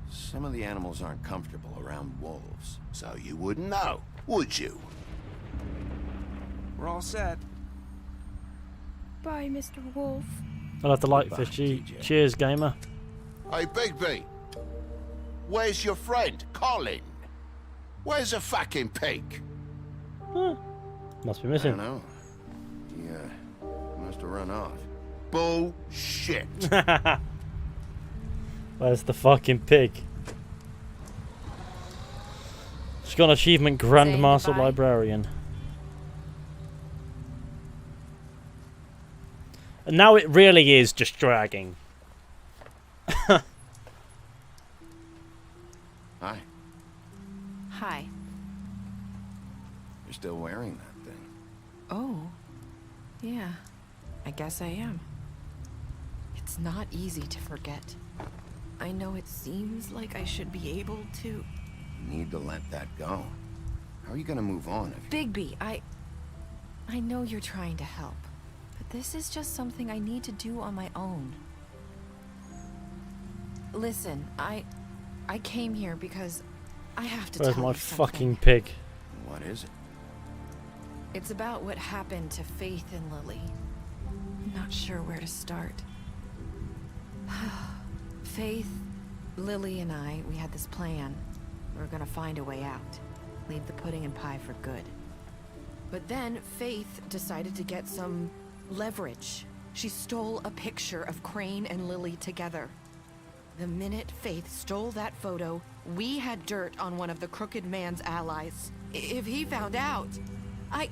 some of the animals aren't comfortable around wolves. So you wouldn't know, would you? We're all set. Bye, Mr. Wolf. I'll have to like Bye, Fizhy. TJ. Cheers, gamer. Hey, Bigby. Where's your friend, Colin? Where's the fucking pig? Must be I missing. don't know. He must have run off. Bullshit. Where's the fucking pig? She's got an achievement, Grandmaster Librarian. And now it really is just dragging. Hi. Hi. You're still wearing that thing. Oh. Yeah. I guess I am. It's not easy to forget. I know it seems like I should be able to... You need to let that go. How are you gonna move on if you... Bigby, I know you're trying to help, but this is just something I need to do on my own. Listen, I came here because I have to Where's tell my you something. fucking pig? What is it? It's about what happened to Faith and Lily. I'm not sure where to start. Faith, Lily, and I, we had this plan. We were gonna find a way out. Leave the pudding and pie for good. But then Faith decided to get some leverage. She stole a picture of Crane and Lily together. The minute Faith stole that photo, we had dirt on one of the Crooked Man's allies. If he found out, I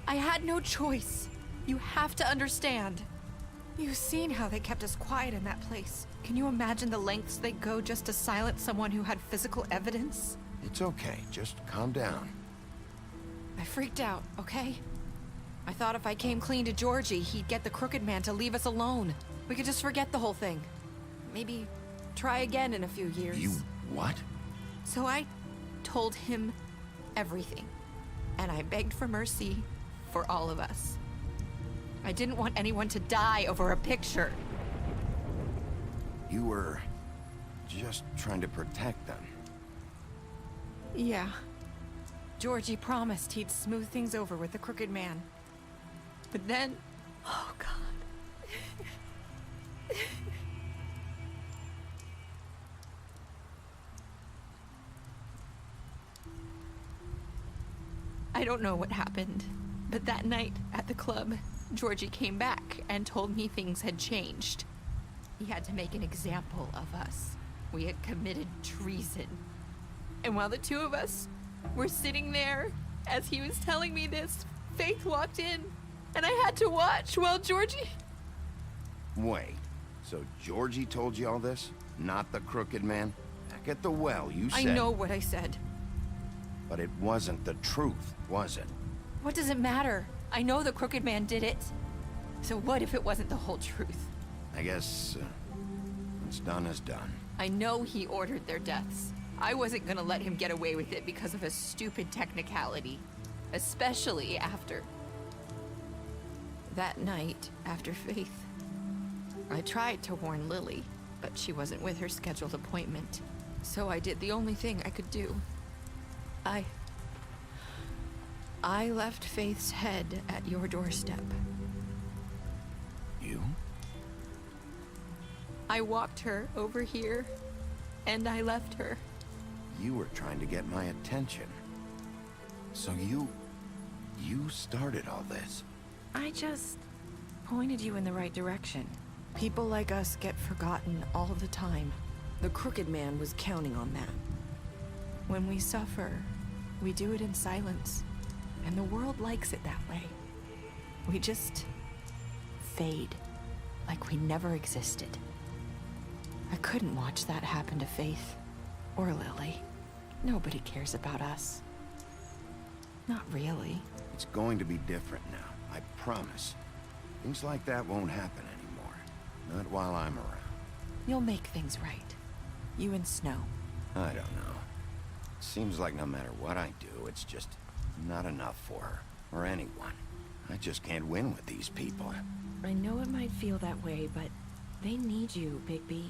had no choice. You have to understand. You've seen how they kept us quiet in that place. Can you imagine the lengths they go just to silence someone who had physical evidence? It's okay. Just calm down. I freaked out, okay? I thought if I came clean to Georgie, he'd get the Crooked Man to leave us alone. We could just forget the whole thing. Maybe try again in a few years. You what? So I told him everything. And I begged for mercy for all of us. I didn't want anyone to die over a picture. You were just trying to protect them. Yeah. Georgie promised he'd smooth things over with the Crooked Man. But then... Oh, God. I don't know what happened, but that night at the club, Georgie came back and told me things had changed. He had to make an example of us. We had committed treason. And while the two of us were sitting there, as he was telling me this, Faith walked in, and I had to watch while Georgie... Wait, so Georgie told you all this? Not the Crooked Man? Back at the well, you said... I know what I said. But it wasn't the truth, was it? What does it matter? I know the Crooked Man did it. So what if it wasn't the whole truth? I guess what's done is done. I know he ordered their deaths. I wasn't gonna let him get away with it because of a stupid technicality. Especially after... that night, after Faith. I tried to warn Lily, but she wasn't with her scheduled appointment. So I did the only thing I could do. I left Faith's head at your doorstep. You? I walked her over here, and I left her. You were trying to get my attention. So you started all this. I just pointed you in the right direction. People like us get forgotten all the time. The Crooked Man was counting on that. When we suffer, we do it in silence. And the world likes it that way. We just fade, like we never existed. I couldn't watch that happen to Faith, or Lily. Nobody cares about us. Not really. It's going to be different now, I promise. Things like that won't happen anymore. Not while I'm around. You'll make things right. You and Snow. I don't know. Seems like no matter what I do, it's just not enough for her, or anyone. I just can't win with these people. I know it might feel that way, but they need you, Bigby.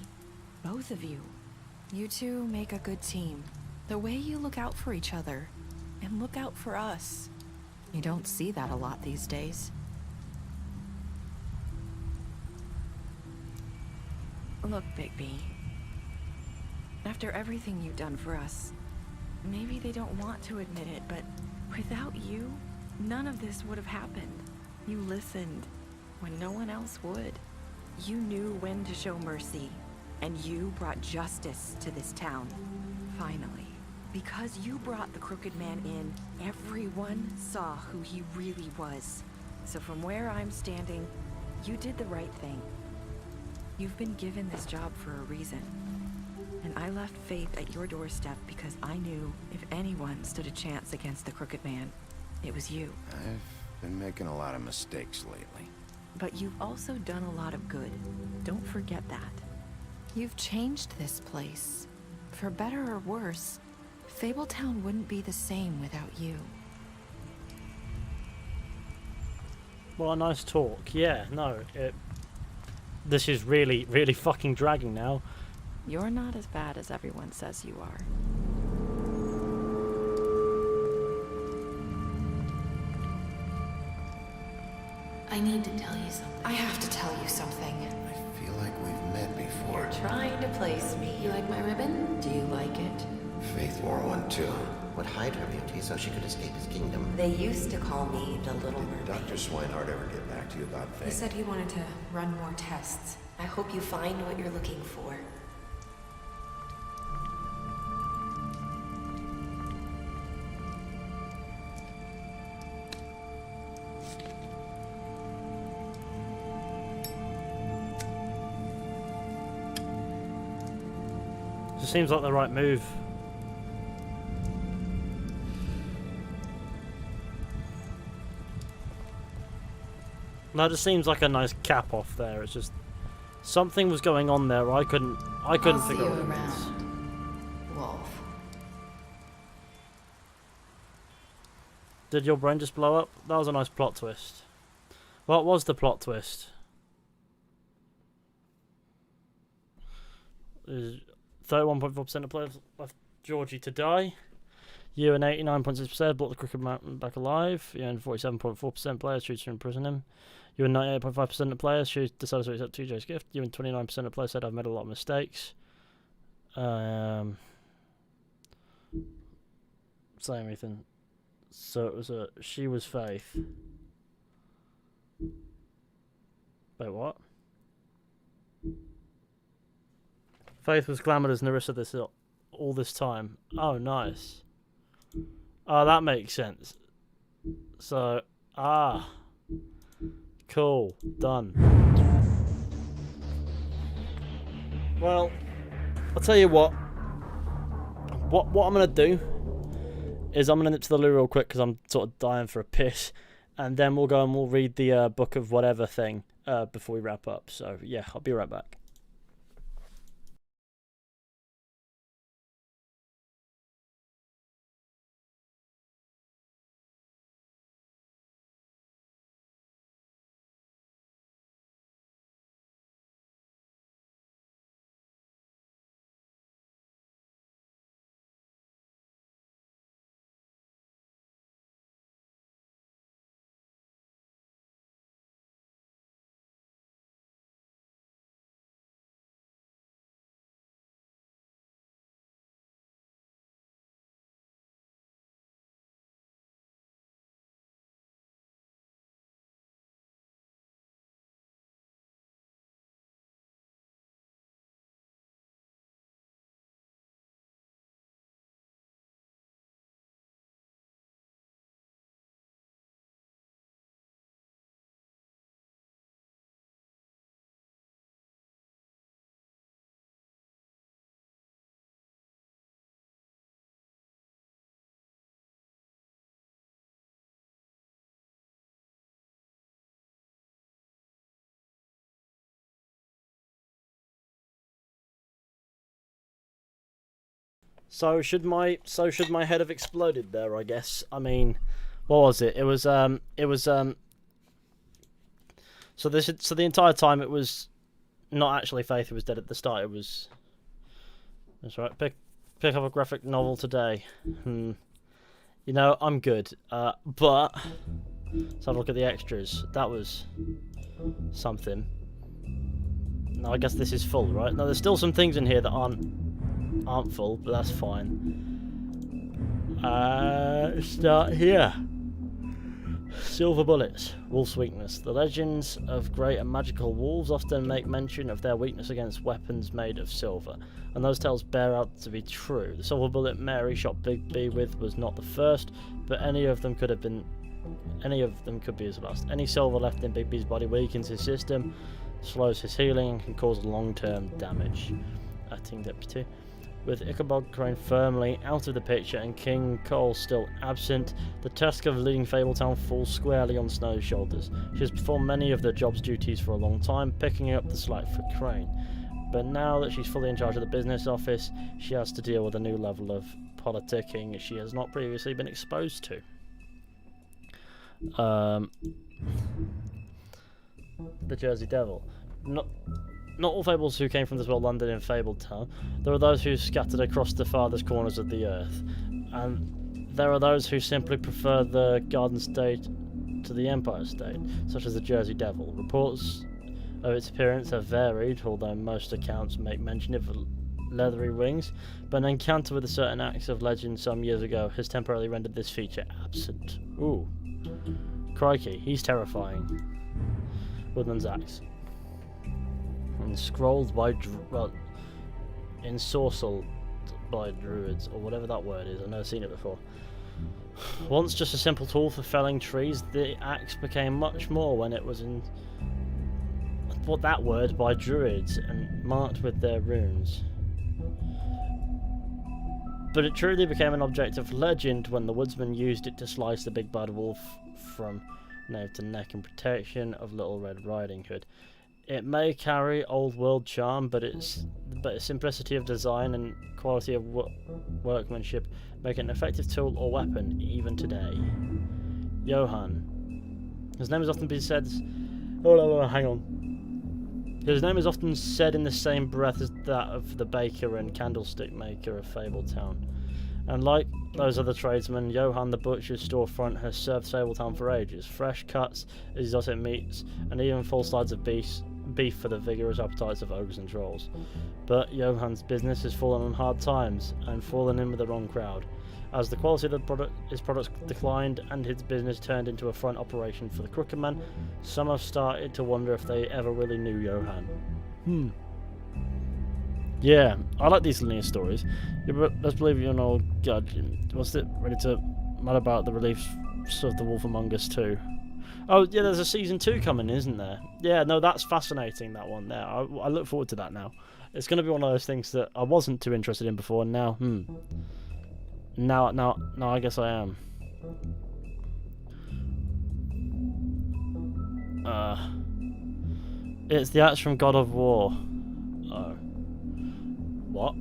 Both of you. You two make a good team. The way you look out for each other, and look out for us. You don't see that a lot these days. Look, Bigby. After everything you've done for us, maybe they don't want to admit it, but without you, none of this would have happened. You listened when no one else would. You knew when to show mercy, and you brought justice to this town. Finally. Because you brought the Crooked Man in, everyone saw who he really was. So from where I'm standing, you did the right thing. You've been given this job for a reason. And I left Faith at your doorstep because I knew if anyone stood a chance against the Crooked Man, it was you. I've been making a lot of mistakes lately. But you've also done a lot of good. Don't forget that. You've changed this place. For better or worse, Fabletown wouldn't be the same without you. Well, a nice talk. Yeah, no, this is really, really fucking dragging now. You're not as bad as everyone says you are. I need to tell you something. I have to tell you something. I feel like we've met before. You're trying to place me. You like my ribbon? Do you like it? Faith wore one too. Would hide her beauty so she could escape his kingdom. They used to call me the Little Mermaid. Did Dr. Swinehart ever get back to you about Faith? He said he wanted to run more tests. I hope you find what you're looking for. Just seems like the right move. No, it just seems like a nice cap off there. It's just something was going on there. I couldn't figure out what it was. Wolf. Did your brain just blow up? That was a nice plot twist. What was the plot twist? 31.4% of players left Georgie to die. You and 89.6% brought the Crooked Man back alive. You and 47.4% players choose to imprison him. You and 98.5% of players choose decided to accept TJ's gift. You and 29% of players said I've made a lot of mistakes. Say anything. So it was she was Faith. Wait, what? Faith was glamoured as Narissa all this time. Oh, nice. Oh, that makes sense. So, cool. Done. Well, I'll tell you what. What I'm going to do is I'm going to nip to the loo real quick because I'm sort of dying for a piss. And then we'll go and we'll read the book of whatever thing before we wrap up. So, yeah, I'll be right back. So should my head have exploded there, I guess. I mean, what was it? So the entire time it was not actually Faith who was dead at the start. It was, that's right. Pick up a graphic novel today. You know, I'm good. But let's have a look at the extras. That was something. No, I guess this is full, right? No, there's still some things in here that aren't full, but that's fine. Start here. Silver bullets, wolf's weakness. The legends of great and magical wolves often make mention of their weakness against weapons made of silver, and those tales bear out to be true. The silver bullet Mary shot Bigby with was not the first, but any of them could be his last. Any silver left in Bigby's body weakens his system, slows his healing, and can cause long-term damage. Acting Deputy. With Ichabod Crane firmly out of the picture and King Cole still absent, the task of leading Fabletown falls squarely on Snow's shoulders. She has performed many of the job's duties for a long time, picking up the slack for Crane. But now that she's fully in charge of the business office, she has to deal with a new level of politicking she has not previously been exposed to. The Jersey Devil. Not all fables who came from this world landed in Fabletown. There are those who scattered across the farthest corners of the earth, and there are those who simply prefer the Garden State to the Empire State, such as the Jersey Devil. Reports of its appearance have varied, although most accounts make mention of leathery wings, but an encounter with a certain axe of legend some years ago has temporarily rendered this feature absent. Ooh. Crikey, he's terrifying. Woodman's axe. Scrolled by, ensorcelled by druids, or whatever that word is. I've never seen it before. Once just a simple tool for felling trees, the axe became much more when it was by druids and marked with their runes. But it truly became an object of legend when the woodsman used it to slice the big bad wolf from nape to neck in protection of Little Red Riding Hood. It may carry old world charm, but its simplicity of design and quality of workmanship make it an effective tool or weapon even today. Johann. His name is often been said. Hang on. His name is often said in the same breath as that of the baker and candlestick maker of Fabletown. And like those other tradesmen, Johann the butcher's storefront has served Fabletown for ages. Fresh cuts, exotic meats, and even full slides of beef for the vigorous appetites of ogres and trolls. But Johann's business has fallen on hard times and fallen in with the wrong crowd. As the quality of his products declined and his business turned into a front operation for the Crooked Man, some have started to wonder if they ever really knew Johann. Yeah, I like these linear stories. Yeah, but let's believe you're an old god. What's it ready to mad about the reliefs of the Wolf Among Us 2? Oh, yeah, there's a season 2 coming, isn't there? Yeah, no, that's fascinating, that one there. I look forward to that now. It's going to be one of those things that I wasn't too interested in before, and now, Now, I guess I am. It's the axe from God of War. Oh. What?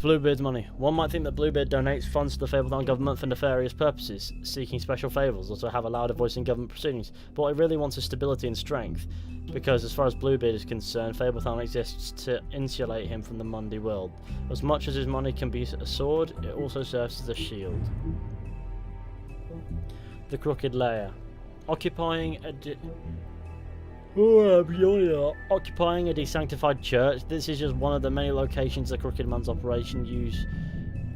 Bluebeard's money. One might think that Bluebeard donates funds to the Fabletown government for nefarious purposes, seeking special favours or to have a louder voice in government proceedings, but what he really wants is stability and strength, because as far as Bluebeard is concerned, Fabletown exists to insulate him from the Mundy world. As much as his money can be a sword, it also serves as a shield. The Crooked Lair. Occupying a desanctified church, this is just one of the many locations the Crooked Man's operation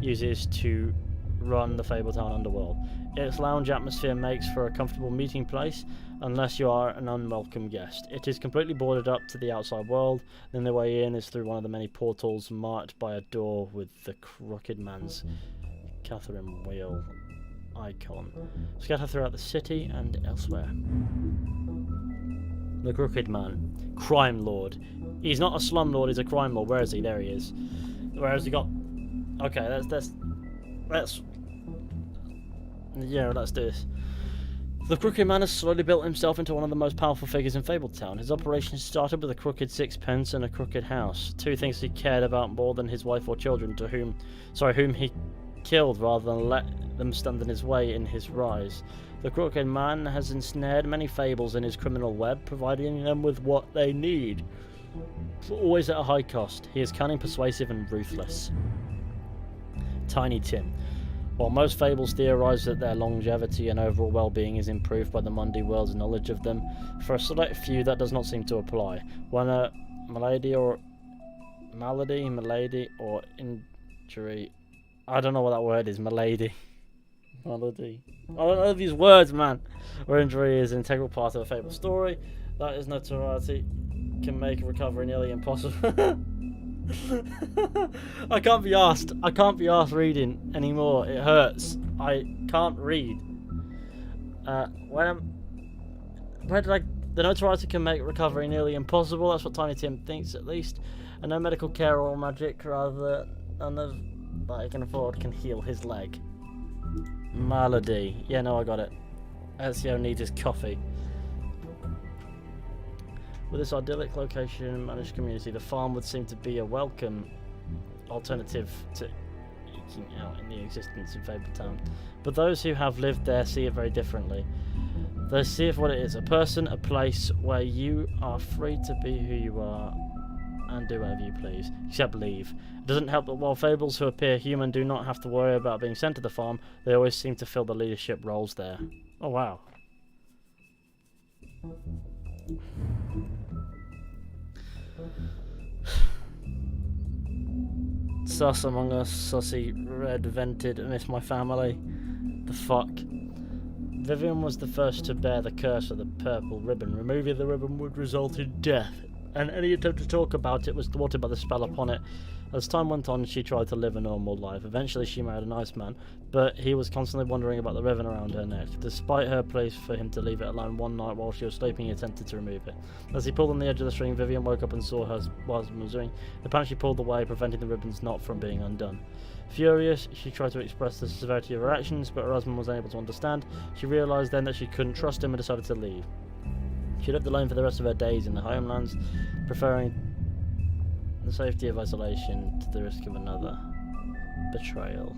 uses to run the Fabletown underworld. Its lounge atmosphere makes for a comfortable meeting place, unless you are an unwelcome guest. It is completely boarded up to the outside world, then the way in is through one of the many portals marked by a door with the Crooked Man's Catherine Wheel icon, scattered throughout the city and elsewhere. The Crooked Man. Crime Lord. He's not a slumlord, he's a crime lord. Where is he? There he is. Where has he got... Okay, let's do this. The Crooked Man has slowly built himself into one of the most powerful figures in Fabletown. His operation started with a crooked sixpence and a crooked house. Two things he cared about more than his wife or children, whom he killed rather than let them stand in his way in his rise. The Crooked Man has ensnared many fables in his criminal web, providing them with what they need, but always at a high cost. He is cunning, persuasive, and ruthless. Tiny Tim. While most fables theorise that their longevity and overall well-being is improved by the Mundy world's knowledge of them, for a select few that does not seem to apply. When a malady or injury... I don't know what that word is, malady. Malady. I don't know these words, man. Or injury is an integral part of a fable story. That is notoriety can make recovery nearly impossible. I can't be asked reading anymore. It hurts. I can't read. The notoriety can make recovery nearly impossible. That's what Tiny Tim thinks, at least. And no medical care or magic, rather none of that he can afford, can heal his leg. Malady. Yeah, no, I got it. Ezio needs his coffee. With this idyllic location and managed community, the farm would seem to be a welcome alternative to eking out in the existence in Fabletown. But those who have lived there see it very differently. They see it for what it is, a person, a place where you are free to be who you are and do whatever you please, except leave. It doesn't help that while fables who appear human do not have to worry about being sent to the farm, they always seem to fill the leadership roles there. Oh wow. Sus among us, sussy, red-vented, miss my family. The fuck? Vivian was the first to bear the curse of the purple ribbon. Removing the ribbon would result in death. and any attempt to talk about it was thwarted by the spell upon it. As time went on, she tried to live a normal life. Eventually, she married a nice man, but he was constantly wondering about the ribbon around her neck. Despite her plea for him to leave it alone, one night while she was sleeping, he attempted to remove it. As he pulled on the edge of the string, Vivian woke up and saw her what husband was doing. Apparently, she pulled away, preventing the ribbon's knot from being undone. Furious, she tried to express the severity of her actions, but her husband was unable to understand. She realised then that she couldn't trust him and decided to leave. She lived alone for the rest of her days in the homelands, preferring the safety of isolation to the risk of another betrayal.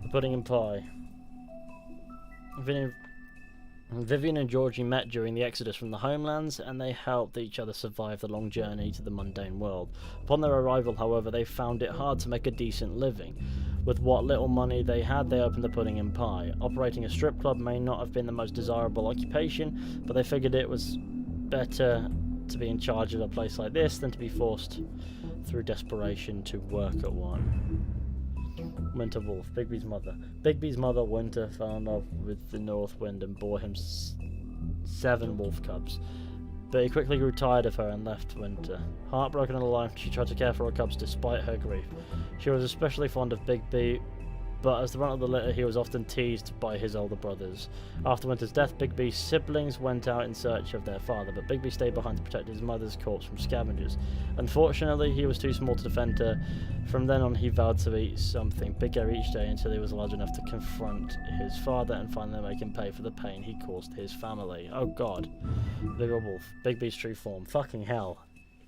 The pudding and pie. Vivian and Georgie met during the exodus from the homelands, and they helped each other survive the long journey to the mundane world. Upon their arrival, however, they found it hard to make a decent living. With what little money they had, they opened the pudding and pie. Operating a strip club may not have been the most desirable occupation, but they figured it was better to be in charge of a place like this than to be forced through desperation to work at one. Winter Wolf, Bigby's mother. Bigby's mother, Winter, fell in love with the North Wind and bore him 7 wolf cubs. But he quickly grew tired of her and left Winter. Heartbroken and alone, she tried to care for her cubs despite her grief. She was especially fond of Bigby, but as the runt of the litter, he was often teased by his older brothers. After Winter's death, Bigby's siblings went out in search of their father, but Bigby stayed behind to protect his mother's corpse from scavengers. Unfortunately, he was too small to defend her. From then on, he vowed to eat something bigger each day until he was large enough to confront his father and finally make him pay for the pain he caused his family. Oh god. Bigger Wolf. Bigby's true form. Fucking hell.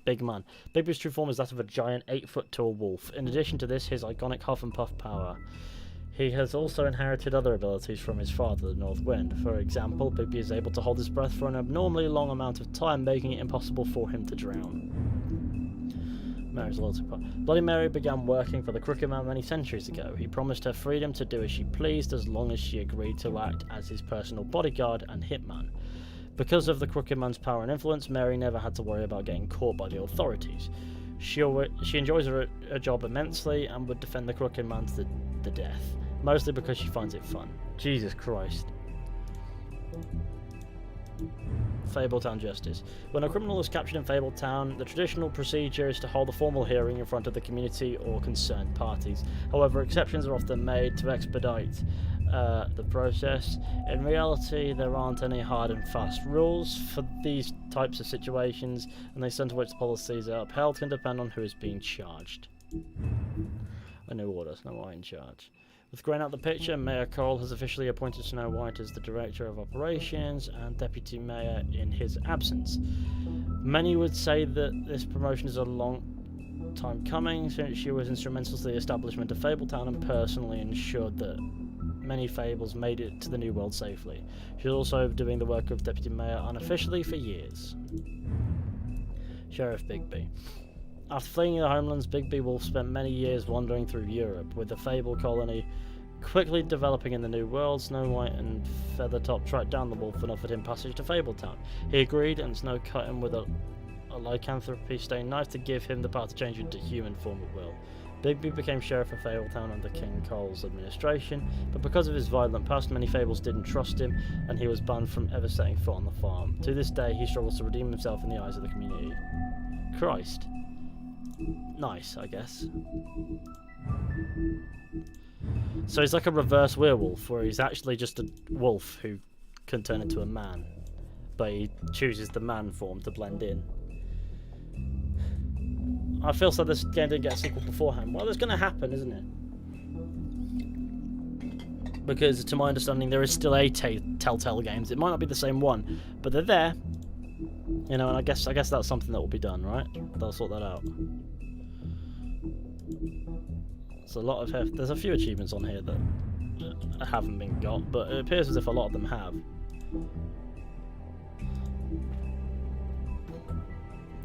Big man. Bigby's true form is that of a giant 8-foot-tall wolf. In addition to this, his iconic huff and puff power. He has also inherited other abilities from his father, the North Wind. For example, Bigby is able to hold his breath for an abnormally long amount of time, making it impossible for him to drown. Mary's loyalty part. Bloody Mary began working for the Crooked Man many centuries ago. He promised her freedom to do as she pleased as long as she agreed to act as his personal bodyguard and hitman. Because of the Crooked Man's power and influence, Mary never had to worry about getting caught by the authorities. She enjoys her job immensely and would defend the Crooked Man to the death. Mostly because she finds it fun. Jesus Christ. Fabletown Justice. When a criminal is captured in Fabletown, the traditional procedure is to hold a formal hearing in front of the community or concerned parties. However, exceptions are often made to expedite the process. In reality, there aren't any hard and fast rules for these types of situations, and the extent to which the policies are upheld can depend on who is being charged. A new order, Snow White in charge. With Grain out the picture, Mayor Cole has officially appointed Snow White as the Director of Operations and Deputy Mayor in his absence. Many would say that this promotion is a long time coming, since she was instrumental to the establishment of Fabletown and personally ensured that many fables made it to the New World safely. She's also doing the work of Deputy Mayor unofficially for years. Sheriff Bigby. After fleeing the homelands, Bigby Wolf spent many years wandering through Europe, with the Fable colony quickly developing in the New World. Snow White and Feathertop tracked down the wolf and offered him passage to Fabletown. He agreed, and Snow cut him with a lycanthropy-stained knife to give him the power to change into human form at will. Bigby became Sheriff of Fabletown under King Cole's administration, but because of his violent past, many Fables didn't trust him, and he was banned from ever setting foot on the farm. To this day, he struggles to redeem himself in the eyes of the community. Christ. Nice, I guess. So he's like a reverse werewolf, where he's actually just a wolf who can turn into a man, but he chooses the man form to blend in. I feel so this game didn't get a sequel beforehand. Well, it's going to happen, isn't it? Because, to my understanding, there is still a Telltale Games. It might not be the same one, but they're there. You know, and I guess that's something that will be done, right? They'll sort that out. There's a lot of there's a few achievements on here that haven't been got, but it appears as if a lot of them have.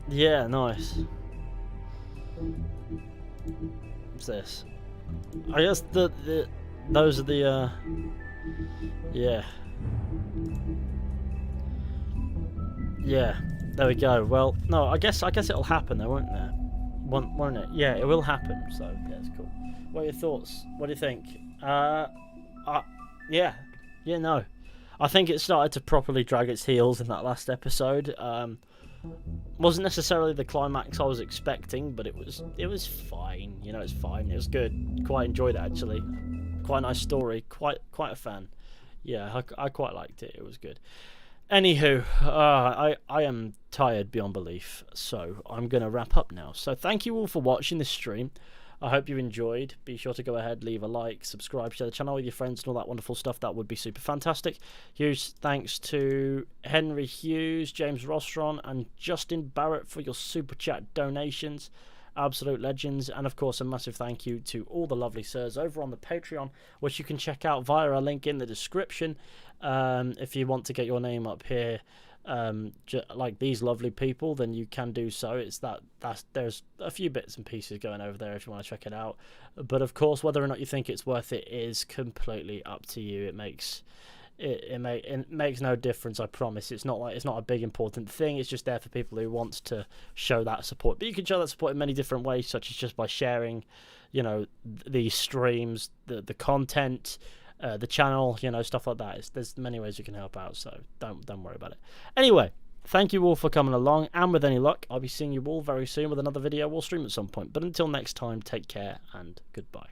Yeah, nice. What's this? I guess those are the yeah. Yeah, there we go. Well, no, I guess it'll happen though, won't there? Won't it? Yeah, it will happen. So yeah, it's cool. What are your thoughts? What do you think? Yeah, no. I think it started to properly drag its heels in that last episode. Wasn't necessarily the climax I was expecting, but it was fine. You know, it's fine. It was good. Quite enjoyed it actually. Quite a nice story. Quite a fan. Yeah, I quite liked it. It was good. Anywho, I am tired beyond belief, so I'm gonna wrap up now. So thank you all for watching this stream. I hope you enjoyed. Be sure to go ahead, leave a like, subscribe, share the channel with your friends and all that wonderful stuff. That would be super fantastic. Huge thanks to Henry Hughes, James Rostron, and Justin Barrett for your super chat donations. Absolute legends. And of course, a massive thank you to all the lovely sirs over on the Patreon, which you can check out via a link in the description. If you want to get your name up here, like these lovely people, then you can do so. It's there's a few bits and pieces going over there if you want to check it out. But of course, whether or not you think it's worth it is completely up to you. It makes no difference. I promise. It's not a big important thing. It's just there for people who want to show that support. But you can show that support in many different ways, such as just by sharing, you know, these streams, the content. The channel, you know, stuff like that. There's many ways you can help out, so don't worry about it. Anyway, thank you all for coming along, and with any luck, I'll be seeing you all very soon with another video or stream at some point. But until next time, take care and goodbye.